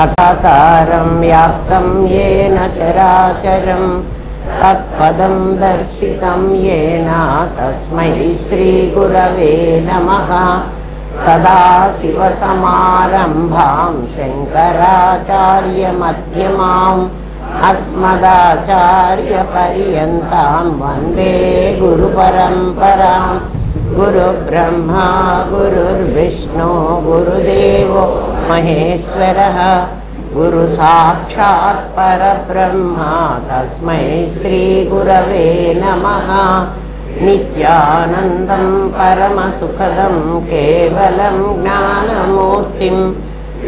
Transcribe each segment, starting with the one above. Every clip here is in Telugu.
అకారం వ్యాప్తం యేన చరాచరం తత్పదం దర్శితం యేన తస్మై శ్రీ గురవే నమః. సదాశివసమారంభాం శంకరాచార్య మధ్యమాం అస్మదాచార్యపర్యంతాం వందే గురుపరంపరాం. గురుబ్రహ్మా గురుర్విష్ణు గురుదేవో మహేశ్వరః. గురు సాక్షాత్ పరబ్రహ్మ తస్మై శ్రీ గురవే నమః. నిత్యానందం పరమసుఖదం కేవలం జ్ఞానమూర్తిం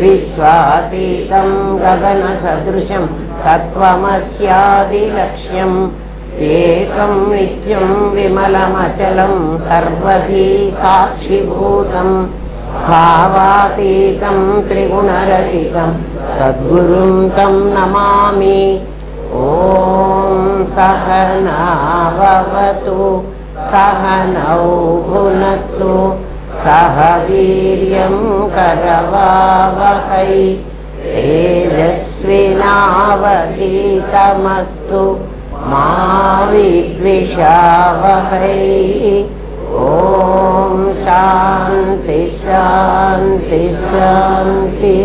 విశ్వాతీతం గగన సదృశం తత్వమస్యాదిలక్ష్యం. ఏకం నిత్యం విమలమచలం సర్వధీ సాక్షిభూతం భావాతీతం త్రిగుణరహితం సద్గురుం తం నమామి. ఓం సహనావవతు సహనౌ భునక్తు సహ వీర్యం కరవావహై తేజస్వినావధీతమస్తు మా విద్విషావహై. ఓం శాంతి శాంతి శాంతి.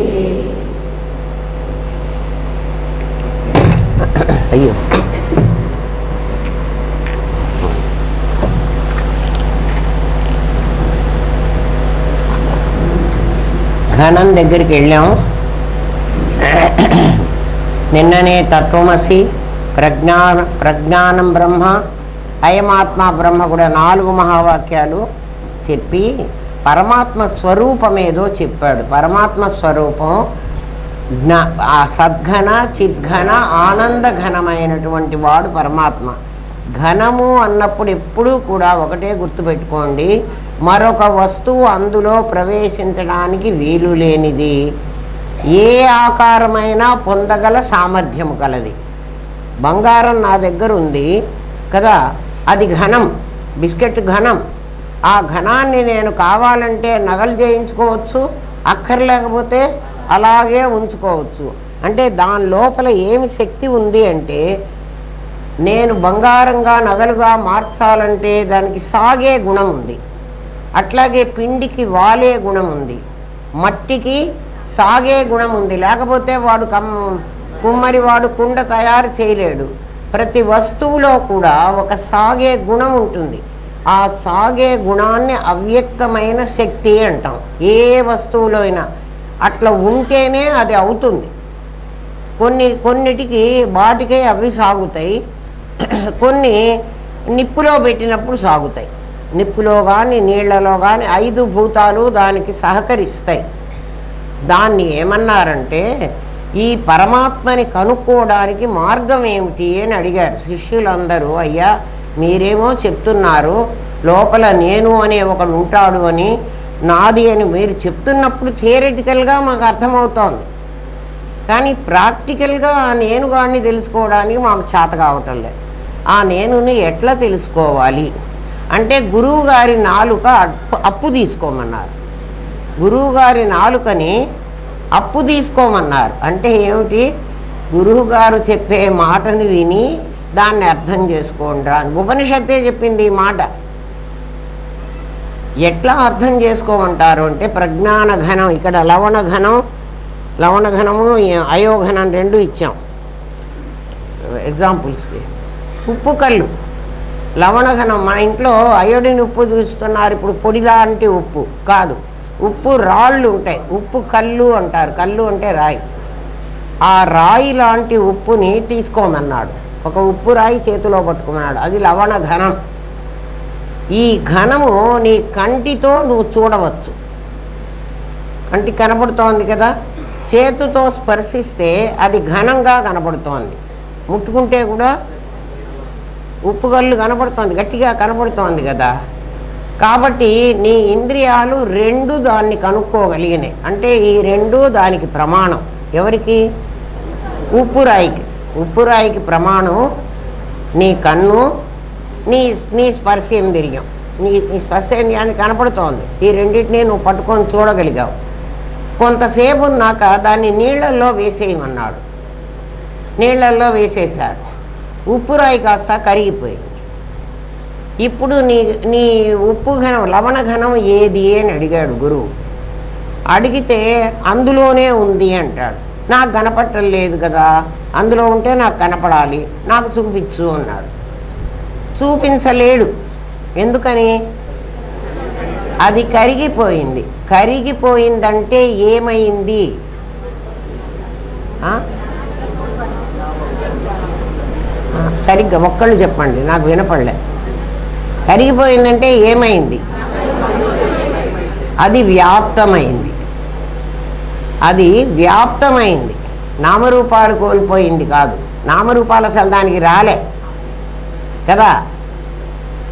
అయ్యో ఘనం దగ్గరికి వెళ్ళాం. నిన్ననే తత్వమసి, ప్రజ్ఞానం బ్రహ్మ, అయమాత్మ బ్రహ్మ కూడా 4 మహావాక్యాలు చెప్పి పరమాత్మ స్వరూపమేదో చెప్పాడు. పరమాత్మ స్వరూపం ఆ సద్ఘన చిద్ఘన ఆనందఘనమైనటువంటి వాడు పరమాత్మ. ఘనము అన్నప్పుడు ఎప్పుడూ కూడా ఒకటే గుర్తుపెట్టుకోండి, మరొక వస్తువు అందులో ప్రవేశించడానికి వీలు లేనిది, ఏ ఆకారమైనా పొందగల సామర్థ్యము కలది. బంగారం నా దగ్గర ఉంది కదా, అది ఘనం, బిస్కెట్ ఘనం. ఆ ఘనాన్ని నేను కావాలంటే నగలు చేయించుకోవచ్చు, అక్కర్లేకపోతే అలాగే ఉంచుకోవచ్చు. అంటే దాని లోపల ఏమి శక్తి ఉంది అంటే, నేను బంగారంగా నగలుగా మార్చాలంటే దానికి సాగే గుణం ఉంది. అట్లాగే పిండికి వాలే గుణం ఉంది, మట్టికి సాగే గుణం ఉంది. లేకపోతే వాడు కుమ్మరి వాడు కుండ తయారు చేయలేడు. ప్రతి వస్తువులో కూడా ఒక సాగే గుణం ఉంటుంది. ఆ సాగే గుణాన్ని అవ్యక్తమైన శక్తి అంటాం. ఏ వస్తువులో అయినా అట్లా ఉంటేనే అది అవుతుంది. కొన్నిటికి వాటికే అవి సాగుతాయి, కొన్ని నిప్పులో పెట్టినప్పుడు సాగుతాయి. నిప్పులో కానీ నీళ్లలో కానీ 5 భూతాలు దానికి సహకరిస్తాయి. దాన్ని ఏమన్నారంటే, ఈ పరమాత్మని కనుక్కోవడానికి మార్గం ఏమిటి అని అడిగారు శిష్యులందరూ. అయ్యా మీరేమో చెప్తున్నారు లోపల నేను అనే ఒకడు ఉంటాడు అని, నాది అని మీరు చెప్తున్నప్పుడు థియరిటికల్గా మాకు అర్థమవుతోంది, కానీ ప్రాక్టికల్గా ఆ నేను గాడిని తెలుసుకోవడానికి మాకు చేత కావటం లేదు. ఆ నేనుని ఎట్లా తెలుసుకోవాలి అంటే, గురువుగారి నాలుక అప్పు తీసుకోమన్నారు. గురువుగారి నాలుకని అప్పు తీసుకోమన్నారు. అంటే ఏమిటి? గురువుగారు చెప్పే మాటను విని దాన్ని అర్థం చేసుకోండి అని ఉపనిషత్తే చెప్పింది ఈ మాట. ఎట్లా అర్థం చేసుకోమంటారు అంటే, ప్రజ్ఞాన ఘనం, ఇక్కడ లవణఘనము అయోఘనం 2 ఇచ్చాం ఎగ్జాంపుల్స్కి. ఉప్పు కళ్ళు, లవణఘనం. మన ఇంట్లో అయోడిన్ ఉప్పు చూస్తున్నారు, ఇప్పుడు పొడి లాంటి ఉప్పు కాదు, ఉప్పు రాళ్ళు ఉంటాయి, ఉప్పు కళ్ళు అంటారు. కళ్ళు అంటే రాయి. ఆ రాయి లాంటి ఉప్పుని తీసుకోమన్నాడు. ఒక ఉప్పు రాయి చేతిలో పట్టుకున్నాడు, అది లవణ ఘనం. ఈ ఘనము నీ కంటితో నువ్వు చూడవచ్చు, కంటికి కనపడుతోంది కదా. చేతితో స్పర్శిస్తే అది ఘనంగా కనపడుతోంది, ముట్టుకుంటే కూడా ఉప్పు కళ్ళు కనపడుతోంది, గట్టిగా కనపడుతోంది కదా. కాబట్టి నీ ఇంద్రియాలు 2 దాన్ని కనుక్కోగలిగినాయి. అంటే ఈ 2 దానికి ప్రమాణం. ఎవరికి? ఉప్పురాయికి ప్రమాణం నీ కన్ను, నీ స్పర్శేంద్రియం. నీ స్పర్శేంద్రియాన్ని కనపడుతోంది. ఈ రెండింటినీ నువ్వు పట్టుకొని చూడగలిగావు. కొంతసేపు ఉన్నాక దాన్ని నీళ్ళల్లో వేసేయమన్నాడు. నీళ్ళల్లో వేసేశారు. ఉప్పు రాయి కాస్త కరిగిపోయింది. ఇప్పుడు నీ ఉప్పు ఘనం లవణ ఘనం ఏది అని అడిగాడు గురువు. అడిగితే అందులోనే ఉంది అంటాడు. నాకు కనపడటం లేదు కదా, అందులో ఉంటే నాకు కనపడాలి, నాకు చూపించు అన్నాడు. చూపించలేడు. ఎందుకని? అది కరిగిపోయింది. కరిగిపోయిందంటే ఏమైంది? సరిగ్గా ఒక్కళ్ళు చెప్పండి, నాకు వినపడలే. కరిగిపోయిందంటే ఏమైంది? అది వ్యాప్తమైంది. అది వ్యాప్తమైంది. నామరూపాలు కోల్పోయింది కాదు. నామరూపాలు అసలు దానికి రాలే కదా.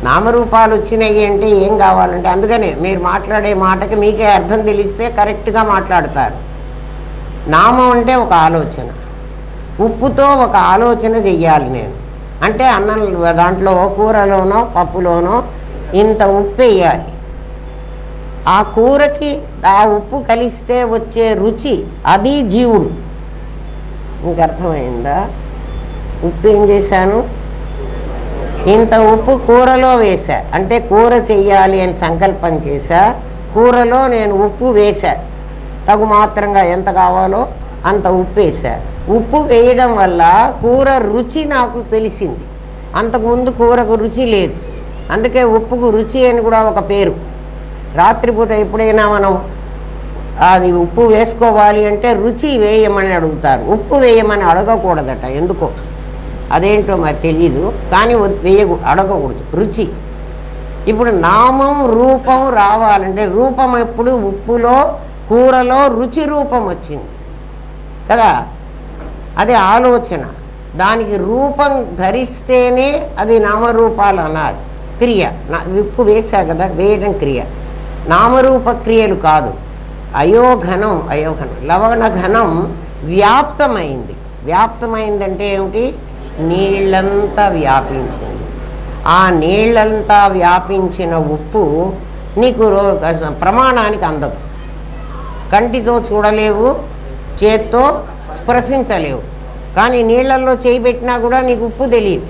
నామరూపాలు వచ్చినాయి అంటే ఏం కావాలంటే, అందుకనే మీరు మాట్లాడే మాటకి మీకే అర్థం తెలిస్తే కరెక్ట్గా మాట్లాడతారు. నామం అంటే ఒక ఆలోచన. ఉప్పుతో ఒక ఆలోచన చెయ్యాలి నేను అంటే, అన్నం దాంట్లో కూరలోనో పప్పులోనో ఇంత ఉప్పు వేయాలి. ఆ కూరకి ఆ ఉప్పు కలిస్తే వచ్చే రుచి, అది జీవుడు. మీకు అర్థమైందా? ఉప్పు ఏం చేశాను? ఇంత ఉప్పు కూరలో వేసా అంటే కూర చెయ్యాలి అని సంకల్పం చేశా. కూరలో నేను ఉప్పు వేసా, తగు మాత్రంగా ఎంత కావాలో అంత ఉప్పు వేసా. ఉప్పు వేయడం వల్ల కూర రుచి నాకు తెలిసింది. అంతకుముందు కూరకు రుచి లేదు. అందుకే ఉప్పుకు రుచి అని కూడా ఒక పేరు. రాత్రిపూట ఎప్పుడైనా మనం అది ఉప్పు వేసుకోవాలి అంటే రుచి వేయమని అడుగుతారు, ఉప్పు వేయమని అడగకూడదట. ఎందుకో అదేంటో మరి తెలీదు, కానీ అడగకూడదు. రుచి. ఇప్పుడు నామం రూపం రావాలంటే, రూపం ఎప్పుడు ఉప్పులో కూరలో రుచి రూపం వచ్చింది కదా. అది ఆలోచన. దానికి రూపం ధరిస్తేనే అది నామరూపాలు అనాలి. క్రియ. ఉప్పు వేసా కదా, వేయడం క్రియ. నామరూప క్రియలు కాదు. అయోఘనం లవణ ఘనం వ్యాప్తమైంది. వ్యాప్తమైందంటే ఏమిటి? నీళ్ళంతా వ్యాపించింది. ఆ నీళ్ళంతా వ్యాపించిన ఉప్పు నీకు ప్రమాణానికి అందదు. కంటితో చూడలేవు, చేత్తో స్పృశించలేవు. కానీ నీళ్ళల్లో చేయి పెట్టినా కూడా నీకు ఉప్పు తెలియదు.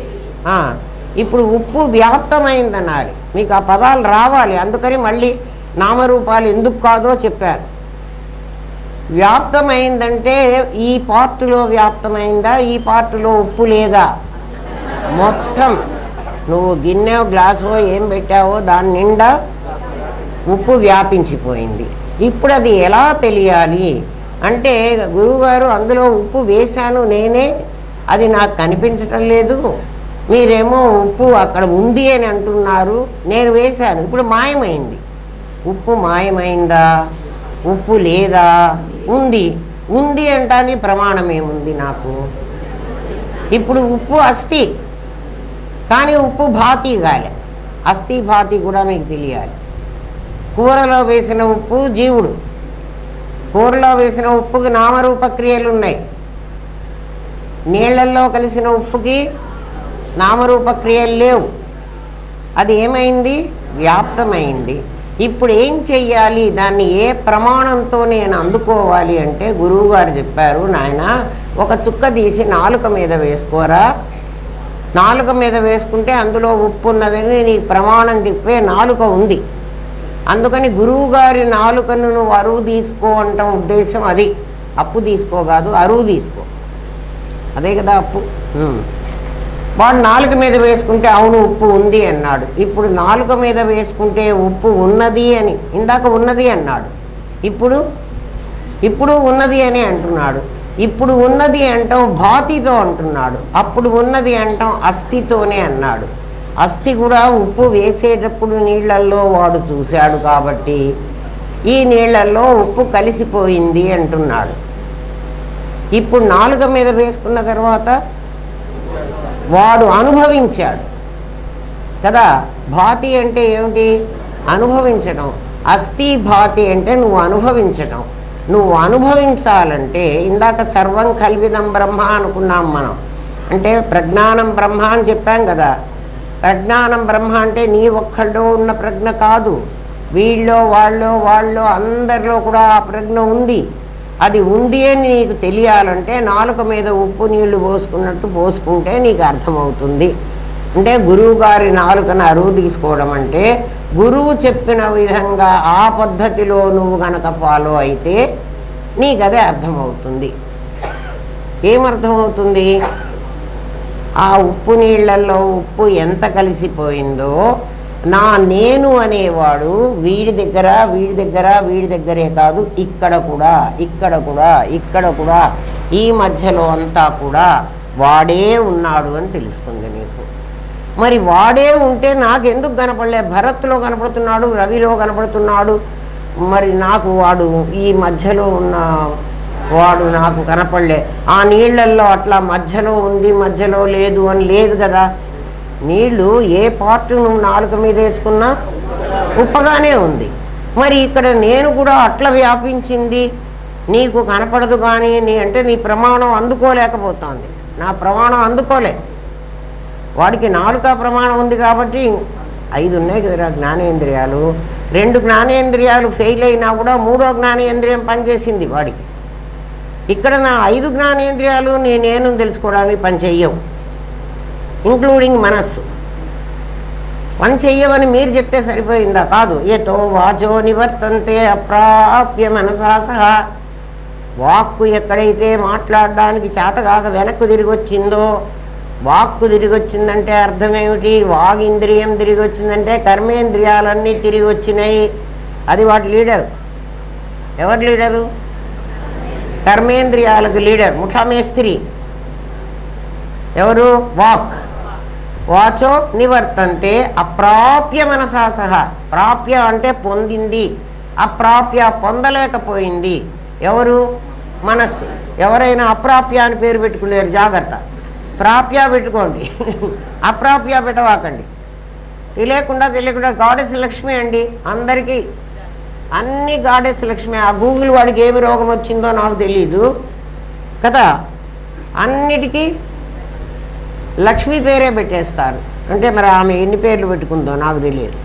ఇప్పుడు ఉప్పు వ్యాప్తమైందనాలి. మీకు ఆ పదాలు రావాలి. అందుకని మళ్ళీ నామరూపాలు ఎందుకు కాదో చెప్పారు. వ్యాప్తమైందంటే ఈ పార్టులో వ్యాప్తమైందా, ఈ పార్టులో ఉప్పు లేదా? మొత్తం నువ్వు గిన్నె గ్లాసో ఏం పెట్టావో దాని నిండా ఉప్పు వ్యాపించిపోయింది. ఇప్పుడు అది ఎలా తెలియాలి అంటే, గురువుగారు అందులో ఉప్పు వేశాను నేనే, అది నాకు కనిపించటం లేదు, మీరేమో ఉప్పు అక్కడ ఉంది అని అంటున్నారు, నేను వేశాను, ఇప్పుడు మాయమైంది. ఉప్పు మాయమైందా? ఉప్పు లేదా? ఉంది. ఉంది అంటానికి ప్రమాణం ఏముంది నాకు? ఇప్పుడు ఉప్పు అస్థి, కానీ ఉప్పు భాతి కాలే. అస్థి భాతి కూడా మీకు తెలియాలి. కూరలో వేసిన ఉప్పు జీవుడు. కూరలో వేసిన ఉప్పుకి నామరూప క్రియలు ఉన్నాయి. నీళ్ళల్లో కలిసిన ఉప్పుకి నామరూప క్రియలు లేవు. అది ఏమైంది? వ్యాప్తమైంది. ఇప్పుడు ఏం చెయ్యాలి? దాన్ని ఏ ప్రమాణంతో నేను అందుకోవాలి అంటే, గురువుగారు చెప్పారు, నాయన ఒక చుక్క తీసి నాలుక మీద వేసుకోరా. నాలుక మీద వేసుకుంటే అందులో ఉప్పు ఉన్నదని నీకు ప్రమాణం చెప్పే నాలుక ఉంది. అందుకని గురువుగారి నాలుకను నువ్వు అరువు తీసుకో అంటాం. ఉద్దేశం అది. అప్పు తీసుకోగాదు, అరువు తీసుకో. అదే కదా అప్పు. వాడు నాలుక మీద వేసుకుంటే అవును ఉప్పు ఉంది అన్నాడు. ఇప్పుడు నాలుక మీద వేసుకుంటే ఉప్పు ఉన్నది అని, ఇందాక ఉన్నది అన్నాడు, ఇప్పుడు ఉన్నది అని అంటున్నాడు. ఇప్పుడు ఉన్నది అంటాం భాతితో అంటున్నాడు, అప్పుడు ఉన్నది అంటాం అస్థితోనే అన్నాడు. అస్థి కూడా ఉప్పు వేసేటప్పుడు నీళ్ళల్లో వాడు చూశాడు కాబట్టి ఈ నీళ్ళల్లో ఉప్పు కలిసిపోయింది అంటున్నాడు. ఇప్పుడు నాలుక మీద వేసుకున్న తర్వాత వాడు అనుభవించాడు కదా. భాతి అంటే ఏమిటి? అనుభవించడం. అస్థి భాతి అంటే నువ్వు అనుభవించడం. నువ్వు అనుభవించాలంటే ఇందాక సర్వం కల్విదం బ్రహ్మ అనుకున్నాం మనం. అంటే ప్రజ్ఞానం బ్రహ్మ అని చెప్పాం కదా. ప్రజ్ఞానం బ్రహ్మ అంటే నీ ఒక్కళ్ళో ఉన్న ప్రజ్ఞ కాదు, వీళ్ళో వాళ్ళో అందరిలో కూడా ఆ ప్రజ్ఞ ఉంది. అది ఉంది అని నీకు తెలియాలంటే నాలుక మీద ఉప్పు నీళ్లు పోసుకున్నట్టు పోసుకుంటే నీకు అర్థమవుతుంది. అంటే గురువు గారి నాలుకను అరువు తీసుకోవడం అంటే గురువు చెప్పిన విధంగా ఆ పద్ధతిలో నువ్వు గనక ఫాలో అయితే నీకు అదే అర్థమవుతుంది. ఏమర్థమవుతుంది? ఆ ఉప్పు నీళ్ళల్లో ఉప్పు ఎంత కలిసిపోయిందో నేను అనేవాడు వీడి దగ్గరే కాదు, ఇక్కడ కూడా ఈ మధ్యలో అంతా కూడా వాడే ఉన్నాడు అని తెలుస్తుంది నీకు. మరి వాడే ఉంటే నాకెందుకు కనపడలే? భరత్లో కనపడుతున్నాడు, రవిలో కనపడుతున్నాడు, మరి నాకు వాడు ఈ మధ్యలో ఉన్న వాడు నాకు కనపడలే. ఆ నీళ్ళల్లో అట్లా మధ్యలో ఉంది మధ్యలో లేదు అని లేదు కదా. నీళ్ళు ఏ పార్ట్ నువ్వు నాలుక మీద వేసుకున్నా ఉప్పగానే ఉంది. మరి ఇక్కడ నేను కూడా అట్లా వ్యాపించింది నీకు కనపడదు. కానీ నీ ప్రమాణం అందుకోలేకపోతుంది. నా ప్రమాణం అందుకోలే. వాడికి నాలుక ప్రమాణం ఉంది కాబట్టి 5 ఉన్నాయి కదరా జ్ఞానేంద్రియాలు. 2 జ్ఞానేంద్రియాలు ఫెయిల్ అయినా కూడా 3వ జ్ఞానేంద్రియం పనిచేసింది వాడికి. ఇక్కడ నా 5 జ్ఞానేంద్రియాలు నేను తెలుసుకోవడానికి పని చెయ్యవు, ఇంక్లూడింగ్ మనస్సు. పని చెయ్యవని మీరు చెప్తే సరిపోయిందా? కాదు. ఏతో వాచో నివర్తంతే అప్రాప్య మనసా సహా. వాక్కు ఎక్కడైతే మాట్లాడడానికి చేతగాక వెనక్కు తిరిగి వచ్చిందో, వాక్కు తిరిగి వచ్చిందంటే అర్థం ఏమిటి? వాగింద్రియం తిరిగి వచ్చిందంటే కర్మేంద్రియాలన్నీ తిరిగి వచ్చినాయి. అది వాటి లీడరు. ఎవరు లీడరు? కర్మేంద్రియాలకు లీడర్ ముఠామేస్త్రి ఎవరు? వాక్. వాచో నివర్తంతే అప్రాప్య మనసా సహా. ప్రాప్య అంటే పొందింది, అప్రాప్య పొందలేకపోయింది. ఎవరు? మనస్సు. ఎవరైనా అప్రాప్య అని పేరు పెట్టుకునేరు, జాగ్రత్త. ప్రాప్య పెట్టుకోండి, అప్రాప్య పెట్టవాకండి. తెలియకుండా గాడెస్ లక్ష్మి అండి అందరికీ. అన్ని గాడెస్ లక్ష్మి. ఆ గూగుల్ వాడికి ఏమి రోగం వచ్చిందో నాకు తెలీదు కదా. అన్నిటికీ లక్ష్మి పేరే పెట్టేస్తారు. అంటే మరి ఆమె ఎన్ని పేర్లు పెట్టుకుందో నాకు తెలియదు.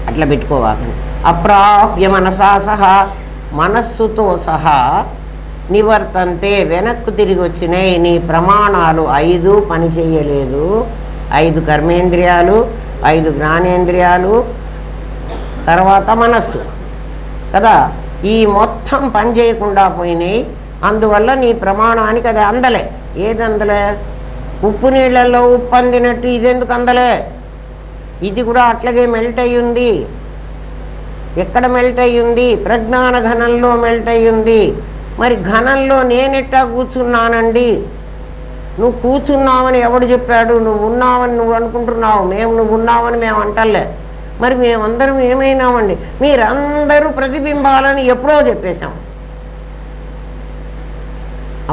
అట్లా పెట్టుకోవాకండి. అప్రాప్య మనసా సహా, మనస్సుతో సహా నివర్తంతే వెనక్కు తిరిగి వచ్చినాయి. నీ ప్రమాణాలు 5 పని చేయలేదు. 5 కర్మేంద్రియాలు, 5 జ్ఞానేంద్రియాలు, తర్వాత మనస్సు కదా. ఈ మొత్తం పని చేయకుండా పోయినాయి. అందువల్ల నీ ప్రమాణానికి అది అందలే. ఏది అందలే? ఉప్పు నీళ్ళల్లో ఉప్పు అందినట్టు ఇదెందుకు అందలే? ఇది కూడా అట్లాగే మెల్ట్ అయ్యి ఉంది. ఎక్కడ మెల్ట్ అయ్యి ఉంది? ప్రజ్ఞాన ఘనంలో మెల్ట్ అయ్యి ఉంది. మరి ఘనంలో నేనెట్టా కూర్చున్నానండి? నువ్వు కూర్చున్నావని ఎవడు చెప్పాడు? నువ్వు ఉన్నావని నువ్వు అనుకుంటున్నావు. నువ్వు ఉన్నావని మేము అంటలే. మరి మేమందరం ఏమైనామండి? మీరందరూ ప్రతిబింబాలని ఎప్పుడో చెప్పేశాం.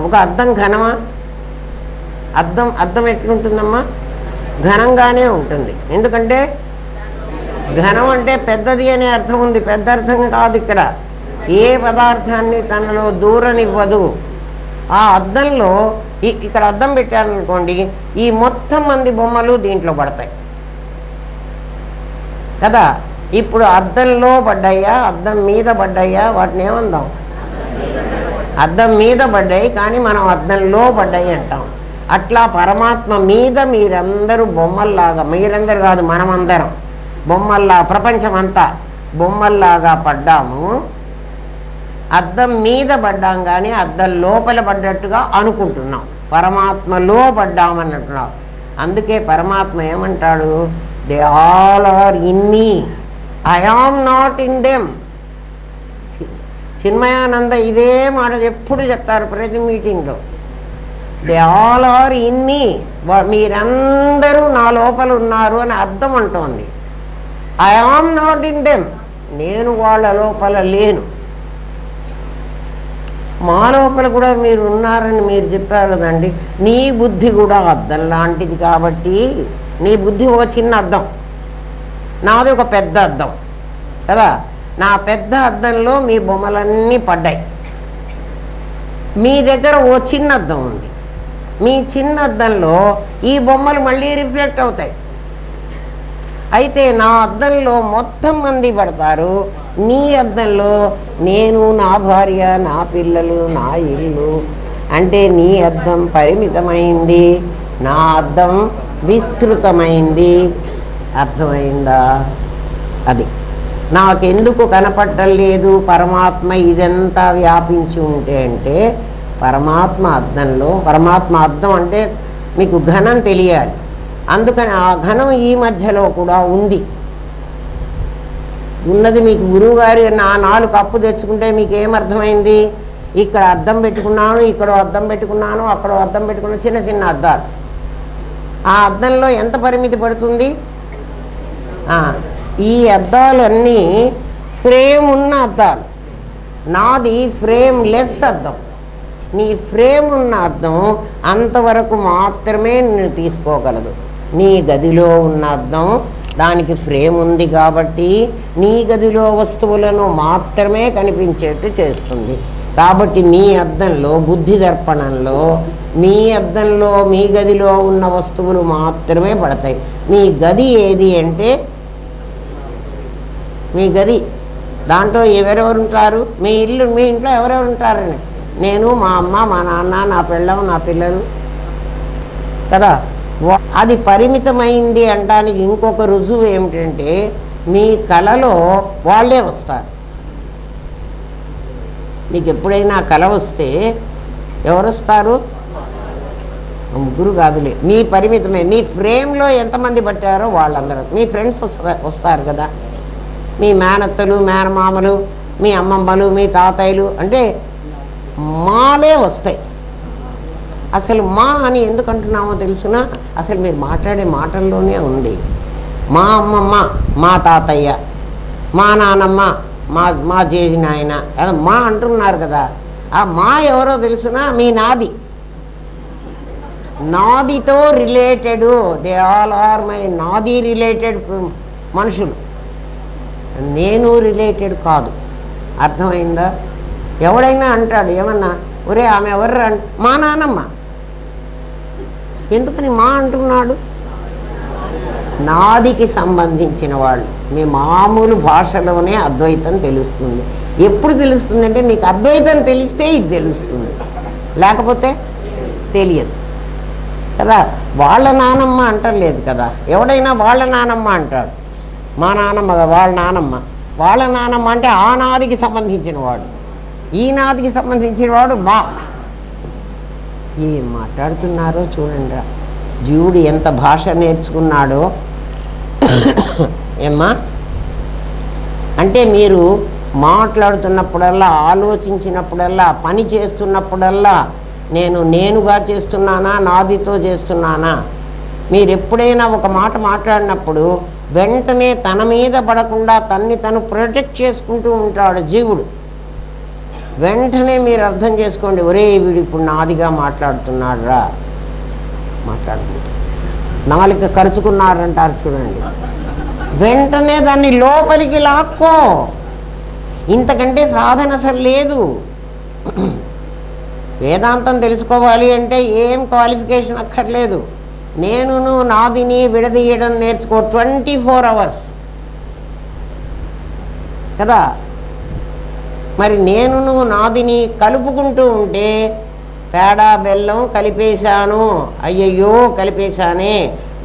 ఒక అద్దం ఘనమా? అద్దం ఎట్లుంటుందమ్మా? ఘనంగానే ఉంటుంది. ఎందుకంటే ఘనం అంటే పెద్దది అనే అర్థం ఉంది, పెద్ద అర్థం కాదు. ఇక్కడ ఏ పదార్థాన్ని తనలో దూరనివ్వదు. ఆ అద్దంలో ఇక్కడ అద్దం పెట్టారనుకోండి, ఈ మొత్తం మంది బొమ్మలు దీంట్లో పడతాయి కదా. ఇప్పుడు అద్దంలో పడ్డాయా, అద్దం మీద పడ్డాయా? వాటిని ఏమందాం? అద్దం మీద పడ్డాయి, కానీ మనం అద్దంలో పడ్డాయి అంటాం. అట్లా పరమాత్మ మీద మీరందరూ బొమ్మల్లాగా, మీరందరూ కాదు మనమందరం బొమ్మల్లా, ప్రపంచమంతా బొమ్మల్లాగా పడ్డాము. అద్దం మీద పడ్డాం కానీ అద్దం లోపల పడ్డట్టుగా అనుకుంటున్నాం. పరమాత్మలో పడ్డామన్నట్టున్నాం. అందుకే పరమాత్మ ఏమంటాడు? They all are in me, I am not in them. Chinmayananda ఇదే మాట ఎప్పుడు చెప్తారు ప్రతి మీటింగ్లో. They all are in me, మీరందరూ నా లోపల ఉన్నారు అని అర్థం అంటోంది. I am not in them, నేను వాళ్ళ లోపల లేను. మా లోపల కూడా మీరు ఉన్నారని మీరు చెప్పారు కదండి. నీ బుద్ధి కూడా అద్దం లాంటిది కాబట్టి, నీ బుద్ధి ఒక చిన్న అద్దం, నాది ఒక పెద్ద అద్దం కదా. నా పెద్ద అద్దంలో మీ బొమ్మలన్నీ పడ్డాయి. మీ దగ్గర ఓ చిన్న అద్దం ఉంది. మీ చిన్న అద్దంలో ఈ బొమ్మలు మళ్ళీ రిఫ్లెక్ట్ అవుతాయి. అయితే నా అద్దంలో మొత్తం మంది పడతారు, నీ అద్దంలో నేను, నా భార్య, నా పిల్లలు, నా ఇల్లు. అంటే నీ అద్దం పరిమితమైంది, నా అద్దం విస్తృతమైంది. అర్థమైందా? అది నాకెందుకు కనపడలేదు పరమాత్మ ఇదంతా వ్యాపించి ఉంటే అంటే, పరమాత్మ అద్దంలో, పరమాత్మ అద్దం అంటే మీకు ఘనం తెలియాలి, అందుకని ఆ ఘనం ఈ మధ్యలో కూడా ఉంది. ఉన్నది మీకు గురువుగారు నా 4 కప్పు తెచ్చుకుంటే మీకు ఏమర్థమైంది? ఇక్కడ అద్దం పెట్టుకున్నాను, ఇక్కడ అద్దం పెట్టుకున్నాను, అక్కడ అద్దం పెట్టుకున్నాను, చిన్న చిన్న అద్దాలు. ఆ అద్దంలో ఎంత పరిమితి పడుతుంది? ఈ అద్దాలన్నీ ఫ్రేమ్ ఉన్న అద్దాలు. నాది ఫ్రేమ్ లెస్ అద్దం. నీ ఫ్రేమ్ ఉన్న అద్దం అంతవరకు మాత్రమే నేను తీసుకోగలదు. నీ గదిలో ఉన్న అద్దం దానికి ఫ్రేమ్ ఉంది కాబట్టి నీ గదిలో వస్తువులను మాత్రమే కనిపించేట్టు చేస్తుంది. కాబట్టి మీ అద్దంలో, బుద్ధి దర్పణంలో మీ అద్దంలో మీ గదిలో ఉన్న వస్తువులు మాత్రమే పడతాయి. మీ గది ఏది అంటే, మీ గది దాంట్లో ఎవరెవరు ఉంటారు? మీ ఇల్లు, మీ ఇంట్లో ఎవరెవరు ఉంటారని, నేను, మా అమ్మ, మా నాన్న, నా పిల్లం, నా పిల్లలు కదా. అది పరిమితమైంది అనడానికి ఇంకొక రుజువు ఏమిటంటే, మీ కలలో వాళ్ళే వస్తారు. మీకు ఎప్పుడైనా కల వస్తే ఎవరు వస్తారు? ముగ్గురు కాదులే, మీ పరిమితమే. మీ ఫ్రేమ్లో ఎంతమంది పట్టారో వాళ్ళందరూ మీ ఫ్రెండ్స్ వస్తారు కదా. మీ మేనత్తలు, మేనమామలు, మీ అమ్మమ్మలు, మీ తాతయ్యలు, అంటే మాలే వస్తాయి. అసలు మా అని ఎందుకు అంటున్నామో తెలుసునా? అసలు మీరు మాట్లాడే మాటల్లోనే ఉంది. మా అమ్మమ్మ, మా తాతయ్య, మా నానమ్మ, మా జేజి నాయన, మా అంటున్నారు కదా. ఆ మా ఎవరో తెలుసునా? మీ నాది. నాదితో related, they all are my నాది రిలేటెడ్ మనుషులు. నేను రిలేటెడ్ కాదు. అర్థమైందా? ఎవడైనా అంటాడు ఏమన్నా, ఒరే ఆమె ఎవరు అంటే, మా నానమ్మ. ఎందుకని మా అంటున్నాడు? నాదికి సంబంధించిన వాళ్ళు. మీ మామూలు భాషలోనే అద్వైతం తెలుస్తుంది. ఎప్పుడు తెలుస్తుంది అంటే, మీకు అద్వైతం తెలిస్తే ఇది తెలుస్తుంది, లేకపోతే తెలియదు కదా. వాళ్ళ నానమ్మ అంటలేదు కదా. ఎవడైనా వాళ్ళ నానమ్మ అంటాడు. మా నానమ్మ, వాళ్ళ నానమ్మ. వాళ్ళ నానమ్మ అంటే ఆ నాదికి సంబంధించిన వాడు, ఈ నాదికి సంబంధించిన వాడు మా. ఏం మాట్లాడుతున్నారో చూడండి. జీవుడు ఎంత భాష నేర్చుకున్నాడో. ఏమ్మా అంటే, మీరు మాట్లాడుతున్నప్పుడల్లా, ఆలోచించినప్పుడల్లా, పని చేస్తున్నప్పుడల్లా నేను నేనుగా చేస్తున్నానా, నాదితో చేస్తున్నానా? మీరు ఎప్పుడైనా ఒక మాట మాట్లాడినప్పుడు వెంటనే తన మీద పడకుండా తన్ని తను ప్రొటెక్ట్ చేసుకుంటూ ఉంటాడు జీవుడు. వెంటనే మీరు అర్థం చేసుకోండి, ఒరే వీడు ఇప్పుడు నాదిగా మాట్లాడుతున్నాడు రా, మాట్లాడుకుంటా. నాలుక ఖర్చుకున్నారంటారు చూడండి. వెంటనే దాన్ని లోపలికి లాక్కో. ఇంతకంటే సాధన అసలు లేదు. వేదాంతం తెలుసుకోవాలి అంటే ఏం క్వాలిఫికేషన్ అక్కర్లేదు. నేనును నాదిని విడదీయడం నేర్చుకో. 24 hours కదా. మరి నేనును నాదిని కలుపుకుంటూ ఉంటే, పేడ బెల్లం కలిపేశాను, అయ్యయ్యో కలిపేశానే,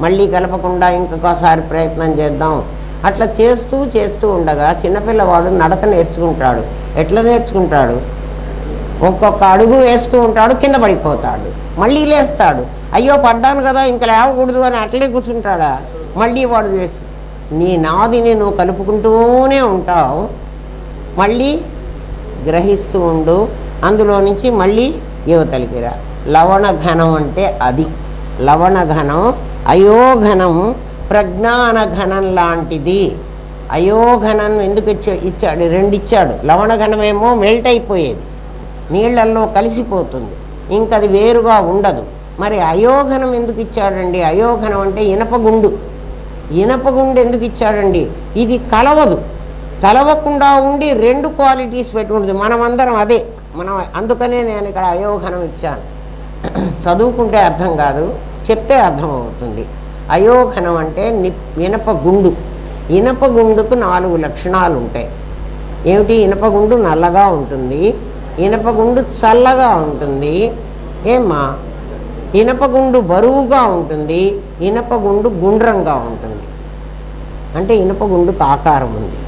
మళ్ళీ కలపకుండా ఇంకొకసారి ప్రయత్నం చేద్దాం. అట్లా చేస్తూ చేస్తూ ఉండగా చిన్నపిల్లవాడు నడక నేర్చుకుంటాడు. ఎట్లా నేర్చుకుంటాడు? ఒక్కొక్క అడుగు వేస్తూ ఉంటాడు, కింద పడిపోతాడు, మళ్ళీ లేస్తాడు. అయ్యో పడ్డాను కదా ఇంక లేవకూడదు అని అట్లనే కూర్చుంటాడా? మళ్ళీ వాడు చేసి నీ నాదిని నువ్వు కలుపుకుంటూనే ఉంటావు, మళ్ళీ గ్రహిస్తూ ఉండు, అందులో నుంచి మళ్ళీ యువతలికి రా. లవణ ఘనం అంటే అది. లవణ ఘనం అయోఘనం ప్రజ్ఞాన ఘనం లాంటిది. అయోఘనం ఎందుకు ఇచ్చాడు? 2 ఇచ్చాడు. లవణ ఘనమేమో మెల్ట్ అయిపోయేది, నీళ్లల్లో కలిసిపోతుంది, ఇంకది వేరుగా ఉండదు. మరి అయోఘనం ఎందుకు ఇచ్చాడండి? అయోఘనం అంటే ఇనపగుండు. ఇనపగుండు ఎందుకు ఇచ్చాడండి? ఇది కలవదు, కలవకుండా ఉండి 2 క్వాలిటీస్ పెట్టుకుంటుంది. మనమందరం అదే, అందుకనే నేను ఇక్కడ అయోఘనం ఇచ్చాను. చదువుకుంటే అర్థం కాదు, చెప్తే అర్థం అవుతుంది. అయోఘనం అంటే ఇనప గుండు. ఇనప గుండుకు 4 లక్షణాలు ఉంటాయి. ఏమిటి? ఇనప గుండు నల్లగా ఉంటుంది, ఇనప గుండు చల్లగా ఉంటుంది, ఏమ్మా ఇనప గుండు బరువుగా ఉంటుంది, ఇనప గుండు గుండ్రంగా ఉంటుంది. అంటే ఇనప గుండుకు ఆకారం ఉంది.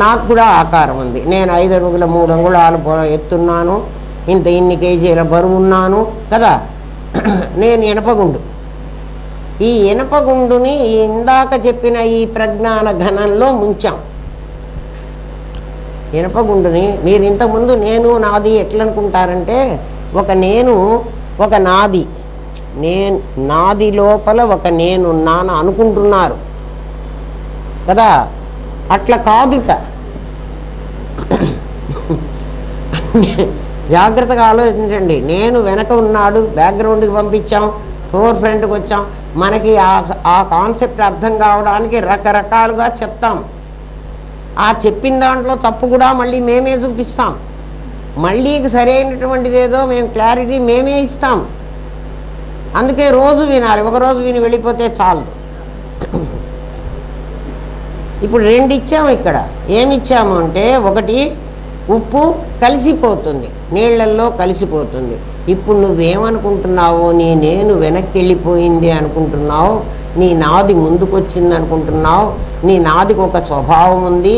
నాకు కూడా ఆకారం ఉంది. నేను 5 అడుగుల 3 అంగుళాలు ఎత్తున్నాను, ఇన్ని కేజీల బరువు ఉన్నాను కదా. నేను ఇనపగుండు. ఈ ఇనపగుండుని ఇందాక చెప్పిన ఈ ప్రజ్ఞాన ఘనంలో ముంచాం. ఇనపగుండుని మీరు ఇంతకుముందు నేను నాది ఎట్లనుకుంటారంటే, ఒక నేను ఒక నాది, నాది లోపల ఒక నేనున్నాను అనుకుంటున్నారు కదా. అట్లా కాదుట. జాగ్రత్తగా ఆలోచించండి. నేను వెనక ఉన్నాడు, బ్యాక్గ్రౌండ్కి పంపించాం, ఫోర్ ఫ్రంట్కి వచ్చాం. మనకి ఆ కాన్సెప్ట్ అర్థం కావడానికి రకరకాలుగా చెప్తాం. ఆ చెప్పిన దాంట్లో తప్పు కూడా మళ్ళీ మేమే చూపిస్తాం. మళ్ళీ సరైనటువంటిది ఏదో మేము క్లారిటీ మేమే ఇస్తాం. అందుకే రోజు వినాలి, ఒకరోజు విని వెళ్ళిపోతే చాలు. ఇప్పుడు 2 ఇచ్చాము ఇక్కడ. ఏమిచ్చాము అంటే, ఒకటి ఉప్పు కలిసిపోతుంది, నీళ్ళల్లో కలిసిపోతుంది. ఇప్పుడు నువ్వేమనుకుంటున్నావు? నేను వెనక్కి వెళ్ళిపోయింది అనుకుంటున్నావు, నీ నాది ముందుకొచ్చింది అనుకుంటున్నావు, నీ నాదికి ఒక స్వభావం ఉంది,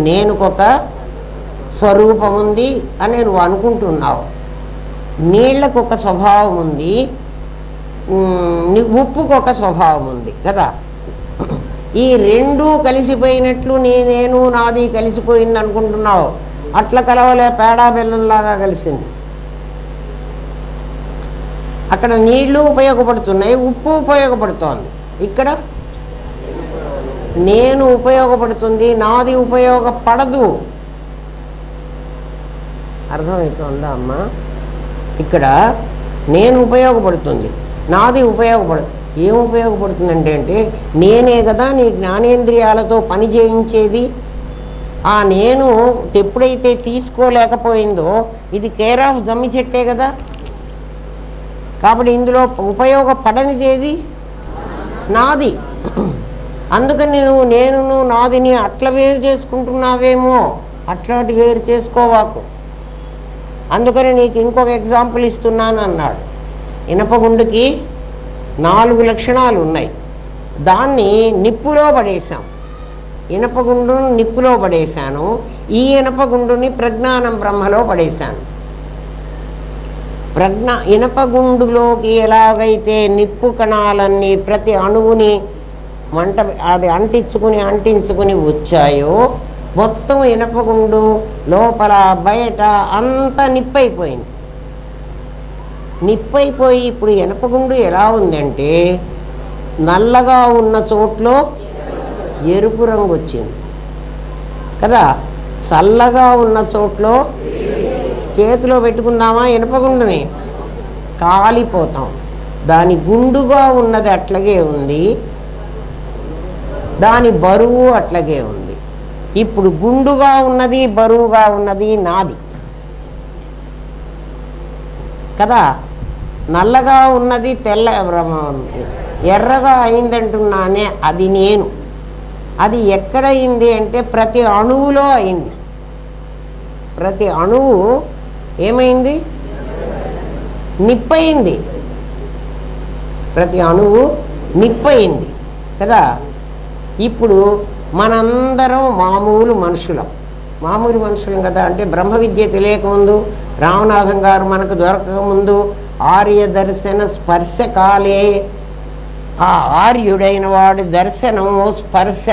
నేనుకొక స్వరూపం ఉంది అని నువ్వు అనుకుంటున్నావు. నీళ్లకు ఒక స్వభావం ఉంది, ఉప్పుకు ఒక స్వభావం ఉంది కదా. ఈ 2 కలిసిపోయినట్లు నేను నాది కలిసిపోయింది అనుకుంటున్నావు. అట్లా కలవలే, పేడా బెల్లంలాగా కలిసింది. అక్కడ నీళ్లు ఉపయోగపడుతున్నాయి, ఉప్పు ఉపయోగపడుతోంది. ఇక్కడ నేను ఉపయోగపడుతుంది, నాది ఉపయోగపడదు. అర్థమవుతుందా అమ్మా? ఇక్కడ నేను ఉపయోగపడుతుంది, నాది ఉపయోగపడదు. ఏం ఉపయోగపడుతుందంటే నేనే కదా నీ జ్ఞానేంద్రియాలతో పని చేయించేది. ఆ నేను ఎప్పుడైతే తీసుకోలేకపోయిందో, ఇది కేర్ ఆఫ్ జమ్మి చెట్టే కదా. కాబట్టి ఇందులో ఉపయోగపడనిది ఏది? నాది. అందుకని నేను నాదిని అట్లా వేరు చేసుకుంటున్నావేమో. అట్లాంటి వేరు చేసుకోవాకు. అందుకని నీకు ఇంకొక ఎగ్జాంపుల్ ఇస్తున్నాను అన్నాడు. ఇనపగుండుకి 4 లక్షణాలు ఉన్నాయి. దాన్ని నిప్పులో పడేశాం. ఇనపగుండును నిప్పులో పడేశాను, ఈ ఇనపగుండుని ప్రజ్ఞానం బ్రహ్మలో పడేశాను. ఇనపగుండులోకి ఎలాగైతే నిప్పు కణాలన్నీ ప్రతి అణువుని అది అంటించుకుని వచ్చాయో, మొత్తం ఇనపగుండు లోపల బయట అంతా నిప్పైపోయింది. నిప్పైపోయి ఇప్పుడు ఇనపగుండు ఎలా ఉందంటే, నల్లగా ఉన్న చోట్లో ఎరుపు రంగు వచ్చింది కదా. చల్లగా ఉన్న చోట్లో చేతిలో పెట్టుకుందామా ఇనపగుండుని, కాలిపోతాం. దాని గుండుగా ఉన్నది అట్లాగే ఉంది, దాని బరువు అట్లాగే ఉంది. ఇప్పుడు గుండుగా ఉన్నది బరువుగా ఉన్నది నాది కదా. నల్లగా ఉన్నది ఎర్రగా అయిందంటున్నానే, అది నేను. అది ఎక్కడ అయింది అంటే ప్రతి అణువులో అయింది. ప్రతి అణువు ఏమైంది? నిప్పయింది. ప్రతి అణువు నిప్పయింది కదా. ఇప్పుడు మనందరం మామూలు మనుషులం కదా. అంటే బ్రహ్మ విద్య తెలియకముందు, రామనాథం గారు మనకు దొరకకముందు, ఆర్య దర్శన స్పర్శ కాలే, ఆ ఆర్యుడైన వాడి దర్శనము స్పర్శ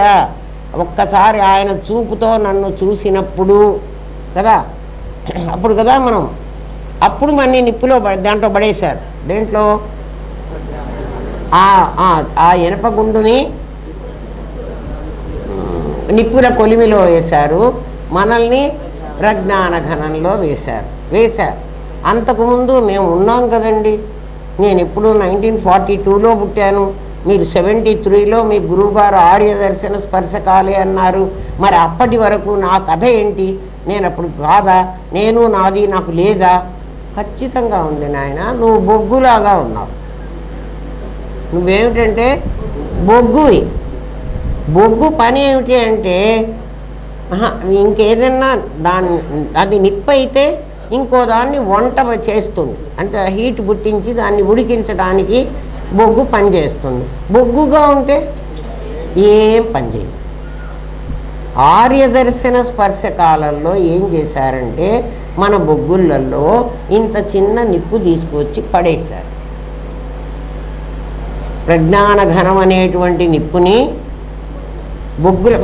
ఒక్కసారి ఆయన చూపుతో నన్ను చూసినప్పుడు కదా, అప్పుడు కదా మనం, అప్పుడు మన్ని నిప్పులో దాంట్లో పడేశారు. దేంట్లో? ఆ ఇనపగుండుని నిప్పుల కొలిమిలో వేశారు, మనల్ని ప్రజ్ఞాన ఘనంలో వేశారు. అంతకుముందు మేము ఉన్నాం కదండి. నేను ఇప్పుడు 1942లో పుట్టాను, మీరు 73లో మీ గురువుగారు ఆర్య దర్శన స్పర్శకాలే అన్నారు. మరి అప్పటి వరకు నా కథ ఏంటి? నేను అప్పుడు కాదా? నేను నాది నాకు లేదా? ఖచ్చితంగా ఉంది నాయన. నువ్వు బొగ్గులాగా ఉన్నావు. నువ్వేమిటంటే బొగ్గువి. బొగ్గు పని ఏమిటి అంటే ఇంకేదన్నా అది నిప్పు అయితే ఇంకో దాన్ని వంట చేస్తుంది, అంటే హీట్ పుట్టించి దాన్ని ఉడికించడానికి బొగ్గు పని చేస్తుంది. బొగ్గుగా ఉంటే ఏం పని చేయదు. ఆర్యదర్శన స్పర్శ కాలంలో ఏం చేశారంటే మన బొగ్గులలో ఇంత చిన్న నిప్పు తీసుకొచ్చి పడేశారు. ప్రజ్ఞాన ఘనం అనేటువంటి నిప్పుని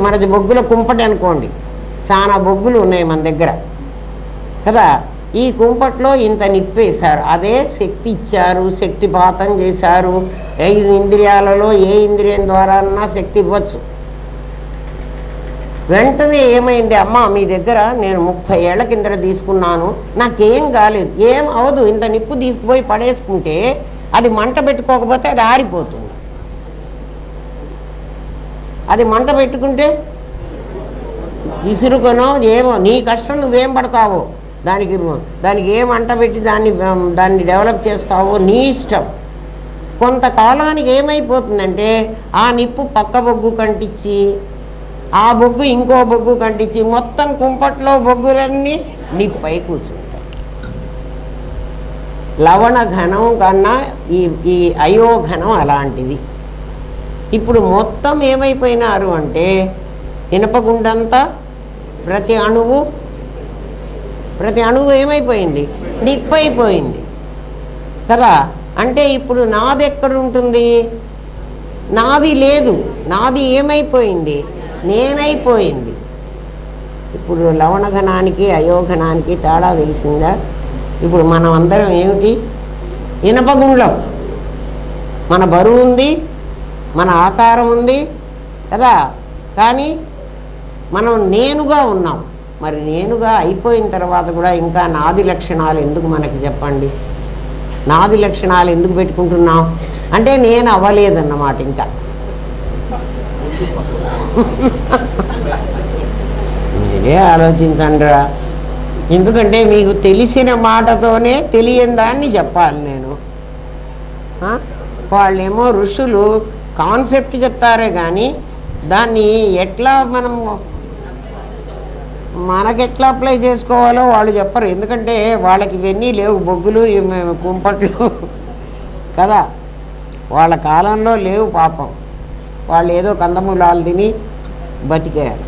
మనది బొగ్గుల కుంపటి అనుకోండి, చాలా బొగ్గులు ఉన్నాయి మన దగ్గర కదా. ఈ కుంపట్లో ఇంత నిప్పేశారు, అదే శక్తి ఇచ్చారు, శక్తిపాతం చేశారు. 5 ఇంద్రియాలలో ఏ ఇంద్రియం ద్వారా శక్తి ఇవ్వచ్చు. వెంటనే ఏమైంది, అమ్మ మీ దగ్గర నేను 30 ఏళ్ల కిందట తీసుకున్నాను, నాకేం కాలేదు. ఏం అవదు, ఇంత నిప్పు తీసుకుపోయి పడేసుకుంటే అది మంట పెట్టుకోకపోతే అది ఆరిపోతుంది. అది మంట పెట్టుకుంటే విసురుకొనో ఏమో నీ కష్టం నువ్వేం పడతావో, దానికి ఏం మంట పెట్టి దాన్ని డెవలప్ చేస్తావో నీ ఇష్టం. కొంతకాలానికి ఏమైపోతుందంటే ఆ నిప్పు పక్క బొగ్గు కంటించి, ఆ బొగ్గు ఇంకో బొగ్గు కంటించి, మొత్తం కుంపట్లో బొగ్గులన్నీ నిప్పై కూర్చుంటాయి. లవణ ఘనం కన్నా ఈ అయోఘనం అలాంటిది. ఇప్పుడు మొత్తం ఏమైపోయినారు అంటే ఇనపగుండంతా ప్రతి అణువు ఏమైపోయింది, నిప్పైపోయింది కదా. అంటే ఇప్పుడు నాది ఎక్కడుంటుంది, నాది లేదు, నాది ఏమైపోయింది, నేనైపోయింది. ఇప్పుడు లవణఘనానికి అయోఘనానికి తేడా తెలిసిందా? ఇప్పుడు మనం అందరం ఏమిటి, ఇనపగుండం. మన బరువు ఉంది, మన ఆకారం ఉంది కదా, కానీ మనం నేనుగా ఉన్నాం. మరి నేనుగా అయిపోయిన తర్వాత కూడా ఇంకా నాది లక్షణాలు ఎందుకు మనకి చెప్పండి? నాది లక్షణాలు ఎందుకు పెట్టుకుంటున్నాం అంటే నేను అవ్వలేదన్నమాట. ఇంకా మీరే ఆలోచించండిరా. ఎందుకంటే మీకు తెలిసిన మాటతోనే తెలియని దాన్ని చెప్పాలి నేను. వాళ్ళేమో ఋషులు కాన్సెప్ట్ చెప్తారే కానీ దాన్ని ఎట్లా మనకెట్లా అప్లై చేసుకోవాలో వాళ్ళు చెప్పరు. ఎందుకంటే వాళ్ళకి ఇవన్నీ లేవు, బొగ్గులు కుంపట్లు కదా, వాళ్ళ కాలంలో లేవు పాపం. వాళ్ళు ఏదో కందమూలాలు తిని బతికారు.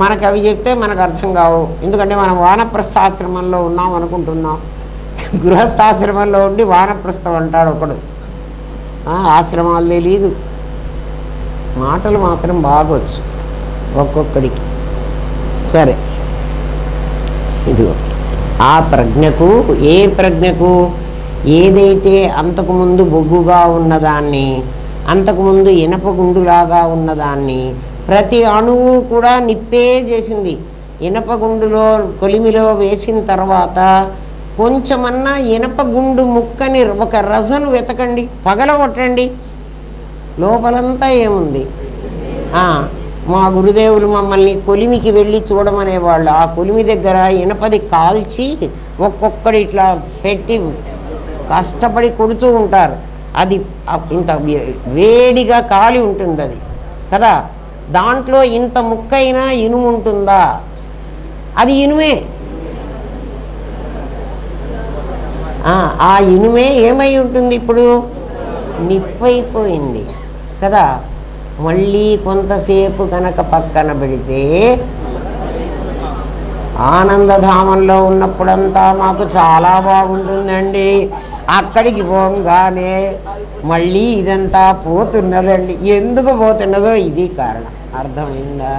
మనకి అవి చెప్తే మనకు అర్థం కావు. ఎందుకంటే మనం వానప్రస్థాశ్రమంలో ఉన్నాం అనుకుంటున్నాం. గృహస్థాశ్రమంలో ఉండి వానప్రస్థం అంటాడు ఒకడు. ఆశ్రమాలు తెలీదు, మాటలు మాత్రం బాగొచ్చు ఒక్కొక్కడికి. సరే, ఇదిగో ఆ ప్రజ్ఞకు, ఏ ప్రజ్ఞకు ఏదైతే అంతకుముందు బొగ్గుగా ఉన్నదాన్ని, అంతకుముందు ఇనపగుండులాగా ఉన్నదాన్ని ప్రతి అణువు కూడా నిప్పే చేసింది. ఇనపగుండులో కొలిమిలో వేసిన తర్వాత కొంచెమన్నా ఇనపగుండు ముక్కని ఒక రసను వెతకండి, పగలగొట్టండి, లోపలంతా ఏముంది. మా గురుదేవులు మమ్మల్ని కొలిమికి వెళ్ళి చూడమనేవాళ్ళు. ఆ కొలిమి దగ్గర ఇనపది కాల్చి ఒక్కొక్కడి ఇట్లా పెట్టి కష్టపడి కొడుతూ ఉంటారు. అది ఇంత వేడిగా కాలి ఉంటుంది అది కదా. దాంట్లో ఇంత ముక్కైనా ఇనుము ఉంటుందా? అది ఇనుమే. ఆ ఇనుమే ఏమై ఉంటుంది, ఇప్పుడు నిప్పైపోయింది కదా. మళ్ళీ కొంతసేపు కనుక పక్కన పెడితే ఆనందధామంలో ఉన్నప్పుడంతా మాకు చాలా బాగుంటుందండి, అక్కడికి పోగానే మళ్ళీ ఇదంతా పోతున్నదండి. ఎందుకు పోతున్నదో ఇది కారణం. అర్థమైందా?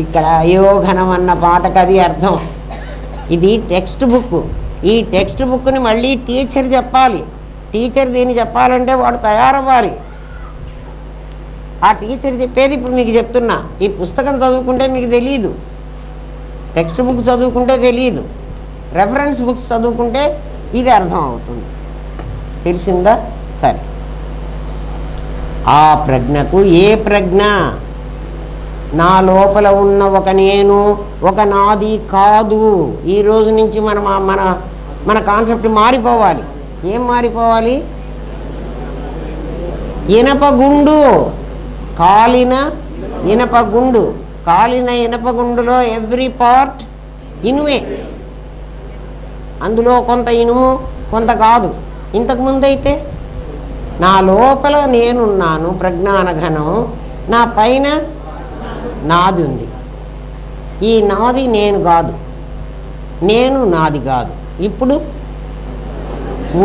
ఇక్కడ అయోఘనం అన్న పాటకు అది అర్థం. ఇది టెక్స్ట్ బుక్. ఈ టెక్స్ట్ బుక్ని మళ్ళీ టీచర్ చెప్పాలి. టీచర్ దీన్ని చెప్పాలంటే వాడు తయారవ్వాలి. ఆ టీచర్ చెప్పేది ఇప్పుడు మీకు చెప్తున్నా. ఈ పుస్తకం చదువుకుంటే మీకు తెలియదు, టెక్స్ట్ బుక్ చదువుకుంటే తెలియదు, రెఫరెన్స్ బుక్స్ చదువుకుంటే ఇది అర్థం అవుతుంది. తెలిసిందా? సరే, ఆ ప్రజ్ఞకు, ఏ ప్రజ్ఞ? నా లోపల ఉన్న ఒక నేను, ఒక నాది కాదు. ఈ రోజు నుంచి మన కాన్సెప్ట్ మారిపోవాలి. ఏం మారిపోవాలి? ఇనపగుండు, కాలిన ఇనపగుండు. కాలిన ఇనపగుండులో ఎవ్రీ పార్ట్ ఇనుమే. అందులో కొంత ఇనుము, కొంత కాదు. ఇంతకుముందైతే నా లోపల నేనున్నాను, ప్రజ్ఞానఘనం, నా పైన నాది ఉంది. ఈ నాది నేను కాదు, నేను నాది కాదు. ఇప్పుడు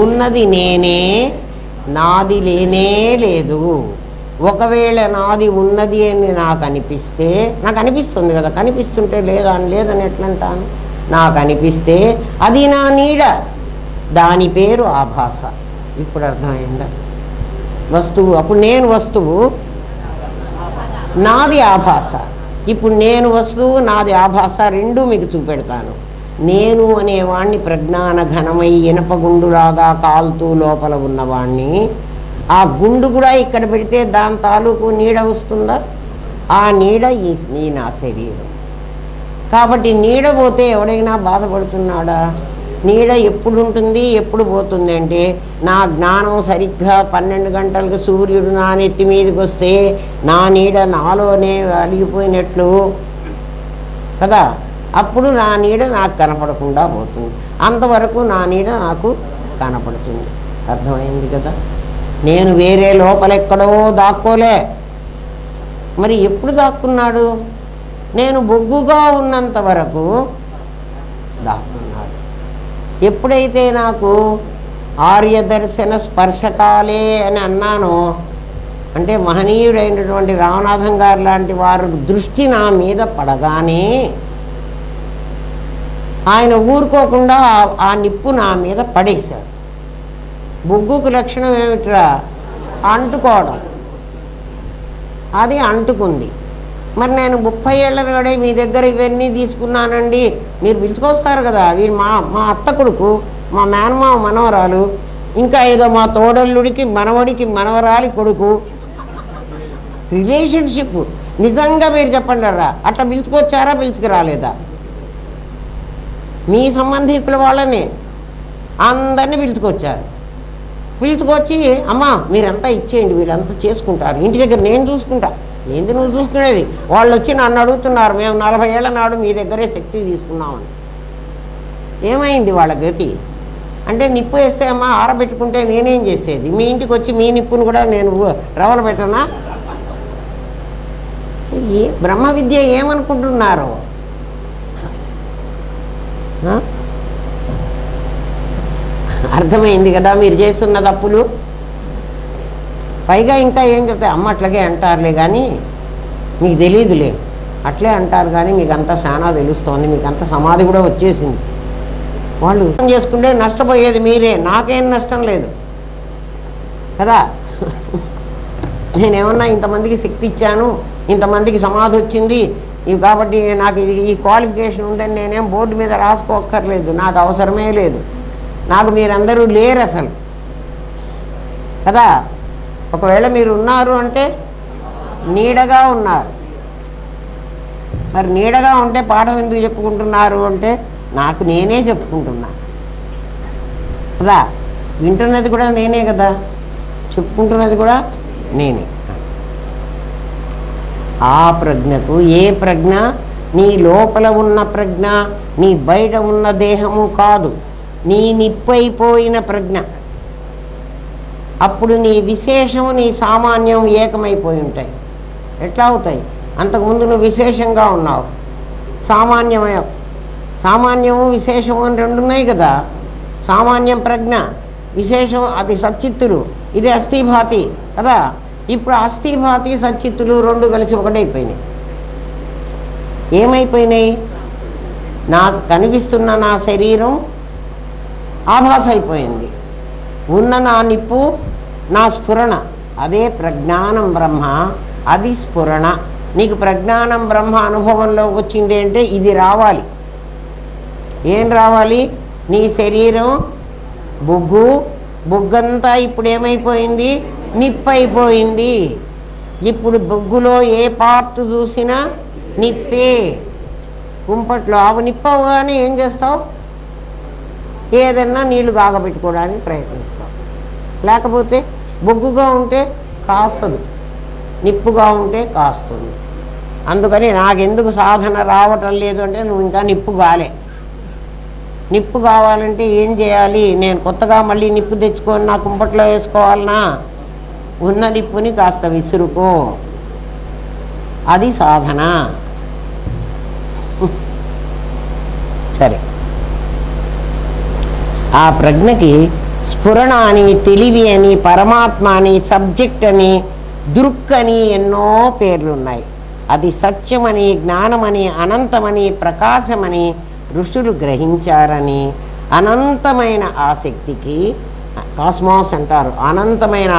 ఉన్నది నేనే, నాది లేనే లేదు. ఒకవేళ నాది ఉన్నది అని నాకు అనిపిస్తే, నాకు అనిపిస్తుంది కదా, కనిపిస్తుంటే లేదని ఎట్లంటాను? నాకు అనిపిస్తే అది నా నీడ, దాని పేరు ఆభాస. ఇప్పుడు అర్థమైందా? వస్తువు, అప్పుడు నేను వస్తువు, నాది ఆభాస. ఇప్పుడు నేను వస్తువు, నాది ఆభాస, రెండూ మీకు చూపెడతాను. నేను అనేవాణ్ణి ప్రజ్ఞాన ఘనమై ఇనపగుండులాగా కాలుతూ లోపల ఉన్నవాణ్ణి. ఆ గుండు కూడా ఇక్కడ పెడితే దాని తాలూకు నీడ వస్తుందా? ఆ నీడ ఈ నా శరీరం. కాబట్టి నీడ పోతే ఎవడైనా బాధపడుతున్నాడా? నీడ ఎప్పుడు ఉంటుంది, ఎప్పుడు పోతుంది అంటే, నా జ్ఞానం సరిగ్గా 12 గంటలకు సూర్యుడు నా నెత్తి మీదకి వస్తే నా నీడ నాలోనే అలిగిపోయినట్లు కదా, అప్పుడు నా నీడ నాకు కనపడకుండా పోతుంది. అంతవరకు నా నీడ నాకు కనపడుతుంది. అర్థమైంది కదా? నేను వేరే లోపలెక్కడో దాక్కోలే. మరి ఎప్పుడు దాక్కున్నాడు? నేను బొగ్గుగా ఉన్నంత వరకు దాక్కున్నాడు. ఎప్పుడైతే నాకు ఆర్యదర్శన స్పర్శకాలే అని అన్నానో, అంటే మహనీయుడైనటువంటి రామనాథం గారు లాంటి వారు దృష్టి నా మీద పడగానే ఆయన ఊరుకోకుండా ఆ నిప్పు నా మీద పడేశాడు. బొగ్గుకు లక్షణం ఏమిట్రా? అంటుకోవడం. అది అంటుకుంది. మరి నేను 30 ఏళ్ళ నాడే మీ దగ్గర ఇవన్నీ తీసుకున్నానండి, మీరు పిలుచుకొస్తారు కదా, వీడు మా అత్త కొడుకు, మా మేనమామ మనవరాలు, ఇంకా ఏదో మా తోడల్లుడికి మనవడికి మనవరాలి కొడుకు, రిలేషన్షిప్. నిజంగా మీరు చెప్పండి రా, అట్లా పిలుచుకొచ్చారా, పిలుచుకురాలేదా? మీ సంబంధికుల వాళ్ళని అందరినీ పిలుచుకొచ్చారు. పిలుచుకొచ్చి అమ్మా మీరంతా ఇచ్చేయండి, వీళ్ళంతా చేసుకుంటారు, ఇంటి దగ్గర నేను చూసుకుంటా. ఏంది నువ్వు చూసుకునేది? వాళ్ళు వచ్చి నన్ను అడుగుతున్నారు, మేము 40 ఏళ్ల నాడు మీ దగ్గరే శక్తి తీసుకున్నామని. ఏమైంది వాళ్ళ గతి? అంటే నిప్పు వేస్తే అమ్మా ఆరబెట్టుకుంటే నేనేం చేసేది? మీ ఇంటికి వచ్చి మీ నిప్పును కూడా నేను రవలు పెట్టనా? ఏ బ్రహ్మ విద్య ఏమనుకుంటున్నారు? అర్థమైంది కదా మీరు చేస్తున్న తప్పులు? పైగా ఇంకా ఏం చెప్తాయి, అమ్మ అట్లాగే అంటారులే కానీ మీకు తెలియదులే, అట్లే అంటారు కానీ మీకు అంతా చాలా తెలుస్తోంది, మీకు అంత సమాధి కూడా వచ్చేసింది. వాళ్ళు చేసుకుంటే నష్టపోయేది మీరే, నాకేం నష్టం లేదు కదా. నేనేమన్నా ఇంతమందికి శక్తి ఇచ్చాను, ఇంతమందికి సమాధి వచ్చింది కాబట్టి నాకు ఈ క్వాలిఫికేషన్ ఉందని నేనేం బోర్డు మీద రాసుకోక్కర్లేదు, నాకు అవసరమే లేదు. నాకు మీరందరూ లేరు అసలు కదా. ఒకవేళ మీరు ఉన్నారు అంటే నీడగా ఉన్నారు. మరి నీడగా ఉంటే పాఠం ఎందుకు చెప్పుకుంటున్నారు అంటే నాకు నేనే చెప్పుకుంటున్నా కదా. వింటున్నది కూడా నేనే కదా, చెప్పుకుంటున్నది కూడా నేనే. ఆ ప్రజ్ఞకు, ఏ ప్రజ్ఞ? నీ లోపల ఉన్న ప్రజ్ఞ, నీ బయట ఉన్న దేహము కాదు, నీ నిప్పైపోయిన ప్రజ్ఞ. అప్పుడు నీ విశేషము నీ సామాన్యం ఏకమైపోయి ఉంటాయి. ఎట్లా అవుతాయి? అంతకుముందు నువ్వు విశేషంగా ఉన్నావు, సామాన్యము విశేషము అని రెండు ఉన్నాయి కదా. సామాన్యం ప్రజ్ఞ, విశేషం అది సచ్చిత్తులు, ఇది అస్థిభాతి కదా. ఇప్పుడు అస్థిభాతి సచ్చిత్తులు రెండు కలిసి ఒకటైపోయినాయి. ఏమైపోయినాయి? నా కనిపిస్తున్న నా శరీరం ఆభాస అయిపోయింది, ఉన్న నా నిప్పు నా స్ఫురణ, అదే ప్రజ్ఞానం బ్రహ్మ, అది స్ఫురణ. నీకు ప్రజ్ఞానం బ్రహ్మ అనుభవంలో వచ్చింది అంటే ఇది రావాలి. ఏం రావాలి? నీ శరీరం బొగ్గంతా ఇప్పుడు ఏమైపోయింది? నిప్పైపోయింది. ఇప్పుడు బొగ్గులో ఏ పార్ట్ చూసినా నిప్పే. కుంపట్లో ఆవు నిప్పవగానే ఏం చేస్తావు? ఏదన్నా నీళ్లు కాగబెట్టుకోవడానికి ప్రయత్నిస్తావు. లేకపోతే బొగ్గుగా ఉంటే కాసదు, నిప్పుగా ఉంటే కాస్తుంది. అందుకని నాకెందుకు సాధన రావటం లేదు అంటే నువ్వు ఇంకా నిప్పు కాలే. నిప్పు కావాలంటే ఏం చేయాలి? నేను కొత్తగా మళ్ళీ నిప్పు తెచ్చుకొని నా కుంపట్లో వేసుకోవాలనా? ఉన్న నిప్పుని కాస్త విసురుకో, అది సాధన. సరే, ఆ ప్రజ్ఞకి స్ఫురణ అని, తెలివి అని, పరమాత్మ అని, సబ్జెక్ట్ అని, దృక్ అని ఎన్నో పేర్లున్నాయి. అది సత్యమని, జ్ఞానమని, అనంతమని, ప్రకాశమని ఋషులు గ్రహించారని, అనంతమైన ఆ శక్తికి కాస్మాస్ అంటారు. అనంతమైన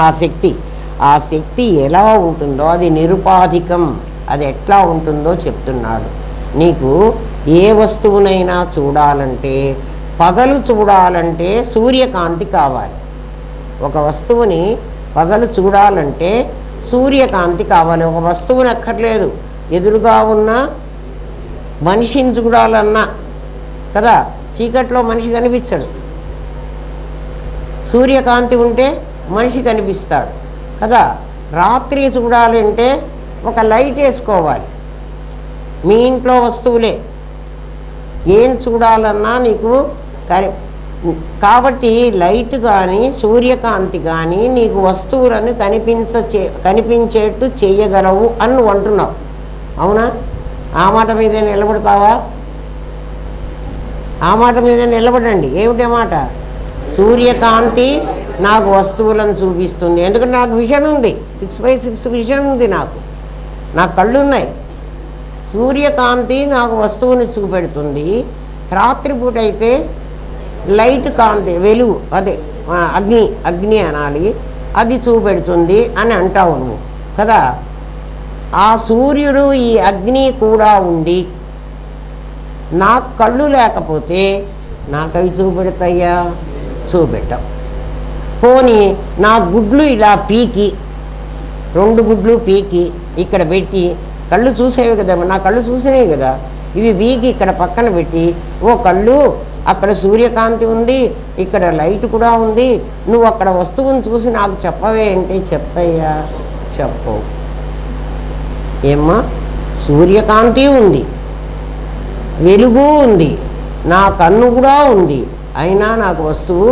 ఆ శక్తి ఎలా ఉంటుందో అది నిరుపాధికం. అది ఎట్లా ఉంటుందో చెప్తున్నాడు. నీకు ఏ వస్తువునైనా చూడాలంటే, పగలు చూడాలంటే సూర్యకాంతి కావాలి. ఒక వస్తువుని పగలు చూడాలంటే సూర్యకాంతి కావాలి. ఒక వస్తువుని అక్కర్లేదు, ఎదురుగా ఉన్న మనిషిని చూడాలన్నా కదా, చీకట్లో మనిషి కనిపించడు. సూర్యకాంతి ఉంటే మనిషి కనిపిస్తాడు కదా. రాత్రి చూడాలంటే ఒక లైట్ వేసుకోవాలి. మీ ఇంట్లో వస్తువులే ఏం చూడాలన్నా నీకు కాబట్టి లైట్ కానీ సూర్యకాంతి కానీ నీకు వస్తువులను కనిపించేట్టు చేయగలవు అని నువ్వు అంటున్నావు. అవునా? ఆ మాట మీదే నిలబడతావా? ఆ మాట మీదే నిలబడండి. ఏమిటి మాట? సూర్యకాంతి నాకు వస్తువులను చూపిస్తుంది. ఎందుకంటే నాకు విజన్ ఉంది, 6/6 విజన్ ఉంది. నాకు కళ్ళు ఉన్నాయి. సూర్యకాంతి నాకు వస్తువుని చూపెడుతుంది. రాత్రిపూట అయితే లైట్ కాంతి, వెలుగు, అదే అగ్ని అనాలి, అది చూపెడుతుంది అని అంటావు నువ్వు కదా. ఆ సూర్యుడు ఈ అగ్ని కూడా ఉండి నాకు కళ్ళు లేకపోతే నాకు అవి చూపెడతాయా? చూపెట్టవు. పోనీ నా గుడ్లు ఇలా పీకి, 2 గుడ్లు పీకి ఇక్కడ పెట్టి, కళ్ళు చూసేవి కదా, నా కళ్ళు చూసినవి కదా, ఇవి పీకి ఇక్కడ పక్కన పెట్టి, ఓ కళ్ళు అక్కడ సూర్యకాంతి ఉంది, ఇక్కడ లైట్ కూడా ఉంది, నువ్వు అక్కడ వస్తువుని చూసి నాకు చెప్పవే అంటే చెప్తాయా? చెప్పవు. ఏమ్మా, సూర్యకాంతి ఉంది, వెలుగు ఉంది, నా కన్ను కూడా ఉంది, అయినా నాకు వస్తువు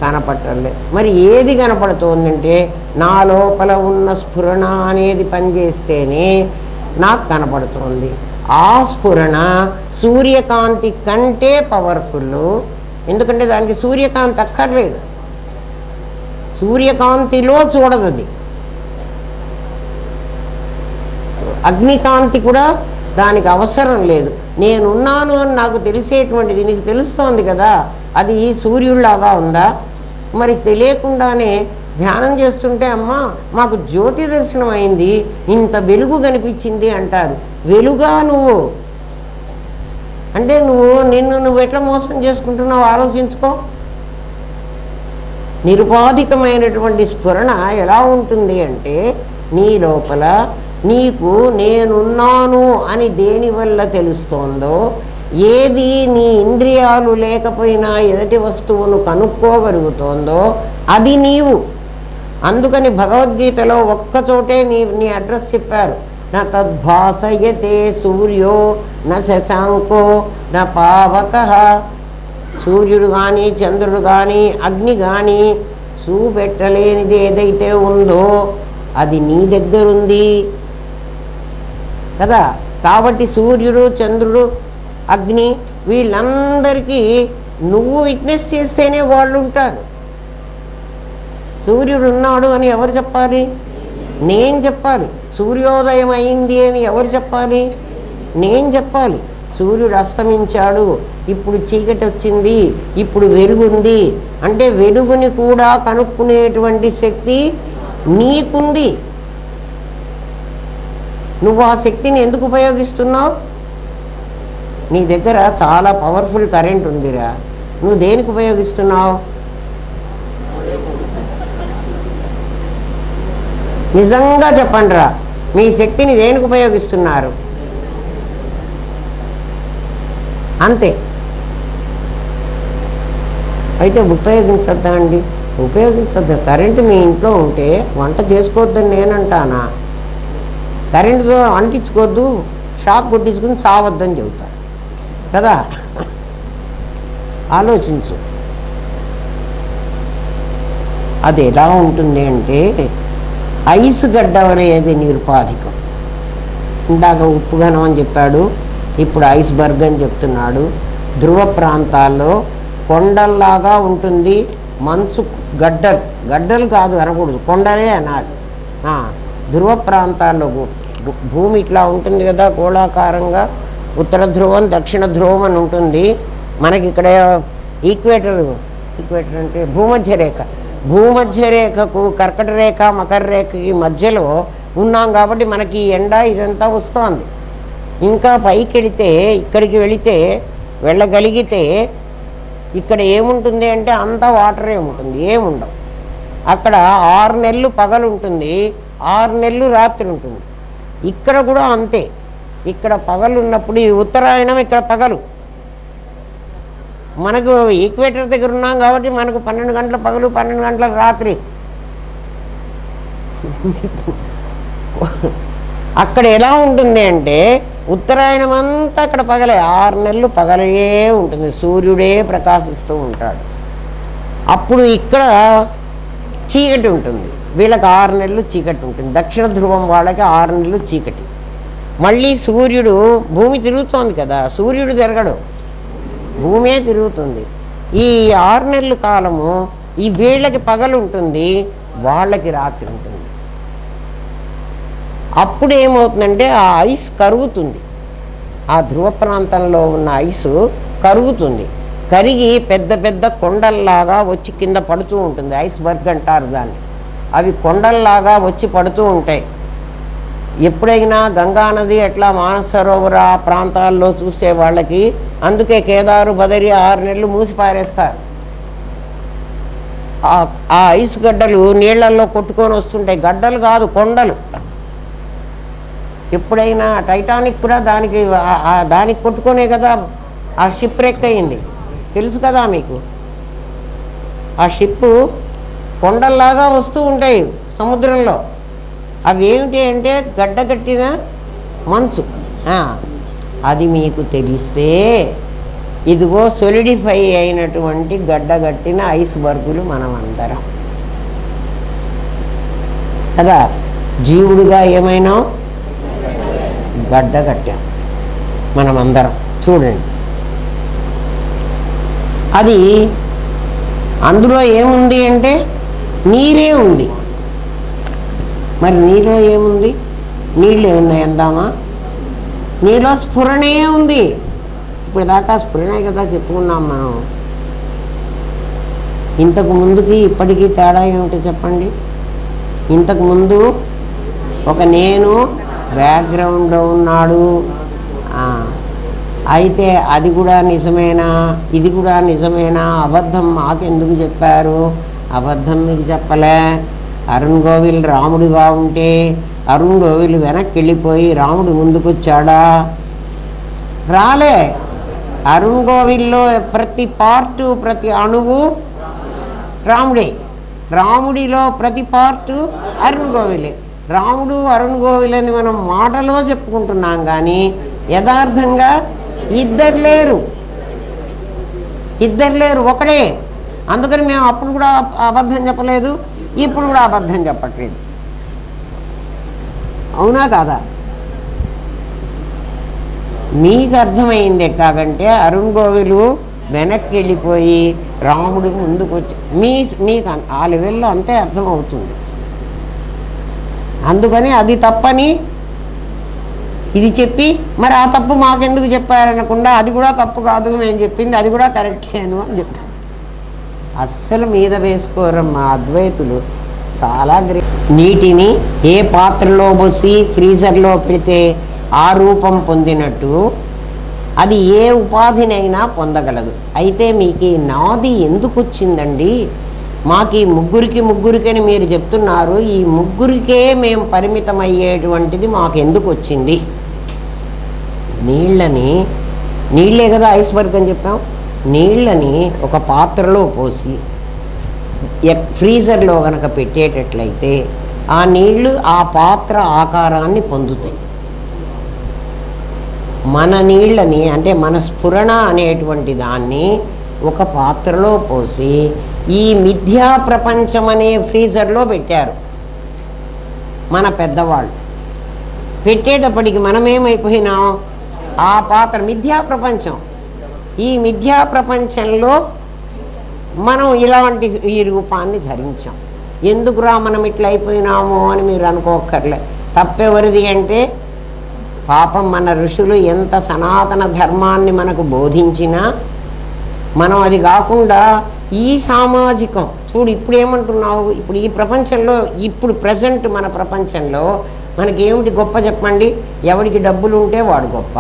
కనపడలేదు. మరి ఏది కనపడుతోందంటే నా లోపల ఉన్న స్ఫురణ అనేది పనిచేస్తేనే నాకు కనపడుతోంది. ఆ స్ఫురణ సూర్యకాంతి కంటే పవర్ఫుల్. ఎందుకంటే దానికి సూర్యకాంతి అక్కర్లేదు, సూర్యకాంతిలో చూడదు అది. అగ్నికాంతి కూడా దానికి అవసరం లేదు. నేనున్నాను అని నాకు తెలిసేటువంటిది నీకు తెలుస్తోంది కదా, అది సూర్యుడిలాగా ఉందా? మరి తెలియకుండానే ధ్యానం చేస్తుంటే అమ్మా మాకు జ్యోతి దర్శనం అయింది, ఇంత వెలుగు కనిపించింది అంటారు. వెలుగా నువ్వు అంటే నువ్వు ఎట్లా మోసం చేసుకుంటున్నావు ఆలోచించుకో. నిరుపాధికమైనటువంటి స్ఫురణ ఎలా ఉంటుంది అంటే నీ లోపల నీకు నేనున్నాను అని దేనివల్ల తెలుస్తోందో, ఏది నీ ఇంద్రియాలు లేకపోయినా ఎదుటి వస్తువును కనుక్కోగలుగుతోందో అది నీవు. అందుకని భగవద్గీతలో ఒక్కచోటే నీ అడ్రస్ చెప్పారు. న తద్భాసయతే సూర్యో న శశాంకో న పావకః. సూర్యుడు కానీ చంద్రుడు కానీ అగ్ని కానీ చూపెట్టలేనిది ఏదైతే ఉందో అది నీ దగ్గరుంది కదా. కాబట్టి సూర్యుడు చంద్రుడు అగ్ని వీళ్ళందరికీ నువ్వు విట్నెస్ చేస్తేనే వాళ్ళు ఉంటారు. సూర్యుడు ఉన్నాడు అని ఎవరు చెప్పాలి? నేను చెప్పాలి. సూర్యోదయం అయింది అని ఎవరు చెప్పాలి? నేను చెప్పాలి. సూర్యుడు అస్తమించాడు, ఇప్పుడు చీకటి వచ్చింది, ఇప్పుడు వెలుగుంది అంటే వెలుగుని కూడా కనుక్కునేటువంటి శక్తి నీకుంది. నువ్వు ఆ శక్తిని ఎందుకు ఉపయోగిస్తున్నావు? నీ దగ్గర చాలా పవర్ఫుల్ కరెంట్ ఉందిరా, నువ్వు దేనికి ఉపయోగిస్తున్నావు? నిజంగా చెప్పండి రా, మీ శక్తిని దేనికి ఉపయోగిస్తున్నారు? అంతే. అయితే ఉపయోగించద్దా అండి? ఉపయోగించద్దు. కరెంటు మీ ఇంట్లో ఉంటే వంట చేసుకోవద్దని నేనంటానా? కరెంటుతో అంటించుకోవద్దు, షాక్ కొట్టించుకుని చావద్దని చెబుతారు కదా. ఆలోచించు. అది ఎలా ఉంటుంది అంటే ఐస్ గడ్డ అనేది నిరుపాధికం. ఇందాక ఉప్పుఘనం అని చెప్పాడు, ఇప్పుడు ఐస్బర్గ్ అని చెప్తున్నాడు. ధ్రువ ప్రాంతాల్లో కొండల్లాగా ఉంటుంది మంచు. గడ్డలు కాదు అనకూడదు, కొండలే అనాలి. ధ్రువ ప్రాంతాల్లో భూమి ఇట్లా ఉంటుంది కదా, గోళాకారంగా. ఉత్తర ధ్రువం దక్షిణ ధ్రువం అని ఉంటుంది. మనకి ఇక్కడ ఈక్వేటర్ అంటే భూమధ్య రేఖకు కర్కట రేఖ మకర రేఖకి మధ్యలో ఉన్నాం కాబట్టి మనకి ఎండ ఇదంతా వస్తుంది. ఇంకా పైకి వెళితే, ఇక్కడికి వెళ్ళగలిగితే ఇక్కడ ఏముంటుంది అంటే అంతా వాటరే ఉంటుంది, ఏముండవు. అక్కడ 6 నెలలు పగలు ఉంటుంది, 6 నెలలు రాత్రి ఉంటుంది. ఇక్కడ కూడా అంతే. ఇక్కడ పగలు ఉన్నప్పుడు ఈ ఉత్తరాయణం, ఇక్కడ పగలు. మనకు ఈక్వేటర్ దగ్గర ఉన్నాం కాబట్టి మనకు 12 గంటల పగలు, 12 గంటల రాత్రి. అక్కడ ఎలా ఉంటుంది అంటే ఉత్తరాయణం అంతా అక్కడ పగలే, 6 నెలలు పగలే ఉంటుంది, సూర్యుడే ప్రకాశిస్తూ ఉంటాడు. అప్పుడు ఇక్కడ చీకటి ఉంటుంది. వీళ్ళకి 6 నెలలు చీకటి ఉంటుంది. దక్షిణ ధ్రువం వాళ్ళకి 6 నెలలు చీకటి. మళ్ళీ సూర్యుడు, భూమి తిరుగుతోంది కదా, సూర్యుడు తిరగడు, భూమే తిరుగుతుంది. ఈ 6 నెలల కాలము ఈ వీళ్ళకి పగలు ఉంటుంది, వాళ్ళకి రాత్రి ఉంటుంది. అప్పుడు ఏమవుతుందంటే ఆ ఐస్ కరుగుతుంది. ఆ ధ్రువ ప్రాంతంలో ఉన్న ఐసు కరుగుతుంది. కరిగి పెద్ద పెద్ద కొండల్లాగా వచ్చి కింద పడుతూ ఉంటుంది. ఐస్బర్గ్ అంటారు దాన్ని. అవి కొండల్లాగా వచ్చి పడుతూ ఉంటాయి. ఎప్పుడైనా గంగానది అట్లా మానసరోవర ప్రాంతాల్లో చూసే వాళ్ళకి, అందుకే కేదారు బదరి 6 నెలలు మూసి పారేస్తారు. ఆ ఐస్ గడ్డలు నీళ్లల్లో కొట్టుకొని వస్తుంటాయి. గడ్డలు కాదు, కొండలు. ఎప్పుడైనా టైటానిక్ కూడా దానికి కొట్టుకునే కదా ఆ షిప్ రెక్ అయింది, తెలుసు కదా మీకు. ఆ షిప్పు కొండల్లాగా వస్తూ ఉంటాయి సముద్రంలో. అవి ఏమిటి అంటే గడ్డగట్టిన మంచు. అది మీకు తెలిస్తే, ఇదిగో సొలిడిఫై అయినటువంటి గడ్డగట్టిన ఐస్బర్గులు మనమందరం కదా. జీవుడిగా ఏమైనా గడ్డగట్టాం మనమందరం. చూడండి, అది అందులో ఏముంది అంటే నీరే ఉంది. మరి నీలో ఏముంది? నీళ్ళు ఏమున్నాయి అందామా? నీలో స్ఫురణే ఉంది. ఇప్పుడు దాకా స్ఫురణే కదా చెప్పుకున్నాం మనం. ఇంతకు ముందుకి ఇప్పటికీ తేడా ఏమిటో చెప్పండి. ఇంతకు ముందు ఒక నేను బ్యాక్గ్రౌండ్లో ఉన్నాడు. అయితే అది కూడా నిజమేనా, ఇది కూడా నిజమేనా? అబద్ధం మాకెందుకు చెప్పారు? అబద్ధం మీకు చెప్పలే. అరుణ్ గోవిల్ రాముడిగా ఉంటే అరుణ్ గోవిల్ వెనక్కి వెళ్ళిపోయి రాముడు ముందుకొచ్చాడా? రాలే. అరుణ్ గోవిల్లో ప్రతి పార్టు, ప్రతి అణువు రాముడే. రాముడిలో ప్రతి పార్టు అరుణ్ గోవిలే. రాముడు అరుణ్ గోవిల్ అని మనం మాటలో చెప్పుకుంటున్నాం, కానీ యథార్థంగా ఇద్దరు లేరు, ఒకడే. అందుకని మేము అప్పుడు కూడా అబద్ధం చెప్పలేదు, ఇప్పుడు కూడా అబద్ధం చెప్పట్లేదు. అవునా కాదా? మీకు అర్థమైంది ఎట్లాగంటే అరుణ్ గోవిలు వెనక్కి వెళ్ళిపోయి రాముడు ముందుకు వచ్చి మీకు ఆ లెవెల్లో అంతే అర్థమవుతుంది. అందుకని అది తప్పని ఇది చెప్పి మరి ఆ తప్పు మాకెందుకు చెప్పారనకుండా అది కూడా తప్పు కాదు మేము చెప్పింది అది కూడా కరెక్టేను అని చెప్తాను. అస్సలు మీద వేసుకోరమ్మా అద్వైతులు. చాలా నీటిని ఏ పాత్రలో పోసి ఫ్రీజర్లో పెడితే ఆ రూపం పొందినట్టు అది ఏ ఉపాధినైనా పొందగలదు. అయితే మీకు నాది ఎందుకు వచ్చిందండి? మాకు ఈ ముగ్గురికని మీరు చెప్తున్నారు, ఈ ముగ్గురికే మేము పరిమితం అయ్యేటువంటిది మాకు ఎందుకు వచ్చింది? నీళ్ళే కదా ఐస్బర్గ్ అని చెప్పాం. నీళ్ళని ఒక పాత్రలో పోసి ఫ్రీజర్లో కనుక పెట్టేటట్లయితే ఆ నీళ్లు ఆ పాత్ర ఆకారాన్ని పొందుతాయి. మన నీళ్ళని అంటే మన స్ఫురణ అనేటువంటి దాన్ని ఒక పాత్రలో పోసి ఈ మిథ్యా ప్రపంచం అనే ఫ్రీజర్లో పెట్టారు మన పెద్దవాళ్ళు. పెట్టేటప్పటికి మనమేమైపోయినాం, ఆ పాత్ర మిథ్యా ప్రపంచం. ఈ మిథ్యా ప్రపంచంలో మనం ఇలాంటి ఈ రూపాన్ని ధరించాం. ఎందుకురా మనం ఇట్లా అయిపోయినాము అని మీరు అనుకోక్కర్లే. తప్పెవరిది అంటే పాపం మన ఋషులు ఎంత సనాతన ధర్మాన్ని మనకు బోధించినా మనం అది కాకుండా ఈ సామాజికం చూడు. ఇప్పుడు ఏమంటున్నావు, ఇప్పుడు ఈ ప్రపంచంలో ఇప్పుడు ప్రజెంట్ మన ప్రపంచంలో మనకేమిటి గొప్ప చెప్పండి? ఎవడికి డబ్బులు ఉంటే వాడు గొప్ప.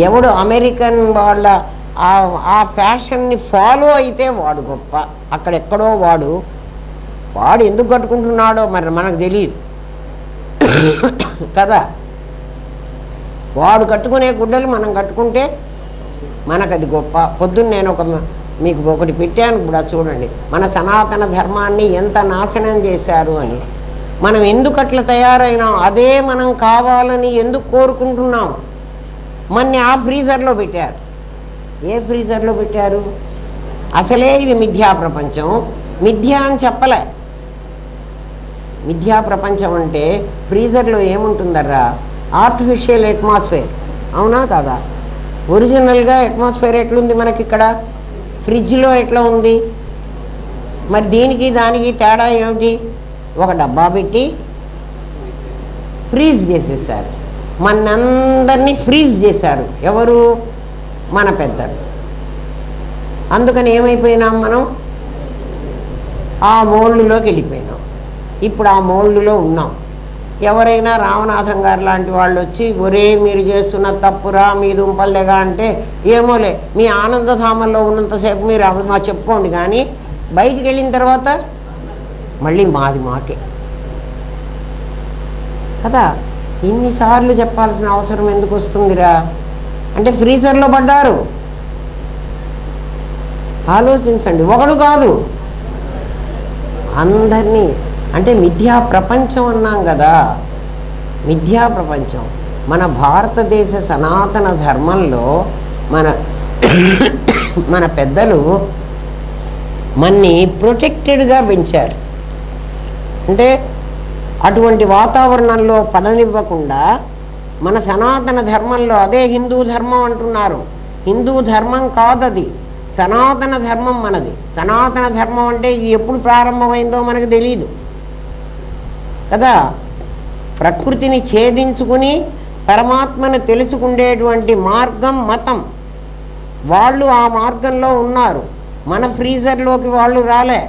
ఎవడు అమెరికన్ వాళ్ళ ఆ ఫ్యాషన్ని ఫాలో అయితే వాడు గొప్ప. అక్కడెక్కడో వాడు ఎందుకు కట్టుకుంటున్నాడో మరి మనకు తెలియదు కదా. వాడు కట్టుకునే గుడ్డలు మనం కట్టుకుంటే మనకు అది గొప్ప. పొద్దున్న నేను మీకు ఒకటి పెట్టాను కూడా చూడండి, మన సనాతన ధర్మాన్ని ఎంత నాశనం చేశారు అని. మనం ఎందుకు అట్లా తయారైనాం, అదే మనం కావాలని ఎందుకు కోరుకుంటున్నాం. మన్ని ఆ ఫ్రీజర్లో పెట్టారు. ఏ ఫ్రీజర్లో పెట్టారు? అసలే ఇది మిథ్యా ప్రపంచం. మిథ్యా అని చెప్పలే. మిథ్యా ప్రపంచం అంటే ఫ్రీజర్లో ఏముంటుందర్రా? Artificial atmosphere. అవునా కదా? ఒరిజినల్గా అట్మాస్ఫియర్ ఎట్లుంది మనకి ఇక్కడ? ఫ్రిడ్జ్లో ఎట్లా ఉంది? మరి దీనికి దానికి తేడా ఏమిటి? ఒక డబ్బా పెట్టి ఫ్రీజ్ చేసేసారు. మనందరినీ ఫ్రీజ్ చేశారు. ఎవరు? మన పెద్దలు. అందుకని ఏమైపోయినాం మనం? ఆ మోల్డ్లోకి వెళ్ళిపోయినాం. ఇప్పుడు ఆ మోల్డ్లో ఉన్నాం. ఎవరైనా రామనాథం గారు లాంటి వాళ్ళు వచ్చి ఒరే మీరు చేస్తున్న తప్పురా మీ దుంపల్లేగా అంటే ఏమోలే మీ ఆనందధామంలో ఉన్నంతసేపు మీరు మా చెప్పుకోండి, కానీ బయటికి వెళ్ళిన తర్వాత మళ్ళీ మాది మాకే కదా. ఇన్నిసార్లు చెప్పాల్సిన అవసరం ఎందుకు వస్తుందిరా అంటే ఫ్రీజర్లో పడ్డారు. ఆలోచించండి. ఒకడు కాదు, అందరినీ. అంటే మిథ్యా ప్రపంచం అన్నాం కదా. మిథ్యా ప్రపంచం. మన భారతదేశ సనాతన ధర్మంలో మన పెద్దలు మన్ని ప్రొటెక్టెడ్గా పెంచారు. అంటే అటువంటి వాతావరణంలో పడనివ్వకుండా మన సనాతన ధర్మంలో, అదే హిందూ ధర్మం అంటున్నారు. హిందూ ధర్మం కాదది, సనాతన ధర్మం మనది. సనాతన ధర్మం అంటే ఎప్పుడు ప్రారంభమైందో మనకు తెలియదు కదా. ప్రకృతిని ఛేదించుకుని పరమాత్మను తెలుసుకునేటువంటి మార్గం మతం. వాళ్ళు ఆ మార్గంలో ఉన్నారు. మన ఫ్రీజర్లోకి వాళ్ళు రాలే.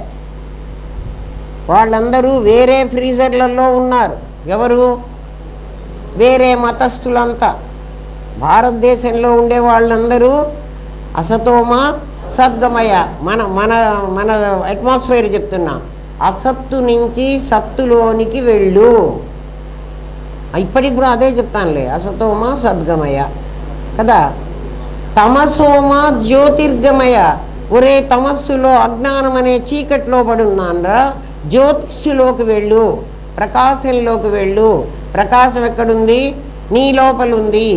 వాళ్ళందరూ వేరే ఫ్రీజర్లలో ఉన్నారు. ఎవరు? వేరే మతస్థులంతా. భారతదేశంలో ఉండే వాళ్ళందరూ అసతోమ సద్గమయ. మన మన మన అట్మాస్ఫియర్ చెప్తున్నా. అసత్తు నుంచి సత్తులోనికి వెళ్ళు. ఇప్పటికి కూడా అదే చెప్తానులే, అసతోమ సద్గమయ కదా. తమసోమ జ్యోతిర్గమయ. ఒరే తమస్సులో అజ్ఞానం అనే చీకట్లో పడున్నాన్రా, జ్యోతిష్యులోకి వెళ్ళు, ప్రకాశంలోకి వెళ్ళు. ప్రకాశం ఎక్కడుంది? నీ లోపల ఉంది.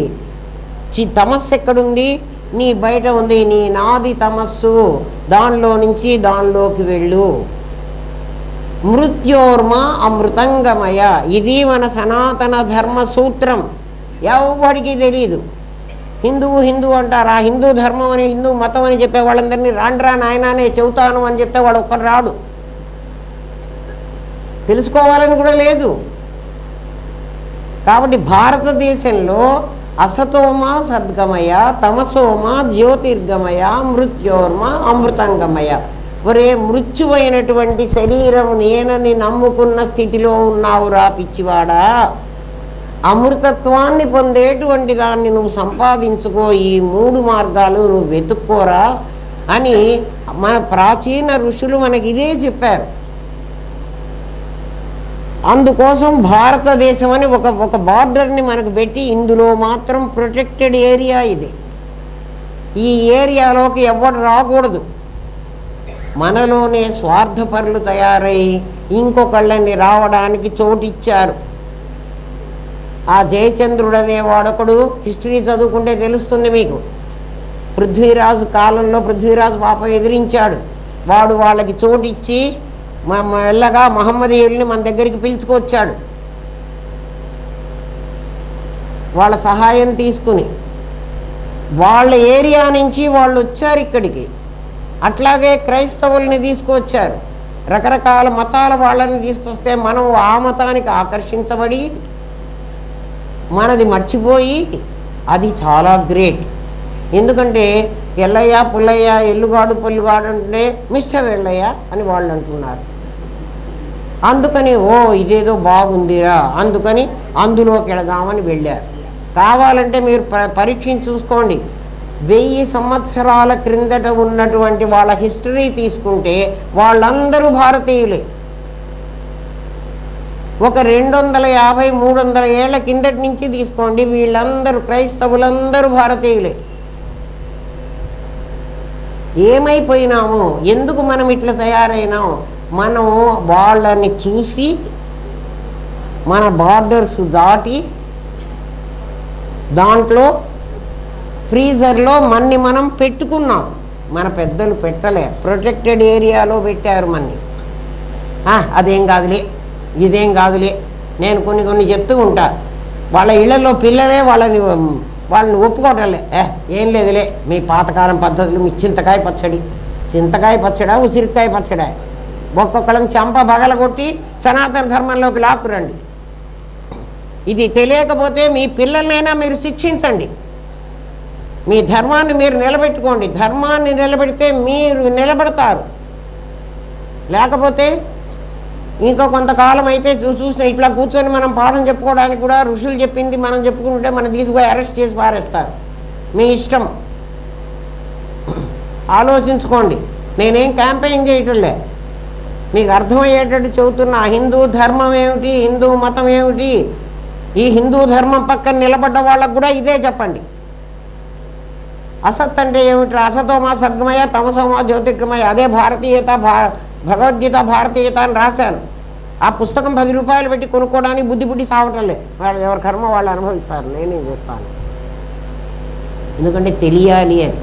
తమస్సు ఎక్కడుంది? నీ బయట ఉంది. నీ నాది తమస్సు, దానిలో నుంచి దానిలోకి వెళ్ళు. మృత్యోర్మ అమృతంగమయ. ఇది మన సనాతన ధర్మ సూత్రం. ఎవరికి తెలీదు. హిందూ అంటారు. ఆ హిందూ ధర్మం అని, హిందూ మతం అని చెప్పే వాళ్ళందరినీ రాండ్రా నాయనానే చెబుతాను అని చెప్తే వాడు ఒక్కడు రాడు. తెలుసుకోవాలని కూడా లేదు. కాబట్టి భారతదేశంలో అసతోమ సద్గమయ, తమసోమ జ్యోతిర్గమయ, మృత్యోర్మ అమృతంగమయ. ఒరే మృత్యువైనటువంటి శరీరం నేనని నమ్ముకున్న స్థితిలో ఉన్నావురా పిచ్చివాడా. అమృతత్వాన్ని పొందేటువంటి దాన్ని నువ్వు సంపాదించుకో. ఈ 3 మార్గాలు నువ్వు వెతుక్కోరా అని మన ప్రాచీన ఋషులు మనకి ఇదే చెప్పారు. అందుకోసం భారతదేశం అని ఒక బార్డర్ని మనకు పెట్టి, ఇందులో మాత్రం ప్రొటెక్టెడ్ ఏరియా ఇది. ఈ ఏరియాలోకి ఎవడు రాకూడదు. మనలోనే స్వార్థపరులు తయారై ఇంకొకళ్ళని రావడానికి చోటిచ్చారు. ఆ జయచంద్రుడు అనేవాడొకడు హిస్టరీ చదువుకుంటే తెలుస్తుంది మీకు. పృథ్వీరాజు కాలంలో పృథ్వీరాజు పాపం ఎదిరించాడు. వాడు వాళ్ళకి చోటిచ్చి మెల్లగా మహమ్మదీయుల్ని మన దగ్గరికి పిలుచుకొచ్చాడు. వాళ్ళ సహాయం తీసుకుని వాళ్ళ ఏరియా నుంచి వాళ్ళు వచ్చారు ఇక్కడికి. అట్లాగే క్రైస్తవుల్ని తీసుకొచ్చారు. రకరకాల మతాల వాళ్ళని తీసుకొస్తే మనం ఆ మతానికి ఆకర్షించబడి మనది మర్చిపోయి, అది చాలా గ్రేట్. ఎందుకంటే ఎల్లయ్య పుల్లయ్య ఎల్లుగాడు పొల్లుగాడు అంటే మిస్టర్ ఎల్లయ్య అని వాళ్ళు అంటున్నారు. అందుకని ఇదేదో బాగుందిరా అందుకని అందులోకి వెళదామని వెళ్ళారు. కావాలంటే మీరు పరీక్షించి చూసుకోండి. 1000 సంవత్సరాల క్రిందట ఉన్నటువంటి వాళ్ళ హిస్టరీ తీసుకుంటే వాళ్ళందరూ భారతీయులే. ఒక 250, 300 ఏళ్ల కిందటి నుంచి తీసుకోండి, వీళ్ళందరూ క్రైస్తవులందరూ భారతీయులే. ఏమైపోయినాము? ఎందుకు మనం ఇట్లా తయారైనాం? మనం వాళ్ళని చూసి మన బార్డర్స్ దాటి దాంట్లో ఫ్రీజర్లో మన్ని మనం పెట్టుకున్నాం. మన పెద్దలు పెట్టలే, ప్రొటెక్టెడ్ ఏరియాలో పెట్టారు మన్ని. అదేం కాదులే ఇదేం కాదులే. నేను కొన్ని చెప్తూ ఉంటా. వాళ్ళ ఇళ్లలో పిల్లలే వాళ్ళని ఒప్పుకోవటంలే. ఏం లేదులే మీ పాతకాలం పద్ధతులు, మీ చింతకాయ పచ్చడా ఉసిరికాయ పచ్చడా, ఒక్కొక్కళ్ళని చెంప బగలగొట్టి సనాతన ధర్మంలోకి లాక్కురండి. ఇది తెలియకపోతే మీ పిల్లలనైనా మీరు శిక్షించండి. మీ ధర్మాన్ని మీరు నిలబెట్టుకోండి. ధర్మాన్ని నిలబెడితే మీరు నిలబడతారు. లేకపోతే ఇంకా కొంతకాలం అయితే చూసిన ఇట్లా కూర్చొని మనం పాఠం చెప్పుకోవడానికి కూడా ఋషులు చెప్పింది మనం చెప్పుకుంటే మనం తీసుకుపోయి అరెస్ట్ చేసి పారేస్తారు. మీ ఇష్టం, ఆలోచించుకోండి. నేనేం క్యాంపెయిన్ చేయటంలే, మీకు అర్థమయ్యేటట్టు చెబుతున్నా. హిందూ ధర్మం ఏమిటి, హిందూ మతం ఏమిటి, ఈ హిందూ ధర్మం పక్కన నిలబడ్డ వాళ్ళకు కూడా ఇదే చెప్పండి. అసత్ అంటే ఏమిటి? అసతోమా సద్గమయ తమసోమా జ్యోతిర్గమయ. అదే భారతీయత, భగవద్గీత భారతీయత అని రాశాను. ఆ పుస్తకం 10 రూపాయలు పెట్టి కొనుక్కోవడానికి బుద్ధి సావటంలే. వాళ్ళు ఎవరి కర్మ వాళ్ళు అనుభవిస్తారు, నేనేం చేస్తాను. ఎందుకంటే తెలియాలి అని.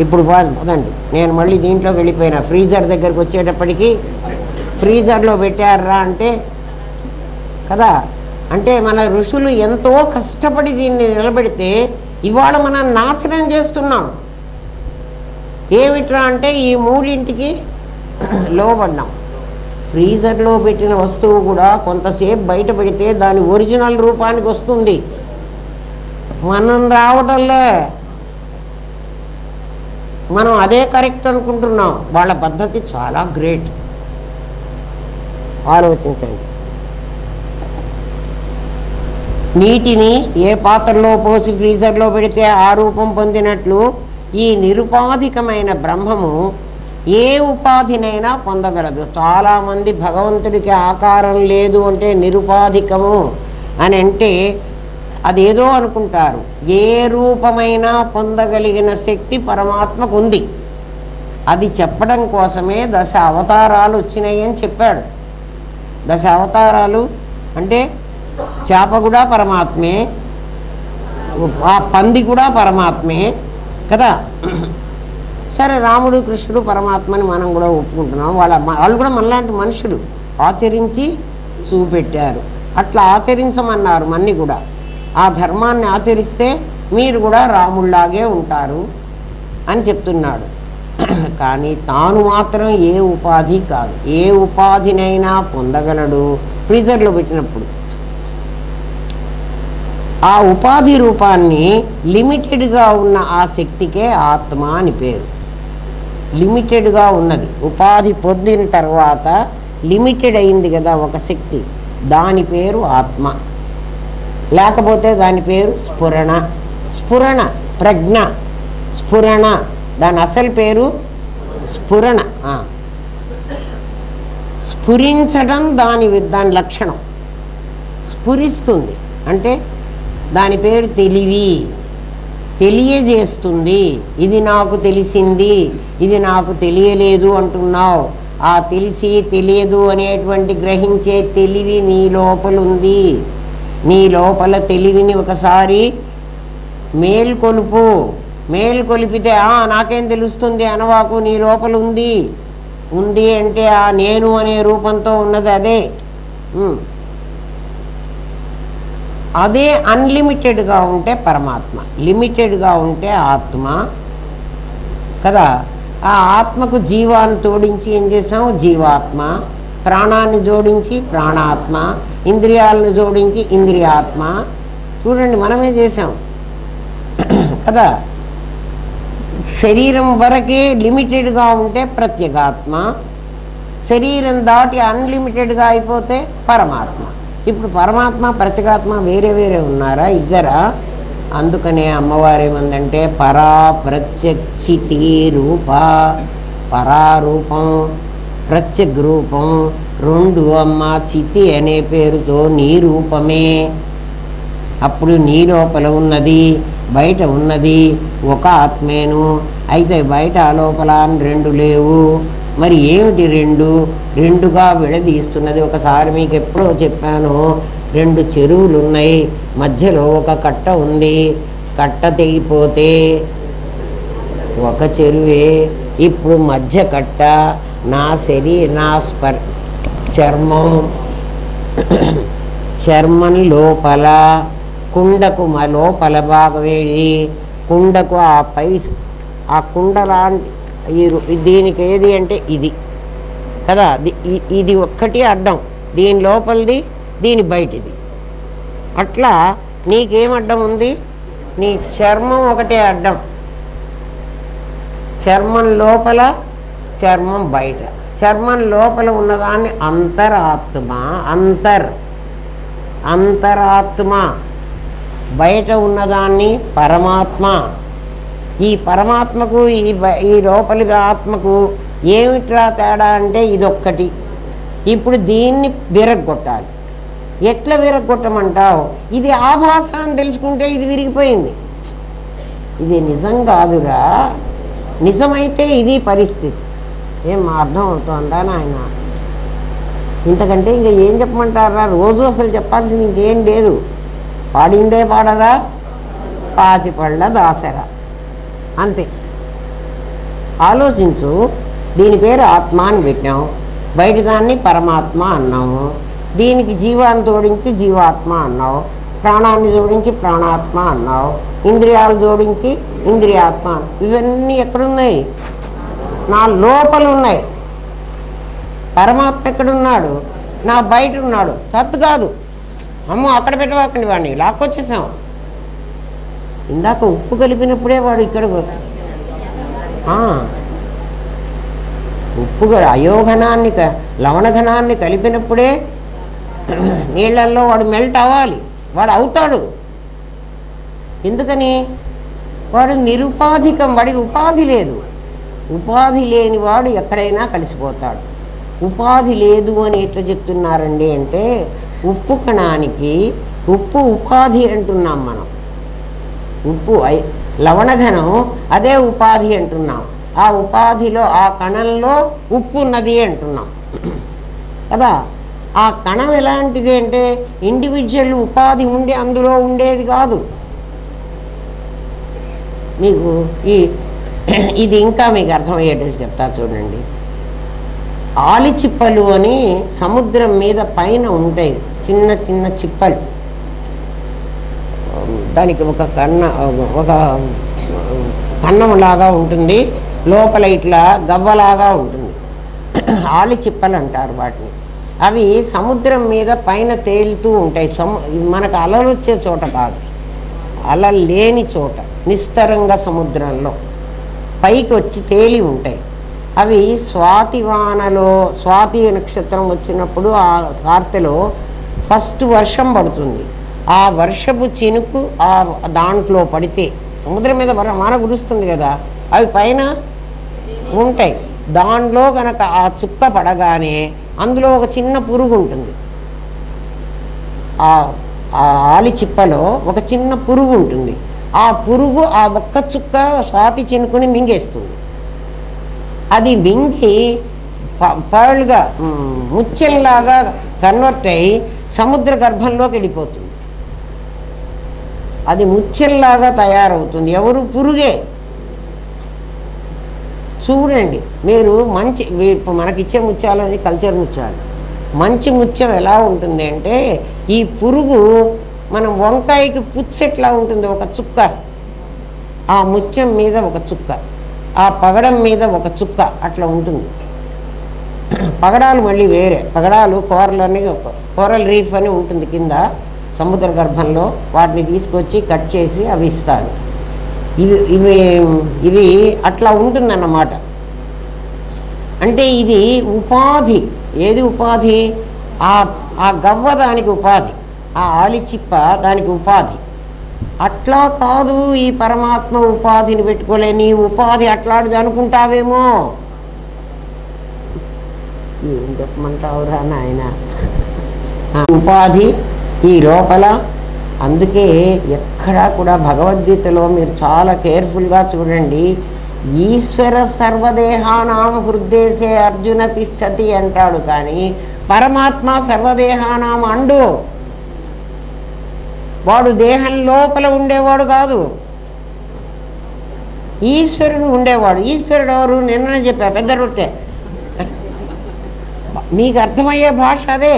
ఇప్పుడు పదండి, నేను మళ్ళీ దీంట్లోకి వెళ్ళిపోయినా. ఫ్రీజర్ దగ్గరికి వచ్చేటప్పటికి ఫ్రీజర్లో పెట్టారా అంటే కదా, అంటే మన ఋషులు ఎంతో కష్టపడి దీన్ని నిలబెడితే ఇవాళ మనం నాశనం చేస్తున్నాం. ఏమిట్రా అంటే ఈ 3ంటికి లోబడ్డాం. ఫ్రీజర్లో పెట్టిన వస్తువు కూడా కొంతసేపు బయట పెడితే దాని ఒరిజినల్ రూపానికి వస్తుంది. మనం రావటంలే, మనం అదే కరెక్ట్ అనుకుంటున్నాం. వాళ్ళ పద్ధతి చాలా గ్రేట్. ఆలోచించండి. నీటిని ఏ పాత్రలో పోసి ఫ్రీజర్లో పెడితే ఆ రూపం పొందినట్లు ఈ నిరుపాధికమైన బ్రహ్మము ఏ ఉపాధినైనా పొందగలదు. చాలామంది భగవంతుడికి ఆకారం లేదు అంటే నిరుపాధికము అని అంటే అదేదో అనుకుంటారు. ఏ రూపమైనా పొందగలిగిన శక్తి పరమాత్మకు ఉంది. అది చెప్పడం కోసమే 10 అవతారాలు వచ్చినాయి అని చెప్పాడు. 10 అవతారాలు అంటే చేప కూడా పరమాత్మే, ఆ పంది కూడా పరమాత్మే కదా. సరే, రాముడు కృష్ణుడు పరమాత్మని మనం కూడా ఒప్పుకుంటున్నాం. వాళ్ళు కూడా మనలాంటి మనుషులు ఆచరించి చూపెట్టారు. అట్లా ఆచరించమన్నారు మన్ని కూడా. ఆ ధర్మాన్ని ఆచరిస్తే మీరు కూడా రాముళ్లాగే ఉంటారు అని చెప్తున్నాడు. కానీ తాను మాత్రం ఏ ఉపాధి కాదు. ఏ ఉపాధినైనా పొందగలడు ఫ్రీజర్లో పెట్టినప్పుడు. ఆ ఉపాధి రూపాన్ని లిమిటెడ్గా ఉన్న ఆ శక్తికే ఆత్మ అని పేరు. లిమిటెడ్గా ఉన్నది, ఉపాధి పొందిన తర్వాత లిమిటెడ్ అయింది కదా ఒక శక్తి, దాని పేరు ఆత్మ. లేకపోతే దాని పేరు స్ఫురణ. స్ఫురణ, ప్రజ్ఞ, స్ఫురణ, దాని అసలు పేరు స్ఫురణ. స్ఫురించడం దాని లక్షణం. స్ఫురిస్తుంది అంటే దాని పేరు తెలివి. తెలియజేస్తుంది. ఇది నాకు తెలిసింది, ఇది నాకు తెలియలేదు అంటున్నావు. ఆ తెలిసి తెలియదు అనేటువంటి గ్రహించే తెలివి నీ లోపల ఉంది. నీ లోపల తెలివిని ఒకసారి మేల్కొలుపు. మేల్కొలిపితే నాకేం తెలుస్తుంది అనవాకు. నీ లోపల ఉంది. ఉంది అంటే ఆ నేను అనే రూపంతో ఉన్నది అదే. అదే అన్లిమిటెడ్గా ఉంటే పరమాత్మ, లిమిటెడ్గా ఉంటే ఆత్మ కదా. ఆ ఆత్మకు జీవాన్ని తోడించి ఏం చేసాం? జీవాత్మ. ప్రాణాన్ని జోడించి ప్రాణాత్మ, ఇంద్రియాలను జోడించి ఇంద్రియాత్మ. చూడండి, మనమే చేసాం కదా. శరీరం వరకే లిమిటెడ్గా ఉంటే ప్రత్యేగాత్మ, శరీరం దాటి అన్లిమిటెడ్గా అయిపోతే పరమాత్మ. ఇప్పుడు పరమాత్మ ప్రత్యేగాత్మ వేరే వేరే ఉన్నారా? ఇద్దరా? అందుకనే అమ్మవారేమందంటే పరా ప్రత్యక్షితి రూప. పరారూపం, ప్రత్యక్ రూపం రెండు అమ్మ. చితి అనే పేరుతో నీ రూపమే. అప్పుడు నీ లోపల ఉన్నది బయట ఉన్నది ఒక ఆత్మేను. అయితే బయట లోపల రెండు లేవు. మరి ఏమిటి రెండు? రెండుగా విడదీస్తున్నది. ఒకసారి మీకు ఎప్పుడో చెప్పాను, రెండు చెరువులు ఉన్నాయి, మధ్యలో ఒక కట్ట ఉంది. కట్ట తెగిపోతే ఒక చెరువే. ఇప్పుడు మధ్య కట్ట నా నా చర్మం. చర్మం లోపల కుండకు లోపల భాగమేది? కుండకు ఆ కుండ లాంటి దీనికి ఏది అంటే ఇది కదా. ఇది ఒక్కటి అడ్డం, దీని లోపలిది దీని బయటిది. అట్లా నీకేం అడ్డం ఉంది? నీ చర్మం ఒకటే అడ్డం. చర్మం లోపల, చర్మం బయట. చర్మం లోపల ఉన్నదాన్ని అంతరాత్మ. అంతరాత్మ. బయట ఉన్నదాన్ని పరమాత్మ. ఈ పరమాత్మకు ఈ లోపలి ఆత్మకు ఏమిట్రా తేడా అంటే ఇదొక్కటి. ఇప్పుడు దీన్ని విరగ్గొట్టాలి. ఎట్లా విరగ్గొట్టమంటావు? ఇది ఆభాస అని తెలుసుకుంటే ఇది విరిగిపోయింది. ఇది నిజం కాదురా. నిజమైతే ఇది పరిస్థితి. ఏం అర్థం అవుతుందా నాయన? ఇంతకంటే ఇంకా ఏం చెప్పమంటారా? రోజు అసలు చెప్పాల్సింది ఇంకేం లేదు. పాడిందే పాడరా, పాచిపళ్ళ దాసరా, అంతే. ఆలోచించు. దీని పేరు ఆత్మ అని పెట్టాం, బయట దాన్ని పరమాత్మ అన్నాము. దీనికి జీవాన్ని జోడించి జీవాత్మ అన్నావు, ప్రాణాన్ని జోడించి ప్రాణాత్మ అన్నావు, ఇంద్రియాలు జోడించి ఇంద్రియాత్మ. ఇవన్నీ ఎక్కడున్నాయి? నా లోపల ఉన్నాయి. పరమాత్మ ఎక్కడున్నాడు? నా బయట ఉన్నాడు. తత్తు కాదు. అమ్మో అక్కడ పెట్టవాకండి, వాడిని లాక్కొచ్చేసాం. ఇందాక ఉప్పు కలిపినప్పుడే వాడు ఇక్కడ ఉప్పు అయోఘనాన్ని లవణఘనాన్ని కలిపినప్పుడే నీళ్ళల్లో వాడు మెల్ట్ అవ్వాలి. వాడు అవుతాడు. ఎందుకని? వాడు నిరుపాధికం. వాడికి ఉపాధి లేదు. ఉపాధి లేని వాడు ఎక్కడైనా కలిసిపోతాడు. ఉపాధి లేదు అని ఎట్లా చెప్తున్నారండి అంటే, ఉప్పు కణానికి ఉప్పు ఉపాధి అంటున్నాం మనం. ఉప్పు లవణఘనం అదే ఉపాధి అంటున్నాం. ఆ ఉపాధిలో ఆ కణంలో ఉప్పు ఉన్నది అంటున్నాం కదా. ఆ కణం ఎలాంటిది అంటే ఇండివిజువల్ ఉపాధి ఉండి అందులో ఉండేది కాదు. మీకు ఇది ఇంకా మీకు అర్థమయ్యేటట్టు చెప్తా చూడండి. ఆలిచిప్పలు అని సముద్రం మీద పైన ఉంటాయి చిన్న చిన్న చిప్పలు. దానికి ఒక కన్నంలాగా ఉంటుంది, లోపల ఇట్లా గవ్వలాగా ఉంటుంది. ఆలిచిప్పలు అంటారు వాటిని. అవి సముద్రం మీద పైన తేలుతూ ఉంటాయి. మనకు అలలు వచ్చే చోట కాదు, అలలు లేని చోట నిస్తరంగా సముద్రంలో పైకి వచ్చి తేలి ఉంటాయి. అవి స్వాతివానలో, స్వాతి నక్షత్రం వచ్చినప్పుడు ఆ కార్తెలో ఫస్ట్ వర్షం పడుతుంది. ఆ వర్షపు చినుకు ఆ దాంట్లో పడితే సముద్రం మీద వాన కురుస్తుంది కదా, అవి పైన ఉంటాయి. దాంట్లో కనుక ఆ చుక్క పడగానే అందులో ఒక చిన్న పురుగు ఉంటుంది. ఆ ఆలి చిప్పలో ఒక చిన్న పురుగు ఉంటుంది. ఆ పురుగు ఆ ఒక్క చుక్క స్వాతి చినుకుని మింగేస్తుంది. అది మింగి పర్ల్గా ముత్యంలాగా కన్వర్ట్ అయ్యి సముద్ర గర్భంలోకి వెళ్ళిపోతుంది. అది ముత్యంలాగా తయారవుతుంది. ఎవరు? పురుగే. చూడండి మీరు, మంచి ఇప్పుడు మనకిచ్చే ముత్యాలు అది కల్చర్ ముత్యాలు. మంచి ముత్యం ఎలా ఉంటుంది అంటే, ఈ పురుగు మనం వంకాయకి పుచ్చెట్లా ఉంటుంది, ఒక చుక్క, ఆ ముత్యం మీద ఒక చుక్క, ఆ పగడం మీద ఒక చుక్క, అట్లా ఉంటుంది. పగడాలు మళ్ళీ వేరే పగడాలు, కోరలని, కోరల్ రీఫ్ అని ఉంటుంది కింద సముద్ర గర్భంలో, వాటిని తీసుకొచ్చి కట్ చేసి అవి ఇస్తారు. ఇవి అట్లా ఉంటుందన్నమాట. అంటే ఇది ఉపాధి. ఏది ఉపాధి? ఆ గవ్వ దానికి ఉపాధి, ఆ ఆలిచిప్ప దానికి ఉపాధి. అట్లా కాదు ఈ పరమాత్మ ఉపాధిని పెట్టుకోలే. నీ ఉపాధి అట్లాంటిది అనుకుంటావేమో. ఏం చెప్పమంటావురా నాయన? ఉపాధి ఈ లోపల. అందుకే ఎక్కడా కూడా భగవద్గీతలో మీరు చాలా కేర్ఫుల్గా చూడండి. ఈశ్వర సర్వదేహానాం హృద్దేశే అర్జున తిష్టతి అంటాడు, కానీ పరమాత్మ సర్వదేహానాం అండు. వాడు దేహం లోపల ఉండేవాడు కాదు, ఈశ్వరుడు ఉండేవాడు. ఈశ్వరుడు ఎవరు? నిన్ననే చెప్పా, పెద్ద రొట్టె. మీకు అర్థమయ్యే భాష అదే.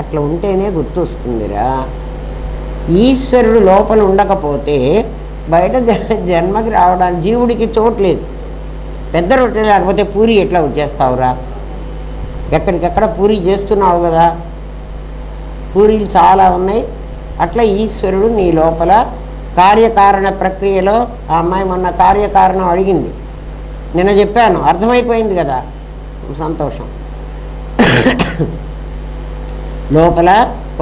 అట్లా ఉంటేనే గుర్తొస్తుందిరా. ఈశ్వరుడు లోపల ఉండకపోతే బయట జన్మకి రావడానికి జీవుడికి చోట్లేదు. పెద్ద రొట్టె లేకపోతే పూరి ఎట్లా వచ్చేస్తావురా? ఎక్కడికెక్కడ పూరి చేస్తున్నావు కదా, పూరీలు చాలా ఉన్నాయి. అట్లా ఈశ్వరుడు నీ లోపల కార్యకారణ ప్రక్రియలో. ఆ అమ్మాయి మొన్న కార్యకారణం అడిగింది, నిన్న చెప్పాను, అర్థమైపోయింది కదా, సంతోషం. లోపల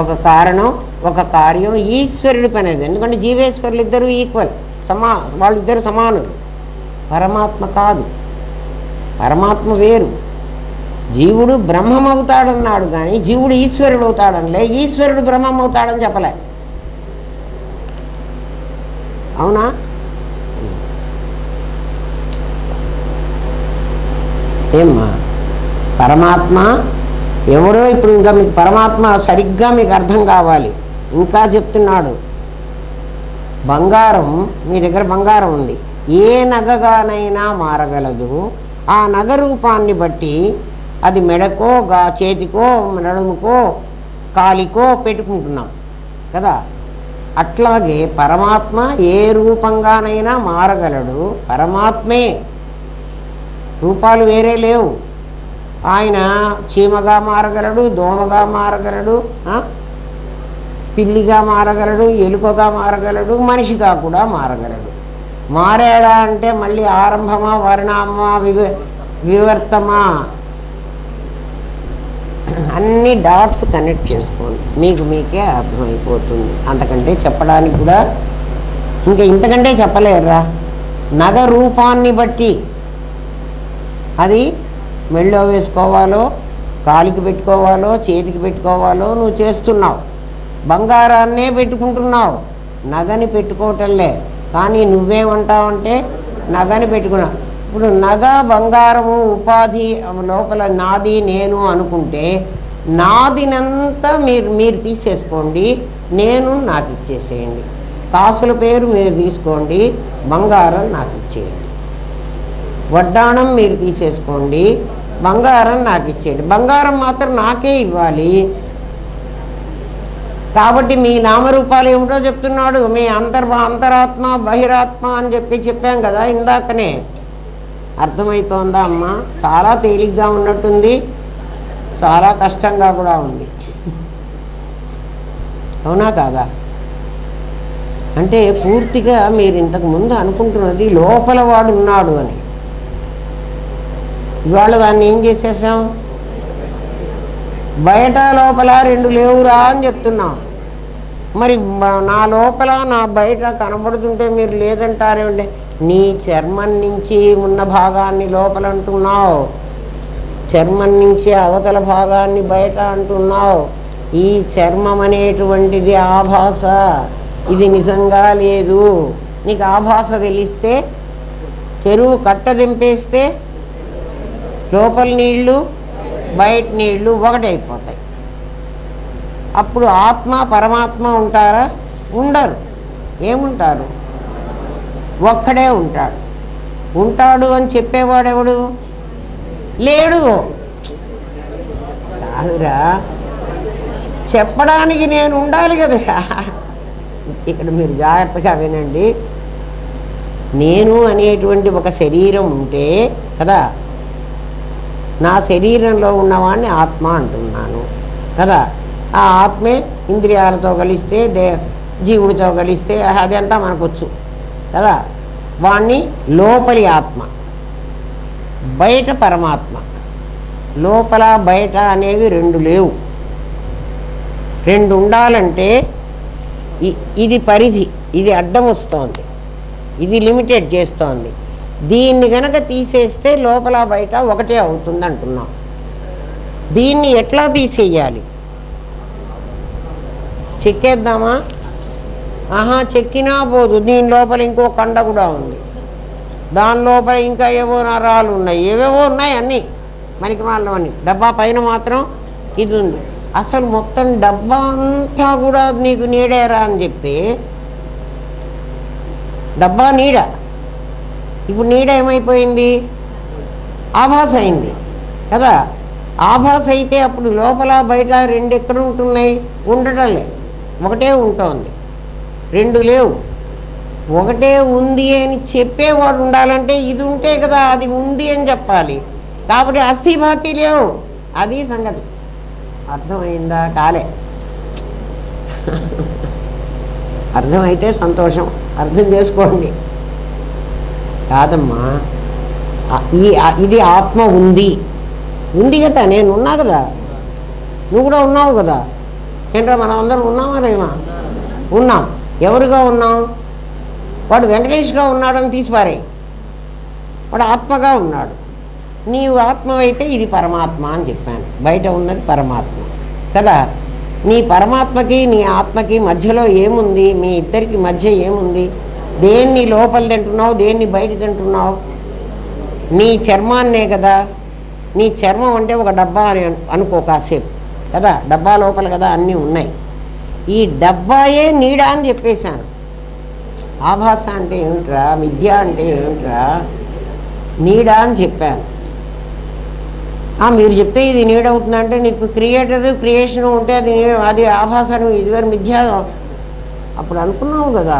ఒక కారణం, ఒక కార్యం, ఈశ్వరుడి పని అది. ఎందుకంటే జీవేశ్వరులు ఇద్దరు ఈక్వల్, వాళ్ళిద్దరు సమానులు. పరమాత్మ కాదు, పరమాత్మ వేరు. జీవుడు బ్రహ్మం అవుతాడన్నాడు, కానీ జీవుడు ఈశ్వరుడు అవుతాడనిలే, ఈశ్వరుడు బ్రహ్మం అవుతాడని చెప్పలే. అవునా? ఏమ్మా? పరమాత్మ ఎవడో. ఇప్పుడు ఇంకా మీకు పరమాత్మ సరిగ్గా మీకు అర్థం కావాలి. ఇంకా చెప్తున్నాడు, బంగారం, మీ దగ్గర బంగారం ఉంది, ఏ నగగానైనా మారగలదు. ఆ నగ రూపాన్ని బట్టి అది మెడకో, చేతికో, నడుముకో, కాలికో పెట్టుకుంటున్నాం కదా. అట్లాగే పరమాత్మ ఏ రూపంగానైనా మారగలడు. పరమాత్మే, రూపాలు వేరే లేవు. ఆయన చీమగా మారగలడు, దోమగా మారగలడు, పిల్లిగా మారగలడు, ఎలుకగా మారగలడు, మనిషిగా కూడా మారగలడు. మారాడా అంటే మళ్ళీ ఆరంభమా, వర్ణామా, వివర్తమా, అన్ని డాట్స్ కనెక్ట్ చేసుకోండి, మీకు మీకే అర్థమైపోతుంది. అంతకంటే చెప్పడానికి కూడా ఇంకా ఇంతకంటే చెప్పలేరురా. నగ రూపాన్ని బట్టి అది మెళ్ళో వేసుకోవాలో, కాలికి పెట్టుకోవాలో, చేతికి పెట్టుకోవాలో నువ్వు చేస్తున్నావు. బంగారాన్నే పెట్టుకుంటున్నావు, నగని పెట్టుకోవటంలే. కానీ నువ్వేమంటావంటే నగని పెట్టుకున్నావు. ఇప్పుడు నగ, బంగారము ఉపాధి లోపల నాది నేను అనుకుంటే, నాదినంతా మీరు తీసేసుకోండి, నేను నాకు ఇచ్చేసేయండి. కాసుల పేరు మీరు తీసుకోండి, బంగారం నాకు ఇచ్చేయండి. వడ్డాణం మీరు తీసేసుకోండి, బంగారం నాకు ఇచ్చేయండి. బంగారం మాత్రం నాకే ఇవ్వాలి. కాబట్టి మీ నామరూపాలు ఏమిటో చెప్తున్నాడు. మీ అంతరాత్మ, బహిరాత్మ అని చెప్పాం కదా ఇందాకనే. అర్థమవుతోందా అమ్మా? చాలా తేలిగ్గా ఉన్నట్టుంది, చాలా కష్టంగా కూడా ఉంది. అవునా కాదా? అంటే పూర్తిగా మీరు ఇంతకుముందు అనుకుంటున్నది లోపల వాడు ఉన్నాడు అని. ఇవాళ దాన్ని ఏం చేసేసాం? బయట లోపల రెండు లేవురా అని చెప్తున్నాం. మరి నా లోపల నా బయట కనబడుతుంటే మీరు లేదంటారేమంటే, నీ చర్మం నుంచి ఉన్న భాగాన్ని లోపల అంటున్నావు, చర్మం నుంచి అవతల భాగాన్ని బయట అంటున్నావు. ఈ చర్మం అనేటువంటిది ఆభాస, ఇది నిజంగా లేదు. నీకు ఆభాస తెలిస్తే చెరువు కట్ట దింపేస్తే లోపల నీళ్ళు బయట నీళ్ళు ఒకటైపోతాయి. అప్పుడు ఆత్మ పరమాత్మ ఉంటారా? ఉండరు. ఏముంటారు? ఒక్కడే ఉంటాడు. ఉంటాడు అని చెప్పేవాడెవడు? లేడు. కాదురా, చెప్పడానికి నేను ఉండాలి కదరా. ఇక్కడ మీరు జాగ్రత్తగా వినండి. నేను అనేటువంటి ఒక శరీరం ఉంటే కదా, నా శరీరంలో ఉన్నవాడిని ఆత్మ అంటున్నాను కదా. ఆ ఆత్మే ఇంద్రియాలతో కలిస్తే జీవుడితో కలిస్తే అదంతా మనకొచ్చు కదా. వాణ్ణి లోపలి ఆత్మ, బయట పరమాత్మ. లోపల బయట అనేవి రెండు లేవు. రెండు ఉండాలంటే ఇది పరిధి, ఇది అడ్డం వస్తోంది, ఇది లిమిటెడ్ చేస్తోంది. దీన్ని గనక తీసేస్తే లోపల బయట ఒకటే అవుతుంది అంటున్నాం. దీన్ని ఎట్లా తీసేయాలి? చెక్కేద్దామా? చెక్కినా పోదు. దీని లోపల ఇంకో కండ కూడా ఉంది, దాని లోపల ఇంకా ఏవో నరాలు ఉన్నాయి, ఏవేవో ఉన్నాయి అన్నీ మనకి వాళ్ళని. డబ్బా పైన మాత్రం ఇది ఉంది. అసలు మొత్తం డబ్బా అంతా కూడా నీకు నీడేరా అని చెప్తే డబ్బా నీడ. ఇప్పుడు నీడ ఏమైపోయింది? ఆభాస అయింది కదా. ఆభాస అయితే అప్పుడు లోపల బయట రెండు ఎక్కడ ఉంటున్నాయి? ఉండటం లేదు, ఒకటే ఉంటుంది. రెండు లేవు. ఒకటే ఉంది అని చెప్పేవాడు ఉండాలంటే ఇది ఉంటే కదా అది ఉంది అని చెప్పాలి. కాబట్టి అస్థిభాతి లేవు. అది సంగతి. అర్థమైందా? కాలే. అర్థమైతే సంతోషం, అర్థం చేసుకోండి. కాదమ్మా, ఇది ఆత్మ ఉంది ఉంది కదా. నేను ఉన్నా కదా, నువ్వు కూడా ఉన్నావు కదా. ఏంట్రా మనం అందరం ఉన్నామా లేమా? ఉన్నాం. ఎవరుగా ఉన్నాం? వాడు వెంకటేష్గా ఉన్నాడని తీసిపారే, వాడు ఆత్మగా ఉన్నాడు. నీవు ఆత్మవైతే ఇది పరమాత్మ అని చెప్పాను. బయట ఉన్నది పరమాత్మ కదా. నీ పరమాత్మకి నీ ఆత్మకి మధ్యలో ఏముంది? మీ ఇద్దరికి మధ్య ఏముంది? దేన్ని లోపల తింటున్నావు, దేన్ని బయట తింటున్నావు? నీ చర్మాన్నే కదా. నీ చర్మం అంటే ఒక డబ్బా అని అనుకో కాసేపు కదా. డబ్బా లోపల కదా అన్నీ ఉన్నాయి. ఈ డబ్బాయే నీడ అని చెప్పేశాను. ఆభాస అంటే ఏమిట్రా, మిథ్య అంటే ఏమిట్రా, నీడ అని చెప్పాను. మీరు చెప్తే ఇది నీడ అవుతుందంటే నీకు క్రియేటర్ క్రియేషన్ ఉంటే అది ఆభాసను ఇదివరకు మిథ్య అప్పుడు అనుకున్నావు కదా.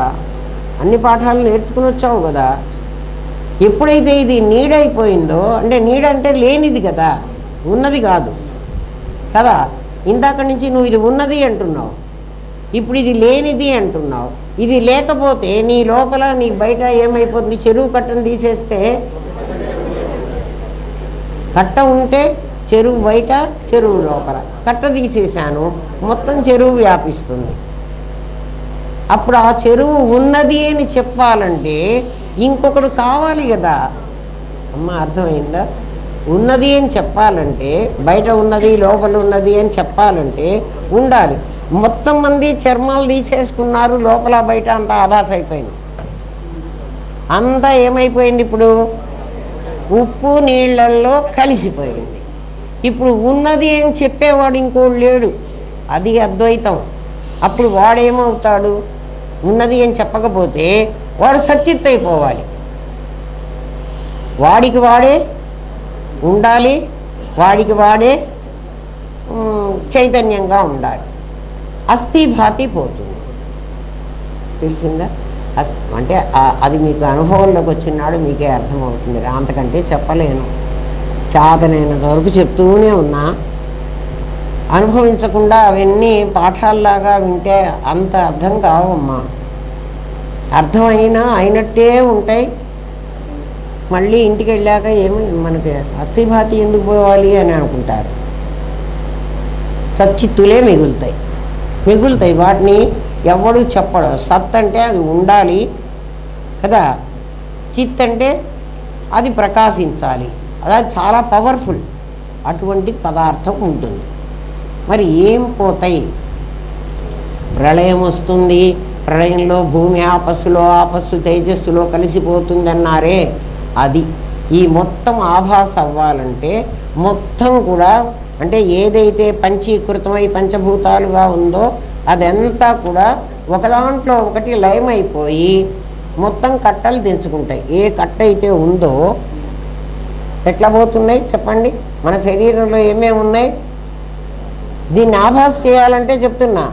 అన్ని పాఠాలు నేర్చుకుని వచ్చావు కదా. ఎప్పుడైతే ఇది నీడ అయిపోయిందో అంటే నీడ అంటే లేనిది కదా, ఉన్నది కాదు కదా. ఇందాక నుంచి నువ్వు ఇది ఉన్నది అంటున్నావు, ఇప్పుడు ఇది లేనిది అంటున్నావు. ఇది లేకపోతే నీ లోపల నీ బయట ఏమైపోతుంది? చెరువు కట్టను తీసేస్తే కట్ట ఉంటే చెరువు బయట, చెరువు లోపల. కట్ట తీసేశాను, మొత్తం చెరువు వ్యాపిస్తుంది. అప్పుడు ఆ చెరువు ఉన్నది అని చెప్పాలంటే ఇంకొకడు కావాలి కదా. అమ్మ అర్థమైందా? ఉన్నది అని చెప్పాలంటే బయట ఉన్నది లోపల ఉన్నది అని చెప్పాలంటే ఉండాలి. మొత్తం మంది చర్మాలు తీసేసుకున్నారు, లోపల బయట అంతా ఆభాస అయిపోయింది. అంతా ఏమైపోయింది? ఇప్పుడు ఉప్పు నీళ్ళల్లో కలిసిపోయింది. ఇప్పుడు ఉన్నది అని చెప్పేవాడు ఇంకోడు లేడు, అది అద్వైతం. అప్పుడు వాడేమవుతాడు? ఉన్నది అని చెప్పకపోతే వాడు సచ్చిత్ అయిపోవాలి. వాడికి వాడే ఉండాలి, వాడికి వాడే చైతన్యంగా ఉండాలి. అస్థిభాతి పోతుంది. తెలిసిందా? అంటే అది మీకు అనుభవంలోకి వచ్చినాడు మీకే అర్థమవుతుంది. అంతకంటే చెప్పలేను. చేతనైనంత వరకు చెప్తూనే ఉన్నా. అనుభవించకుండా అవన్నీ పాఠాల్లాగా వింటే అంత అర్థం కావమ్మా. అర్థమైనా అయినట్టే ఉంటాయి. మళ్ళీ ఇంటికి వెళ్ళాక ఏమి మనకి అస్థిభాతి ఎందుకు పోవాలి అని అనుకుంటారు. సచ్చిత్తులే మిగులుతాయి. వాటిని ఎవడు చెప్పడు. సత్ అంటే అది ఉండాలి కదా, చిత్ అంటే అది ప్రకాశించాలి, అది చాలా పవర్ఫుల్. అటువంటి పదార్థం ఉంటుంది. మరి ఏం పోతాయి? ప్రళయం వస్తుంది, ప్రళయంలో భూమి ఆపస్సులో ఆపస్సు తేజస్సులో కలిసిపోతుందన్నారే అది. ఈ మొత్తం ఆభాస అవ్వాలంటే మొత్తం కూడా అంటే ఏదైతే పంచీకృతమై పంచభూతాలుగా ఉందో అదంతా కూడా ఒకదాంట్లో ఒకటి లయమైపోయి మొత్తం కట్టలు దించుకుంటాయి. ఏ కట్ట అయితే ఉందో ఎట్లా పోతున్నాయి చెప్పండి? మన శరీరంలో ఏమేమి ఉన్నాయి? దీన్ని ఆభాస చేయాలంటే చెప్తున్నా,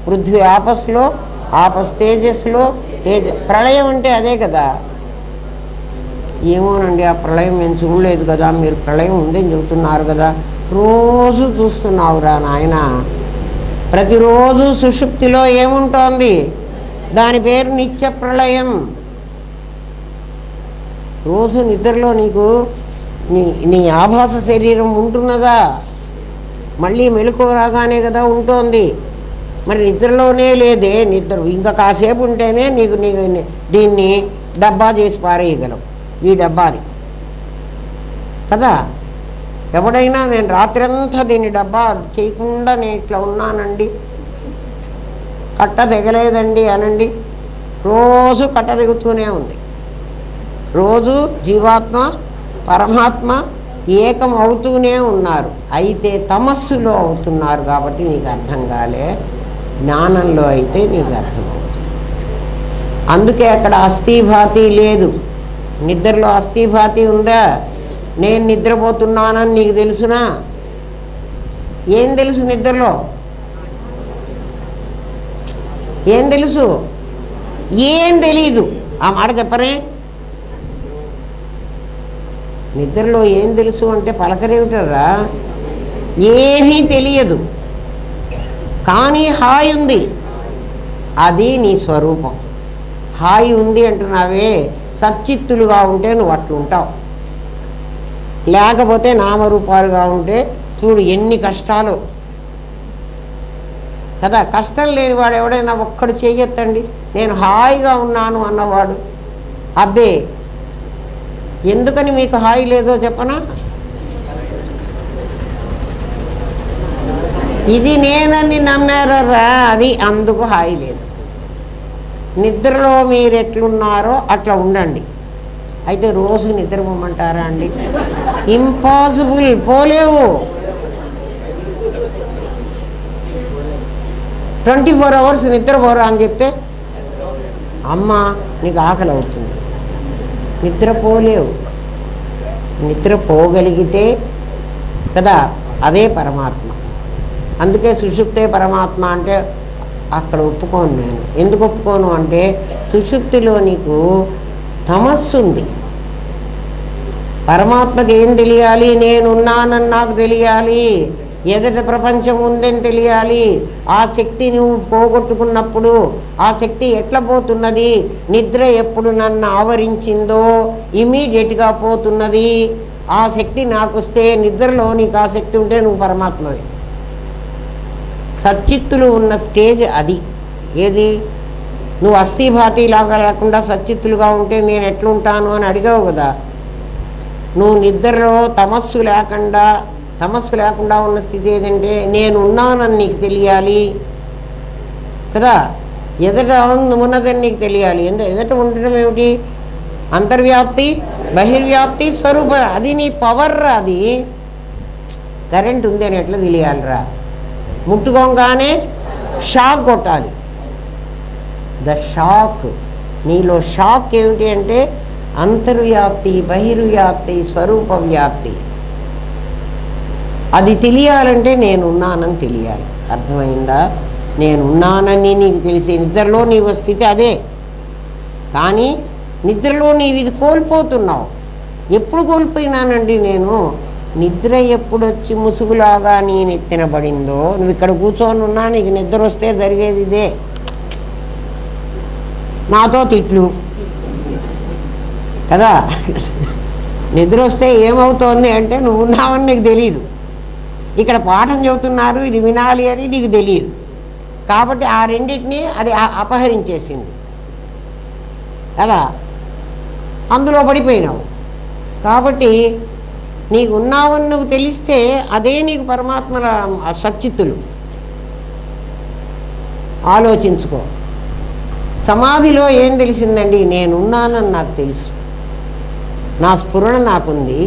పృథ్వీ ఆపస్సులో ఆపస్ తేజస్సులో ప్రళయం అంటే అదే కదా. ఏమోనండి ఆ ప్రళయం నేను చూడలేదు కదా, మీరు ప్రళయం ఉందని చెబుతున్నారు కదా. రోజు చూస్తున్నావురా నాయన, ప్రతిరోజు సుషుప్తిలో ఏముంటోంది? దాని పేరు నిత్య ప్రళయం. రోజు నిద్రలో నీకు నీ ఆభాస శరీరం ఉంటున్నదా? మళ్ళీ మెలకువ రాగానే కదా ఉంటోంది. మరి నిద్రలోనే లేదే. నిద్ర ఇంకా కాసేపు ఉంటేనే నీకు దీన్ని డబ్బా చేసి పారేయగలవు, ఈ డబ్బాని కదా. ఎవడైనా నేను రాత్రంతా దీన్ని డబ్బా చేయకుండా నేను ఇట్లా ఉన్నానండి, కట్ట దిగలేదండి అనండి. రోజు కట్ట దిగుతూనే ఉంది. రోజు జీవాత్మ పరమాత్మ ఏకం అవుతూనే ఉన్నారు. అయితే తమస్సులో అవుతున్నారు కాబట్టి నీకు అర్థం కాలే, జ్ఞానంలో అయితే నీకు అర్థమవుతుంది. అందుకే అక్కడ అస్థిభాతి లేదు. నిద్రలో అస్థిభాతి ఉందా? నేను నిద్రపోతున్నానని నీకు తెలుసునా? ఏం తెలుసు నిద్రలో? ఏం తెలుసు? ఏం తెలీదు. ఆ మాట చెప్పరే. నిద్రలో ఏం తెలుసు అంటే పలకరేమిటరా? ఏమీ తెలియదు, కానీ హాయి ఉంది. అది నీ స్వరూపం. హాయి ఉంది అంటున్నావే, సచ్చిత్తులుగా ఉంటే నువ్వు అట్లుంటావు. లేకపోతే నామరూపాలుగా ఉంటే చూడు ఎన్ని కష్టాలు కదా. కష్టం లేనివాడు ఎవడైనా ఒక్కడు చేయొద్దండి నేను హాయిగా ఉన్నాను అన్నవాడు. అబ్బే, ఎందుకని మీకు హాయి లేదో చెప్పనా? ఇది నేనని నమ్మారా, అది అందుకు హాయి లేదు. నిద్రలో మీరు ఎట్లున్నారో అట్లా ఉండండి. అయితే రోజు నిద్రపోమంటారా అండి? ఇంపాసిబుల్, పోలేవు. 24 అవర్స్ నిద్రపోరా అని చెప్తే అమ్మ నీకు ఆకలి అవుతుంది, నిద్రపోలేవు. నిద్రపోగలిగితే కదా అదే పరమాత్మ. అందుకే సుషుప్తే పరమాత్మ అంటే అక్కడ ఒప్పుకోను నేను. ఎందుకు ఒప్పుకోను అంటే సుషుప్తిలో నీకు తమస్సు ఉంది. పరమాత్మకి ఏం తెలియాలి? నేనున్నానని నాకు తెలియాలి, ఎదుట ప్రపంచం ఉందని తెలియాలి. ఆ శక్తి నువ్వు పోగొట్టుకున్నప్పుడు ఆ శక్తి ఎట్లా పోతున్నది? నిద్ర ఎప్పుడు నన్ను ఆవరించిందో ఇమీడియట్గా పోతున్నది. ఆ శక్తి నాకు వస్తే, నిద్రలో నీకు ఆ శక్తి ఉంటే నువ్వు పరమాత్మవి. సచ్చిత్తులు ఉన్న స్టేజ్ అది. ఏది? నువ్వు అస్థిభాతిలాగా లేకుండా సచ్చిత్తులుగా ఉంటే నేను ఎట్లుంటాను అని అడిగావు కదా. నువ్వు నిద్రలో తమస్సు లేకుండా ఉన్న స్థితి ఏదంటే నేను ఉన్నానని నీకు తెలియాలి కదా. ఎదట ఉన్నదని నీకు తెలియాలి. ఎదట ఉండడం ఏమిటి? అంతర్వ్యాప్తి బహిర్వ్యాప్తి స్వరూప. అది నీ పవర్. అది కరెంట్ ఉంది అని ఎట్లా తెలియాలిరా? ముట్టుకోగానే షాక్ కొట్టాలి. ద షాక్, నీలో షాక్ ఏమిటి అంటే అంతర్వ్యాప్తి బహిర్వ్యాప్తి స్వరూప వ్యాప్తి. అది తెలియాలంటే నేనున్నానని తెలియాలి. అర్థమైందా? నేనున్నానని నీకు తెలిసే నిద్రలో నీవు స్థితి అదే. కానీ నిద్రలో నీవు ఇది కోల్పోతున్నావు. ఎప్పుడు కోల్పోయినానండి నేను? నిద్ర ఎప్పుడు వచ్చి ముసుగులాగా నీ నెత్తినబడిందో, నువ్వు ఇక్కడ కూర్చొని ఉన్నా నీకు నిద్ర వస్తే జరిగేది ఇదే. నాతో తిట్లు కదా. నిద్ర వస్తే ఏమవుతోంది అంటే నువ్వు ఉన్నావని నీకు తెలీదు. ఇక్కడ పాఠం చెబుతున్నారు, ఇది వినాలి అని నీకు తెలియదు. కాబట్టి ఆ రెండింటినీ అది అపహరించేసింది కదా, అందులో పడిపోయినావు. కాబట్టి నీకు ఉన్నావని నువ్వు తెలిస్తే అదే నీకు పరమాత్మల సచ్చిత్తులు. ఆలోచించుకో. సమాధిలో ఏం తెలిసిందండి? నేనున్నానని నాకు తెలుసు, నా స్ఫురణ నాకుంది,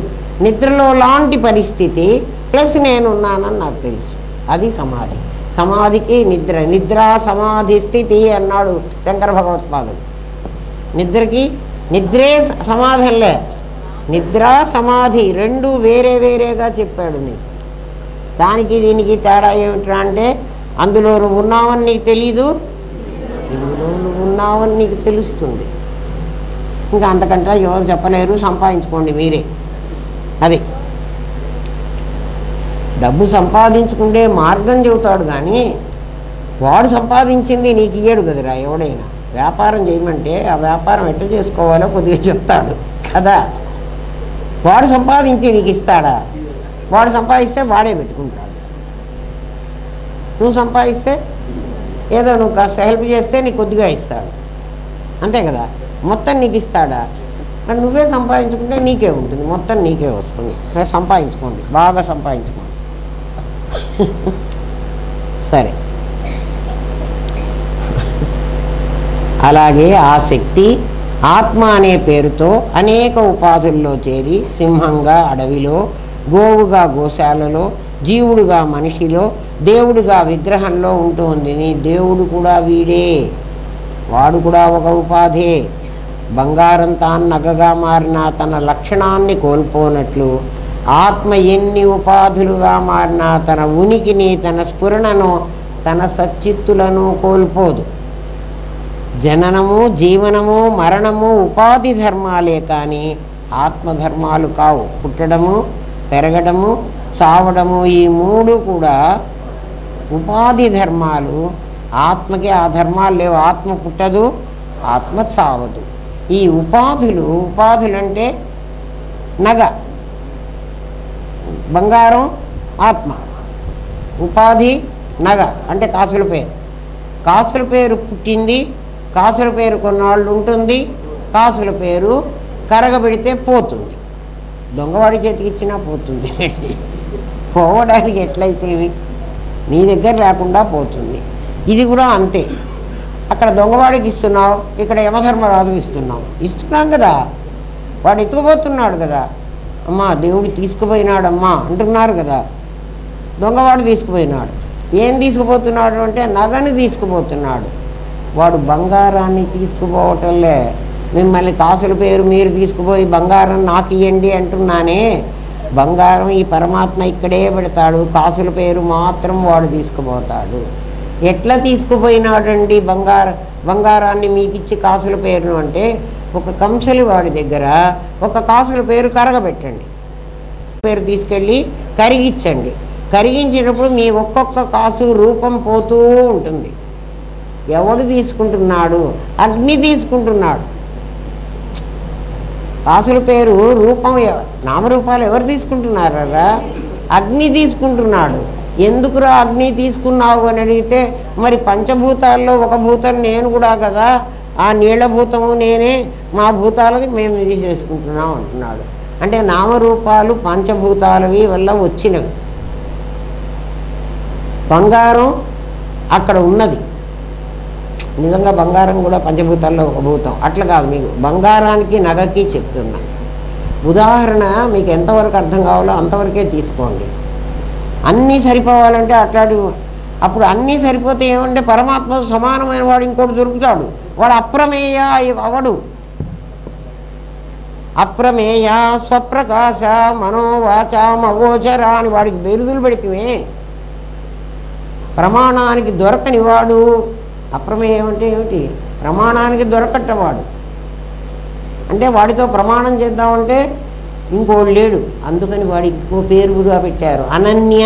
నిద్రలో లాంటి పరిస్థితి ప్లస్ నేనున్నానని నాకు తెలుసు. అది సమాధి. సమాధికి నిద్ర, నిద్రా సమాధి స్థితి అన్నాడు శంకర భగవత్పాదుడు. నిద్రకి నిద్రే సమాధంలే, నిద్రా సమాధి రెండు వేరే వేరేగా చెప్పాడు. నీకు దానికి దీనికి తేడా ఏమిట్రా అంటే, అందులో నువ్వు ఉన్నావని నీకు తెలీదు, ఇందులో నువ్వు ఉన్నావని నీకు తెలుస్తుంది. ఇంకా అంతకంటే ఎవరు చెప్పలేరు, సంపాదించుకోండి మీరే. అది డబ్బు సంపాదించుకుంటే మార్గం చెబుతాడు కానీ వాడు సంపాదించింది నీకు ఇయ్యడు కదరా. ఎవడైనా వ్యాపారం చేయమంటే ఆ వ్యాపారం ఎట్లా చేసుకోవాలో కొద్దిగా చెప్తాడు కదా. వాడు సంపాదించి నీకు ఇస్తాడా? వాడు సంపాదిస్తే వాడే పెట్టుకుంటాడు. నువ్వు సంపాదిస్తే ఏదో నువ్వు కాస్త హెల్ప్ చేస్తే నీకు కొద్దిగా ఇస్తాడు, అంతే కదా. మొత్తం నీకు ఇస్తాడా? మరి నువ్వే సంపాదించుకుంటే నీకే ఉంటుంది, మొత్తం నీకే వస్తుంది. సంపాదించుకోండి, బాగా సంపాదించుకోండి. సరే, అలాగే ఆ శక్తి ఆత్మ అనే పేరుతో అనేక ఉపాధుల్లో చేరి సింహంగా అడవిలో, గోవుగా గోశాలలో, జీవుడుగా మనిషిలో, దేవుడుగా విగ్రహంలో ఉంటుంది. నీ దేవుడు కూడా వీడే, వాడు కూడా ఒక ఉపాధే. బంగారం తాను నగగా మారిన తన లక్షణాన్ని కోల్పోనట్లు ఆత్మ ఎన్ని ఉపాధులుగా మారినా తన ఉనికిని, తన స్ఫురణను, తన సచ్చిత్తులను కోల్పోదు. జననము, జీవనము, మరణము ఉపాధి ధర్మాలే కానీ ఆత్మధర్మాలు కావు. పుట్టడము, పెరగడము, చావడము ఈ మూడు కూడా ఉపాధి ధర్మాలు. ఆత్మకి ఆ ధర్మాలు లేవు. ఆత్మ పుట్టదు, ఆత్మ చావదు. ఈ ఉపాధులంటే నగ, బంగారం ఆత్మ, ఉపాధి నగ అంటే కాసుల పేరు. కాసుల పేరు పుట్టింది, కాసుల పేరు కొన్నాళ్ళు ఉంటుంది, కాసుల పేరు కరగబెడితే పోతుంది. దొంగవాడి చేతికి ఇచ్చినా పోతుంది. పోవడానికి ఎట్లయితే నీ దగ్గర లేకుండా పోతుంది. ఇది కూడా అంతే. అక్కడ దొంగవాడికి ఇస్తున్నావు, ఇక్కడ యమధర్మరాజుకి ఇస్తున్నాం కదా. వాడు ఎత్తుకుపోతున్నాడు కదా. అమ్మా దేవుడు తీసుకుపోయినాడమ్మా అంటున్నారు కదా. దొంగవాడు తీసుకుపోయినాడు. ఏం తీసుకుపోతున్నాడు అంటే నగని తీసుకుపోతున్నాడు. వాడు బంగారాన్ని తీసుకుపోవటంలే. మిమ్మల్ని కాసుల పేరు మీరు తీసుకుపోయి బంగారం నాకు ఇవ్వండి అంటున్నానే. బంగారం ఈ పరమాత్మ ఇక్కడే పెడతాడు, కాసుల పేరు మాత్రం వాడు తీసుకుపోతాడు. ఎట్లా తీసుకుపోయినాడండి బంగారాన్ని మీకిచ్చి కాసుల పేరును అంటే, ఒక కంసలి వాడి దగ్గర ఒక కాసుల పేరు కరగబెట్టండి, పేరు తీసుకెళ్ళి కరిగించండి. కరిగించినప్పుడు మీ ఒక్కొక్క కాసు రూపం పోతూ ఉంటుంది. ఎవడు తీసుకుంటున్నాడు? అగ్ని తీసుకుంటున్నాడు. కాసుల పేరు రూపం నామరూపాలు ఎవరు తీసుకుంటున్నారా? అగ్ని తీసుకుంటున్నాడు. ఎందుకురా అగ్ని తీసుకున్నావు అని అడిగితే, మరి పంచభూతాల్లో ఒక భూతం నేను కూడా కదా, ఆ నీళ్ల భూతము నేనే, మా భూతాలది మేము తీసేసుకుంటున్నాం అంటున్నాడు. అంటే నామరూపాలు పంచభూతాలవి వల్ల వచ్చినవి. బంగారం అక్కడ ఉన్నది, నిజంగా బంగారం కూడా పంచభూతాల్లో ఒక భూతం. అట్లా కాదు, మీకు బంగారానికి నగకి చెప్తున్నా. ఉదాహరణ మీకు ఎంతవరకు అర్థం కావాలో అంతవరకే తీసుకోండి. అన్నీ సరిపోవాలంటే అట్లాంటి, అప్పుడు అన్నీ సరిపోతే ఏమంటే పరమాత్మ సమానమైన వాడు ఇంకోటి దొరుకుతాడు. వాడు అప్రమేయ అవడు. అప్రమేయ, స్వప్రకాశ, మనోవాచ, మగోచర అని వాడికి బిరుదులు పెడితే ప్రమాణానికి దొరకని వాడు. అప్రమేయం అంటే ఏమిటి? ప్రమాణానికి దొరకట్టవాడు. అంటే వాడితో ప్రమాణం చేద్దామంటే ఇంకోడు లేడు, అందుకని వాడికి ఇంకో పేరుగా పెట్టారు అనన్య.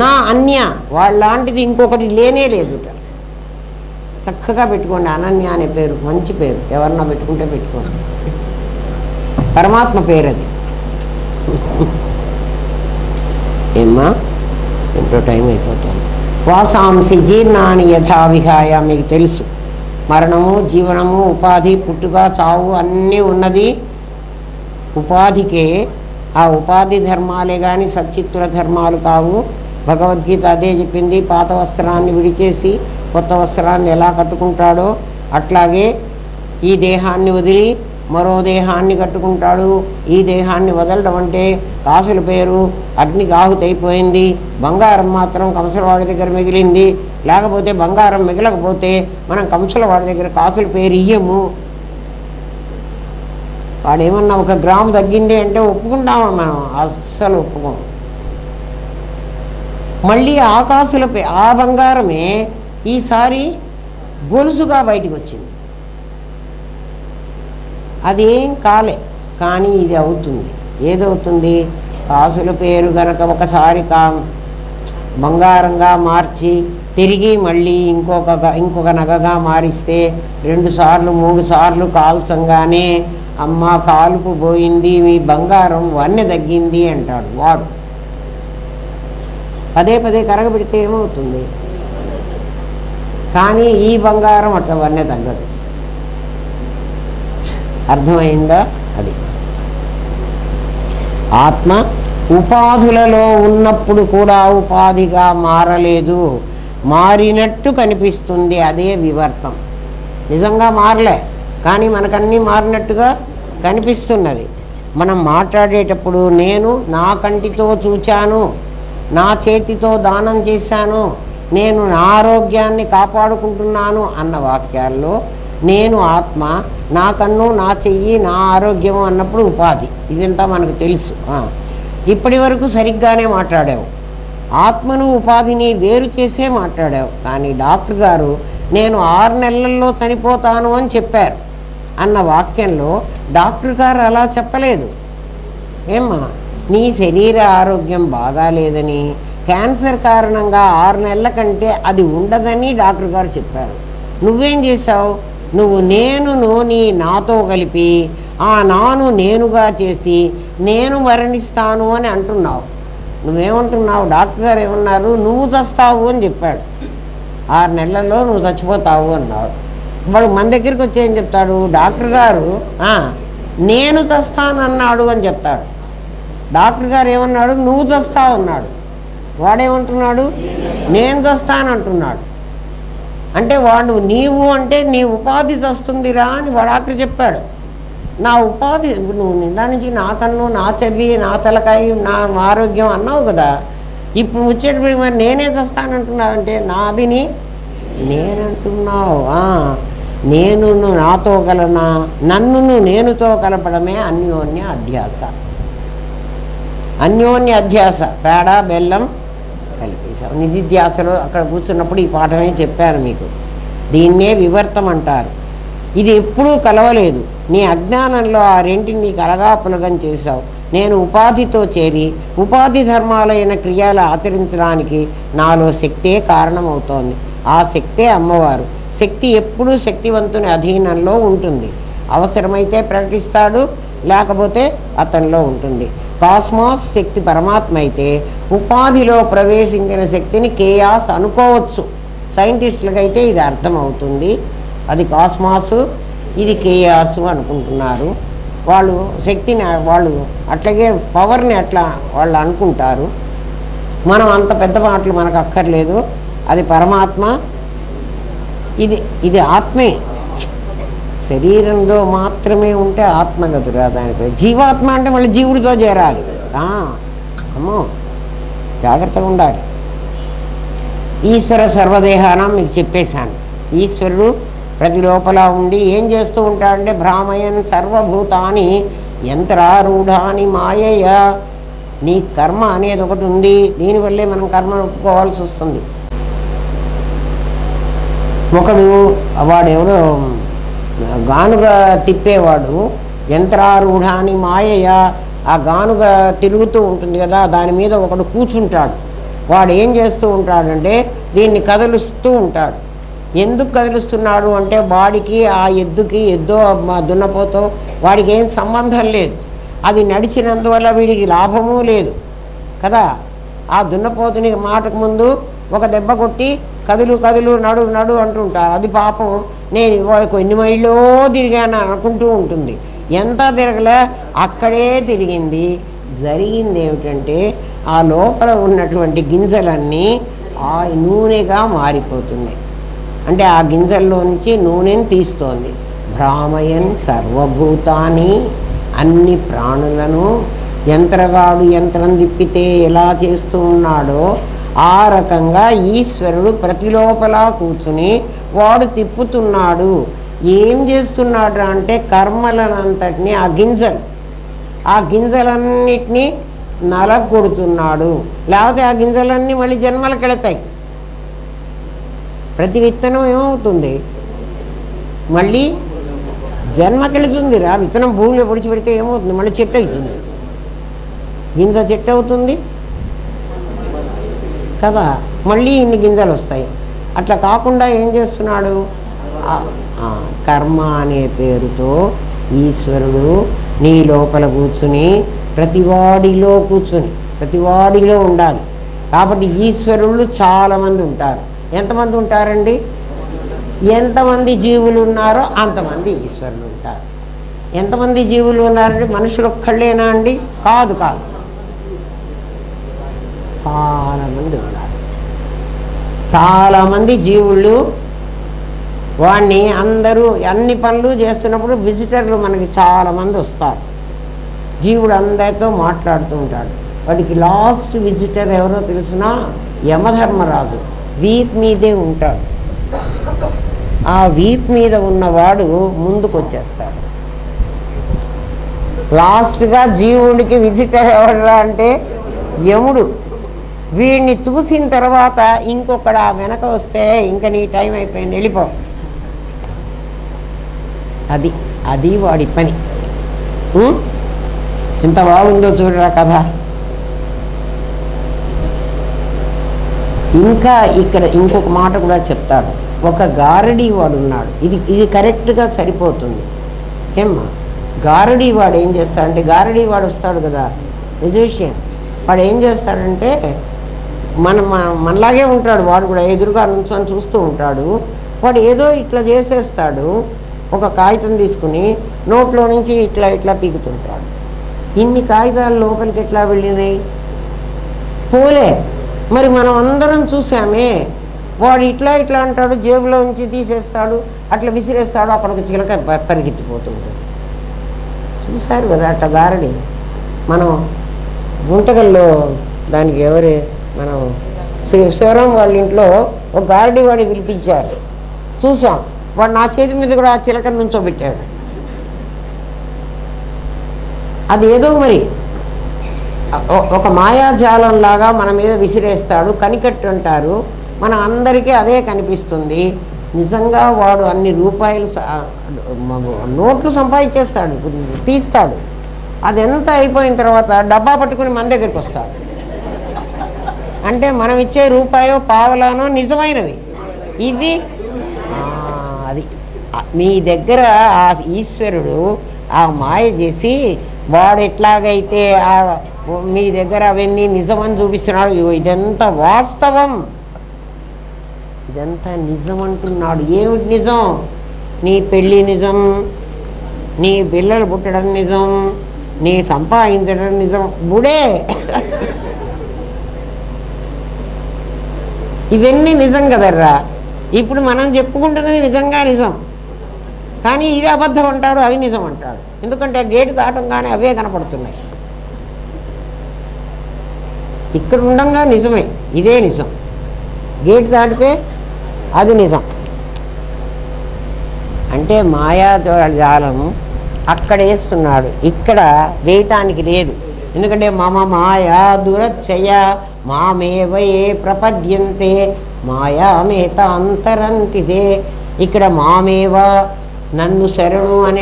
నా అన్య, వాళ్ళలాంటిది ఇంకొకటి లేనే లేదుట. చక్కగా పెట్టుకోండి అనన్య అనే పేరు, మంచి పేరు. ఎవరన్నా పెట్టుకుంటే పెట్టుకోండి, పరమాత్మ పేరు అది. ఏమ్మా ఎంతో టైం అయిపోతుంది. వాసాంసి జీర్ణాన్ని యథా విహాయ, మీకు తెలుసు మరణము, జీవనము, ఉపాధి, పుట్టుక, చావు అన్నీ ఉన్నది ఉపాధికే. ఆ ఉపాధి ధర్మాలే కానీ సచ్చిత్తుల ధర్మాలు కావు. భగవద్గీత అదే చెప్పింది. పాత వస్త్రాన్ని విడిచేసి కొత్త వస్త్రాన్ని ఎలా కట్టుకుంటాడో అట్లాగే ఈ దేహాన్ని వదిలి మరో దేహాన్ని కట్టుకుంటాడు. ఈ దేహాన్ని వదలడం అంటే కాసుల పేరు అగ్నికి ఆహుతైపోయింది, బంగారం మాత్రం కంసలవాడి దగ్గర మిగిలింది. లేకపోతే బంగారం మిగలకపోతే మనం కంసలవాడి దగ్గర కాసుల పేరు ఇయ్యము. వాడేమన్నా 1 గ్రాము తగ్గింది అంటే ఒప్పుకుంటామా మనం? అస్సలు ఒప్పుకోం. మళ్ళీ ఆ కాసుల ఆ బంగారమే ఈసారి గొలుసుగా బయటికి వచ్చింది. అదేం కాలే, కానీ ఇది అవుతుంది. ఏదవుతుంది? కాసుల పేరు గనక ఒకసారి బంగారంగా మార్చి తిరిగి మళ్ళీ ఇంకొక నగగా మారిస్తే 2 సార్లు 3 సార్లు కాల్చంగానే అమ్మ కాలుపు పోయింది, మీ బంగారం వన్నె తగ్గింది అంటాడు వాడు. పదే పదే కరగబెడితే ఏమవుతుంది? కానీ ఈ బంగారం అట్లా వన్నె తగ్గదు. అర్థమైందా? అది ఆత్మ ఉపాధులలో ఉన్నప్పుడు కూడా ఉపాధిగా మారలేదు, మారినట్టు కనిపిస్తుంది. అదే వివర్తం. నిజంగా మారలే, కానీ మనకన్నీ మారినట్టుగా కనిపిస్తున్నది. మనం మాట్లాడేటప్పుడు నేను నా కంటితో చూచాను, నా చేతితో దానం చేశాను, నేను నా ఆరోగ్యాన్ని కాపాడుకుంటున్నాను అన్న వాక్యాల్లో నేను ఆత్మ, నా కన్ను, నా చెయ్యి, నా ఆరోగ్యము అన్నప్పుడు ఉపాధి. ఇదంతా మనకు తెలుసు. ఇప్పటి వరకు సరిగ్గానే మాట్లాడావు. ఆత్మను ఉపాధిని వేరు చేసే మాట్లాడావు. కానీ డాక్టర్ గారు నేను 6 నెలల్లో చనిపోతాను అని చెప్పారు అన్న వాక్యంలో డాక్టర్ గారు అలా చెప్పలేదు. ఏమ్మా, నీ శరీర ఆరోగ్యం బాగాలేదని, క్యాన్సర్ కారణంగా 6 నెలల కంటే అది ఉండదని డాక్టర్ గారు చెప్పారు. నువ్వేం చేశావు? నువ్వు నేనును నీ నాతో కలిపి ఆ నాను నేనుగా చేసి నేను మరణిస్తాను అని అంటున్నావు. నువ్వేమంటున్నావు? డాక్టర్ గారు ఏమన్నారు? నువ్వు చస్తావు అని చెప్పాడు. 6 నెలల్లో నువ్వు చచ్చిపోతావు అన్నాడు. వాడు మన దగ్గరికి వచ్చి ఏం చెప్తాడు? డాక్టర్ గారు నేను చస్తానన్నాడు అని చెప్తాడు. డాక్టర్ గారు ఏమన్నాడు? నువ్వు చస్తావు అన్నాడు. వాడేమంటున్నాడు? నేను చస్తానంటున్నాడు. అంటే వాడు నీవు అంటే నీ ఉపాధి చస్తుందిరా అని డాక్టర్ చెప్పాడు. నా ఉపాధి నువ్వు నిన్న నుంచి నా కన్ను, నా చెవి, నా తలకాయ, నా ఆరోగ్యం అన్నావు కదా. ఇప్పుడు వచ్చేటప్పుడు మరి నేనే చస్తానంటున్నావు అంటే నాదిని నేనంటున్నావు. నేను నాతో కలనా, నన్నును నేనుతో కలపడమే అన్యోన్య అధ్యాస. అన్యోన్య అధ్యాస పేడ బెల్లం కలిపేశారు. నిధిధ్యాసలో అక్కడ కూర్చున్నప్పుడు ఈ పాఠమే చెప్పాను మీకు. దీన్నే వివర్తం అంటారు. ఇది ఎప్పుడూ కలవలేదు. నీ అజ్ఞానంలో ఆ రెంటిని కలగాపులగం చేశావు. నేను ఉపాధితో చేరి ఉపాధి ధర్మాలైన క్రియలు ఆచరించడానికి నాలో శక్తే కారణమవుతోంది. ఆ శక్తే అమ్మవారు. శక్తి ఎప్పుడూ శక్తివంతుని అధీనంలో ఉంటుంది. అవసరమైతే ప్రకటిస్తాడు, లేకపోతే అతనిలో ఉంటుంది. కాస్మాస్ శక్తి పరమాత్మ అయితే ఉపాధిలో ప్రవేశించిన శక్తిని కేయాస్ అనుకోవచ్చు. సైంటిస్టులకైతే ఇది అర్థమవుతుంది. అది కాస్మాసు, ఇది కేయాసు అనుకుంటున్నారు. వాళ్ళు శక్తిని వాళ్ళు అట్లాగే పవర్ని అట్లా వాళ్ళు అనుకుంటారు. మనం అంత పెద్ద మాటలు మనకు అక్కర్లేదు. అది పరమాత్మ, ఇది ఆత్మే. శరీరంలో మాత్రమే ఉంటే ఆత్మగతురా. దానిపై జీవాత్మ అంటే మళ్ళీ జీవుడితో చేరాలి. అమ్మో, జాగ్రత్తగా ఉండాలి. ఈశ్వర సర్వదేహానం మీకు చెప్పేశాను. ఈశ్వరుడు ప్రతి లోపల ఉండి ఏం చేస్తూ ఉంటాడంటే భ్రామయన్ సర్వభూతాని యంత్రారూఢాని మాయయ. నీ కర్మ అనేది ఒకటి ఉంది. దీనివల్లే మనం కర్మను ఒప్పుకోవాల్సి వస్తుంది. ఒకడు వాడెవడో గానుగా తిప్పేవాడు, యంత్రారూఢాని మాయయ. ఆ గానుగా తిరుగుతూ ఉంటుంది కదా, దాని మీద ఒకడు కూర్చుంటాడు. వాడు ఏం చేస్తూ ఉంటాడంటే దీన్ని కదిలిస్తూ ఉంటాడు. ఎందుకు కదిలిస్తున్నాడు అంటే వాడికి ఆ ఎద్దుకి ఎద్దో దున్నపోతో వాడికి ఏం సంబంధం లేదు. అది నడిచినందువల్ల వీడికి లాభము లేదు కదా. ఆ దున్నపోతుని మాటకు ముందు ఒక దెబ్బ కొట్టి కదులు కదులు నడు నడు అంటుంటారు. అది పాపం నేను ఎన్ని మైళ్ళో తిరిగాను అనుకుంటూ ఉంటుంది. ఎంత తిరగలే, అక్కడే తిరిగింది. జరిగింది ఏమిటంటే ఆ లోపల ఉన్నటువంటి గింజలన్నీ ఆ నూనెగా మారిపోతున్నాయి. అంటే ఆ గింజల్లోంచి నూనెని తీస్తోంది. భ్రామయన్ సర్వభూతాన్ని, అన్ని ప్రాణులను యంత్రగాడు యంత్రం తిప్పితే ఎలా చేస్తూ ఉన్నాడో ఆ రకంగా ఈశ్వరుడు ప్రతి లోపల కూర్చుని వాడు తిప్పుతున్నాడు. ఏం చేస్తున్నాడు అంటే కర్మలనంతటినీ ఆ గింజలన్నిటినీ నలగొడుతున్నాడు. లేకపోతే ఆ గింజలన్నీ మళ్ళీ జన్మలకు వెళతాయి. ప్రతి విత్తనం ఏమవుతుంది? మళ్ళీ జన్మకెళుతుంది. ఆ విత్తనం భూమిలో పొడిచిపెడితే ఏమవుతుంది? మళ్ళీ చెట్టు అవుతుంది. గింజ చెట్టు అవుతుంది కదా, మళ్ళీ ఇన్ని గింజలు వస్తాయి. అట్లా కాకుండా ఏం చేస్తున్నాడు? కర్మ అనే పేరుతో ఈశ్వరుడు నీ లోపల కూర్చుని ప్రతివాడిలో ఉండాలి. కాబట్టి ఈశ్వరులు చాలామంది ఉంటారు. ఎంతమంది ఉంటారండి? ఎంతమంది జీవులు ఉన్నారో అంతమంది ఈశ్వరులు ఉంటారు. ఎంతమంది జీవులు ఉన్నారండి? మనుషులు ఒక్కళ్ళేనా అండి? కాదు, చాలామంది ఉన్నారు. చాలామంది జీవులు వాడిని అందరూ అన్ని పనులు చేస్తున్నప్పుడు విజిటర్లు మనకి చాలామంది వస్తారు. జీవుడు అందరితో మాట్లాడుతూ ఉంటాడు. వాడికి లాస్ట్ విజిటర్ ఎవరో తెలుసునా? యమధర్మరాజు. వీప్ మీదే ఉంటాడు. ఆ వీప్ మీద ఉన్నవాడు ముందుకు వచ్చేస్తాడు. లాస్ట్గా జీవుడికి విజిటర్ ఎవడరా అంటే యముడు. వీడిని చూసిన తర్వాత ఇంకొకడు ఆ వెనక వస్తే ఇంకా నీ టైం అయిపోయింది, వెళ్ళిపో. అది వాడి పని. ఎంత బాగుందో చూడరా కథ. ఇంకా ఇక్కడ ఇంకొక మాట కూడా చెప్తాడు. ఒక గారడీ వాడు ఉన్నాడు. ఇది కరెక్ట్గా సరిపోతుంది. ఏమ్మా, గారడీ వాడు ఏం చేస్తాడంటే, గారడీ వాడు వస్తాడు కదా, మ్యూజిషియన్. వాడు ఏం చేస్తాడంటే మనలాగే ఉంటాడు. వాడు కూడా ఎదురుగా నుంచొని చూస్తూ ఉంటాడు. వాడు ఏదో ఇట్లా చేసేస్తాడు. ఒక కాగితం తీసుకుని నోట్లో నుంచి ఇట్లా పీకుతుంటాడు. ఇన్ని కాగితాలు లోపలికి ఎట్లా వెళ్ళినాయి? పోలే. మరి మనం అందరం చూసామే. వాడు ఇట్లా అంటాడు, జేబులో నుంచి తీసేస్తాడు, అట్లా విసిరేస్తాడు, అక్కడికి చిలక పరిగెత్తిపోతుంటాడు. చూశారు కదా అట్లా గారడి. మనం గుంటకల్లో దానికి మనం శివరాం వాళ్ళ ఇంట్లో ఒక గారడి వాడిని పిలిపించారు. చూసాం. వాడు నా చేతి మీద కూడా ఆ చిలకని నుంచోబెట్టాడు. అది ఏదో మరి ఒక మాయాజాలంలాగా మన మీద విసిరేస్తాడు. కనికట్టు అంటారు. మన అందరికీ అదే కనిపిస్తుంది. నిజంగా వాడు అన్ని రూపాయలు నోట్లు సంపాదించేస్తాడు, తీస్తాడు. అదెంత అయిపోయిన తర్వాత డబ్బా పట్టుకుని మన దగ్గరికి వస్తాడు. అంటే మనం ఇచ్చే రూపాయో పావలానో నిజమైనవి ఇవి. అది మీ దగ్గర ఆ ఈశ్వరుడు ఆ మాయ చేసి వాడు ఎట్లాగైతే మీ దగ్గర అవన్నీ నిజమని చూపిస్తున్నాడు. ఇదంతా వాస్తవం, ఇదంతా నిజం అంటున్నాడు. ఏమిటి నిజం? నీ పెళ్ళి నిజం, నీ పిల్లలు పుట్టడం నిజం, నీ సంపాదించడం నిజం. బుడే ఇవన్నీ నిజం కదర్రా. ఇప్పుడు మనం చెప్పుకుంటున్నది నిజంగా నిజం, కానీ ఇది అబద్ధం అంటాడు, అది నిజం అంటాడు. ఎందుకంటే గేటు దాటంగానే అవే కనపడుతున్నాయి. ఇక్కడ ఉండంగా నిజమే, ఇదే నిజం. గేటు దాటితే అది నిజం. అంటే మాయాజాలం అక్కడ వేస్తున్నాడు, ఇక్కడ వేయటానికి లేదు. ఎందుకంటే మమ మాయా దురచ్చయ మామేవయే ప్రపద్యంతే మాయామేత అంతరంతిదే. ఇక్కడ మామేవా నన్ను శరణు అని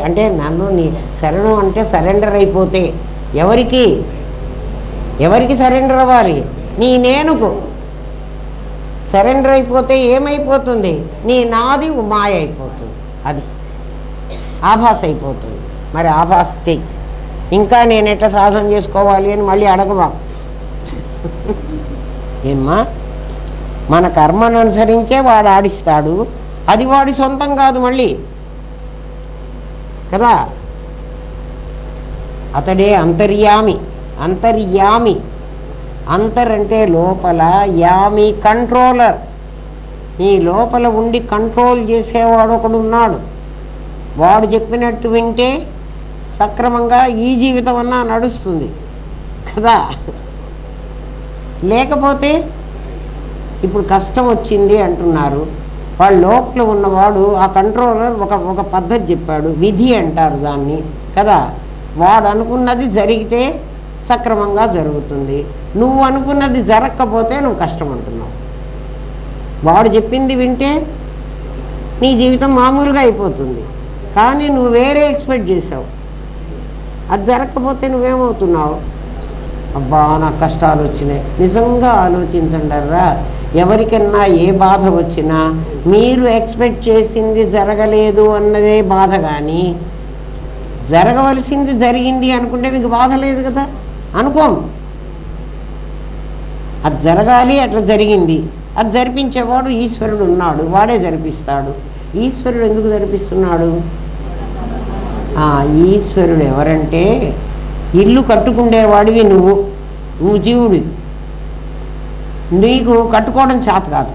అంటే నన్ను నీ శరణు అంటే సరెండర్ అయిపోతే ఎవరికి సరెండర్ అవ్వాలి? నీ నేనుకు సరెండర్ అయిపోతే ఏమైపోతుంది? నీ నాది మాయ అయిపోతుంది, అది ఆభాస అయిపోతుంది. మరి ఆభాస చెయ్యి. ఇంకా నేను ఎట్లా సాధన చేసుకోవాలి అని మళ్ళీ అడగవా? ఏమ్మా, మన కర్మను అనుసరించే వాడు ఆడిస్తాడు, అది వాడి సొంతం కాదు మళ్ళీ కదా. అతడే అంతర్యామి. అంతర్ అంటే లోపల, యామి కంట్రోలర్. నీ లోపల ఉండి కంట్రోల్ చేసేవాడు ఒకడు ఉన్నాడు. వాడు చెప్పినట్టు వింటే సక్రమంగా ఈ జీవితం అన్నా నడుస్తుంది కదా. లేకపోతే ఇప్పుడు కష్టం వచ్చింది అంటున్నారు, వాళ్ళ లోపల ఉన్నవాడు ఆ కంట్రోలర్ ఒక పద్ధతి చెప్పాడు, విధి అంటారు దాన్ని కదా. వాడు అనుకున్నది జరిగితే సక్రమంగా జరుగుతుంది, నువ్వు అనుకున్నది జరగకపోతే నువ్వు కష్టం అంటున్నావు. వాడు చెప్పింది వింటే నీ జీవితం మామూలుగా అయిపోతుంది, కానీ నువ్వు వేరే ఎక్స్పెక్ట్ చేసావు, అది జరగకపోతే నువ్వేమవుతున్నావు? అబ్బా నాకు కష్టాలు వచ్చినాయి. నిజంగా ఆలోచించండిరా, ఎవరికన్నా ఏ బాధ వచ్చినా మీరు ఎక్స్పెక్ట్ చేసింది జరగలేదు అన్నదే బాధ, కానీ జరగవలసింది జరిగింది అనుకుంటే మీకు బాధ లేదు కదా. అనుకోం, అది జరగాలి, అట్లా జరిగింది, అది జరిపించేవాడు ఈశ్వరుడు ఉన్నాడు, వాడే జరిపిస్తాడు. ఈశ్వరుడు ఎందుకు జరిపిస్తున్నాడు? ఈశ్వరుడు ఎవరంటే ఇల్లు కట్టుకుండేవాడివి నువ్వు జీవుడి. నీకు కట్టుకోవడం చేత కాదు.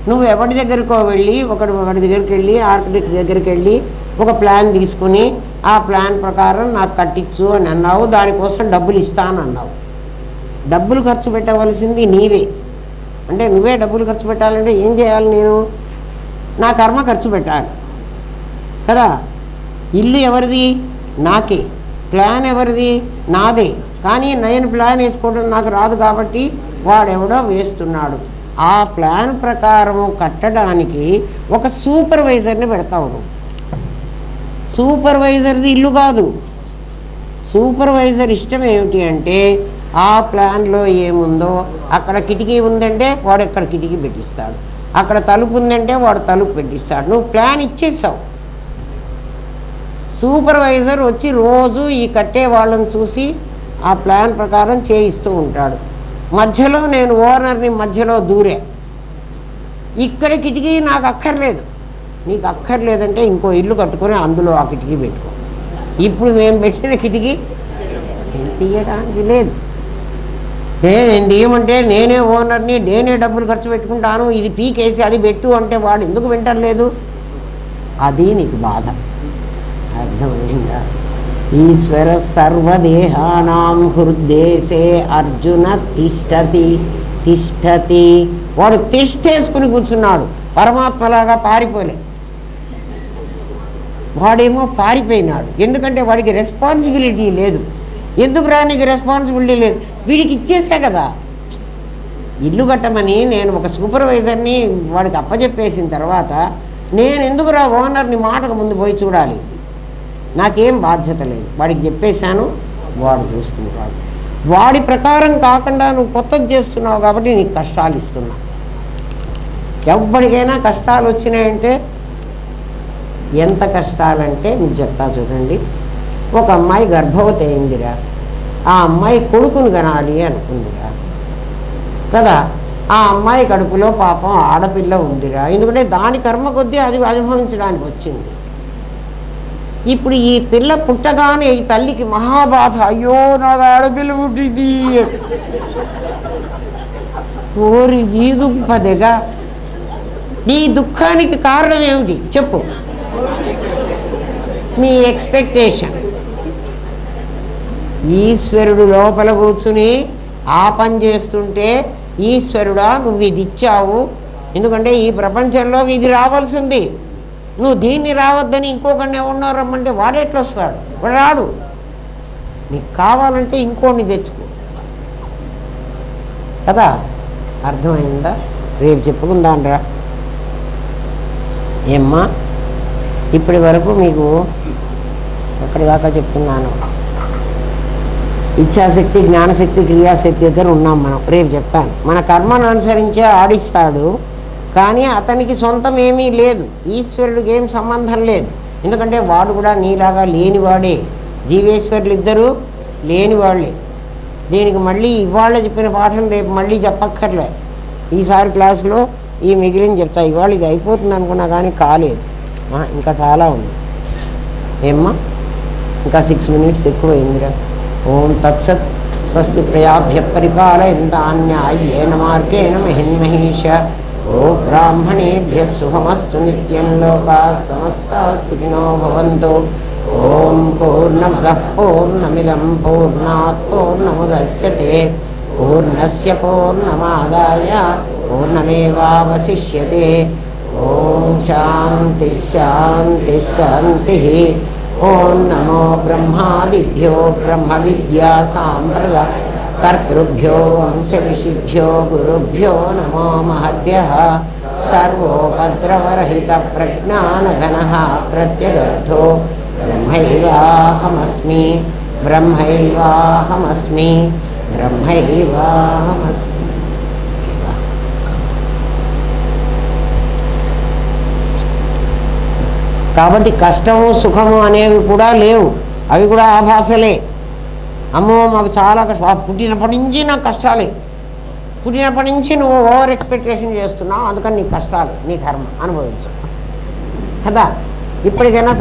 నువ్వు ఎవరి దగ్గరికో వెళ్ళి ఒకటి దగ్గరికి వెళ్ళి ఆర్కిటెక్ట్ దగ్గరికి వెళ్ళి ఒక ప్లాన్ తీసుకుని ఆ ప్లాన్ ప్రకారం నాకు కట్టించు అని అన్నావు, దానికోసం డబ్బులు ఇస్తానన్నావు. డబ్బులు ఖర్చు పెట్టవలసింది నీవే. అంటే నువ్వే డబ్బులు ఖర్చు పెట్టాలంటే ఏం చేయాలి? నేను నా కర్మ ఖర్చు పెట్టాలి కదా. ఇల్లు ఎవరిది? నాకే. ప్లాన్ ఎవరిది? నాదే. కానీ నేను ప్లాన్ వేసుకోవడం నాకు రాదు కాబట్టి వాడెవడో వేస్తున్నాడు. ఆ ప్లాన్ ప్రకారము కట్టడానికి ఒక సూపర్వైజర్ని పెడతావు నువ్వు. సూపర్వైజర్ది ఇల్లు కాదు. సూపర్వైజర్ ఇష్టం ఏమిటి అంటే ఆ ప్లాన్లో ఏముందో, అక్కడ కిటికీ ఉందంటే వాడు ఎక్కడ కిటికీ పెట్టిస్తాడు, అక్కడ తలుపు ఉందంటే వాడు తలుపు పెట్టిస్తాడు. నువ్వు ప్లాన్ ఇచ్చేసావు. సూపర్వైజర్ వచ్చి రోజు ఈ కట్టే వాళ్ళని చూసి ఆ ప్లాన్ ప్రకారం చేయిస్తూ ఉంటాడు. మధ్యలో నేను ఓనర్ని మధ్యలో దూరే, ఇక్కడ కిటికీ నాకు అక్కర్లేదు. నీకు అక్కర్లేదంటే ఇంకో ఇల్లు కట్టుకొని అందులో ఆ కిటికీ పెట్టుకో. ఇప్పుడు మేము పెట్టిన కిటికీ తీయడానికి లేదు. నేను తీయమంటే నేనే ఓనర్ని, నేనే డబ్బులు ఖర్చు పెట్టుకుంటాను, ఇది పీకేసి అది పెట్టు అంటే వాడు ఎందుకు వింటలేదు? అది నీకు బాధ. అర్థమైందా? ఈశ్వర సర్వదేహానాం హృద్దేశే అర్జున తిష్టతి తిష్టతి. వాడు తిష్టేసుకుని కూర్చున్నాడు, పరమాత్మలాగా పారిపోలే. వాడేమో పారిపోయినాడు, ఎందుకంటే వాడికి రెస్పాన్సిబిలిటీ లేదు. ఎందుకు రా నీకు రెస్పాన్సిబిలిటీ లేదు? వీడికి ఇచ్చేసా కదా ఇల్లు కట్టమని. నేను ఒక సూపర్వైజర్ని వాడికి అప్పచెప్పేసిన తర్వాత నేను ఎందుకు రా ఓనర్ని మాటకు ముందు పోయి చూడాలి? నాకేం బాధ్యత లేదు, వాడికి చెప్పేశాను, వాడు చూసుకుంటాడు. వాడి ప్రకారం కాకుండా నువ్వు కొత్తది చేస్తున్నావు కాబట్టి నీకు కష్టాలు ఇస్తున్నా. ఎవ్వడికైనా కష్టాలు వచ్చినాయంటే ఎంత కష్టాలంటే మీకు చెప్తా చూడండి. ఒక అమ్మాయి గర్భవతి అయిందిరా, ఆ అమ్మాయి కొడుకును కనాలి అనుకుందిరా కదా. ఆ అమ్మాయి కడుపులో పాపం ఆడపిల్ల ఉందిరా, ఎందుకంటే దాని కర్మ కొద్దీ అది అనుభవించడానికి వచ్చింది. ఇప్పుడు ఈ పిల్ల పుట్టగానే ఈ తల్లికి మహాబాధ, అయ్యో నాకు ఆడపిల్ల పుట్టింది. ఓరి ఈ దుఃఖదగా. నీ దుఃఖానికి కారణం ఏమిటి చెప్పు? నీ ఎక్స్పెక్టేషన్. ఈశ్వరుడు లోపల కూర్చుని ఆ పని చేస్తుంటే, ఈశ్వరుడా నువ్వు ఇది ఇచ్చావు, ఎందుకంటే ఈ ప్రపంచంలోకి ఇది రావాల్సింది, నువ్వు దీన్ని రావద్దని ఇంకొకరిని ఎవరినో రమ్మంటే వాడు ఎట్లా వస్తాడు? వాడు రాడు. నీకు కావాలంటే ఇంకోడిని తెచ్చుకో కదా. అర్థమైందా? రేపు చెప్పుకుందాం రా. ఏమ్మా ఇప్పటి వరకు మీకు ఎక్కడి దాకా చెప్తున్నాను? ఇచ్ఛాశక్తి, జ్ఞానశక్తి, క్రియాశక్తి దగ్గర ఉన్నాం మనం. రేపు చెప్తాను. మన కర్మను అనుసరించే ఆడిస్తాడు, కానీ అతనికి సొంతం ఏమీ లేదు. ఈశ్వరుడికి ఏం సంబంధం లేదు, ఎందుకంటే వాడు కూడా నీలాగా లేనివాడే. జీవేశ్వరులు ఇద్దరూ లేనివాళ్లే. దీనికి మళ్ళీ ఇవాళ చెప్పిన పాఠం రేపు మళ్ళీ చెప్పక్కర్లే. ఈసారి క్లాసులో ఈ మిగిలిన చెప్తా. ఇవాళ ఇది అయిపోతుంది అనుకున్నా కానీ కాలేదు, ఇంకా చాలా ఉంది. ఏమ్మా ఇంకా 6 minutes ఎక్కువైందిరా. ఓం తత్సత్. స్వస్తి ప్రయాభ్య పరిపాలయంతాన్యాయేన మార్గేణ మహిన్మహేష. ఓ బ్రాహ్మణేభ్యः శుభమస్తు నిత్యం లోకాः సమస్తాः సుఖినో భవంతు. ఓం పూర్ణమదః పూర్ణమిదం పూర్ణాత్ పూర్ణముదచ్యతే పూర్ణస్య పూర్ణమాదాయ పూర్ణమేవావశిష్యతే. ఓం శాంతి శాంతి శాంతి. ఓం నమో బ్రహ్మాదిభ్యో బ్రహ్మ విద్యా సాంప్రదాయ కర్తృభ్యో వంశ ఋషిభ్యో గురుభ్యో నమో మహద్భ్యః. సర్వోపద్రవరహిత ప్రజ్ఞానఘనః ప్రత్యగర్థో బ్రహ్మైవాహమస్మి బ్రహ్మైవాహమస్మి బ్రహ్మైవాహమస్మి. కాబట్టి కష్టము సుఖము అనేవి కూడా లేవు, అవి కూడా ఆభాసలే. అమ్మో మాకు చాలా కష్టం, పుట్టినప్పటి నుంచి నాకు కష్టాలే, పుట్టినప్పటి నుంచి నువ్వు ఓవర్ ఎక్స్పెక్టేషన్ చేస్తున్నావు, అందుకని నీ కష్టాలు నీ కర్మ అనుభవించు కదా. ఇప్పటికైనా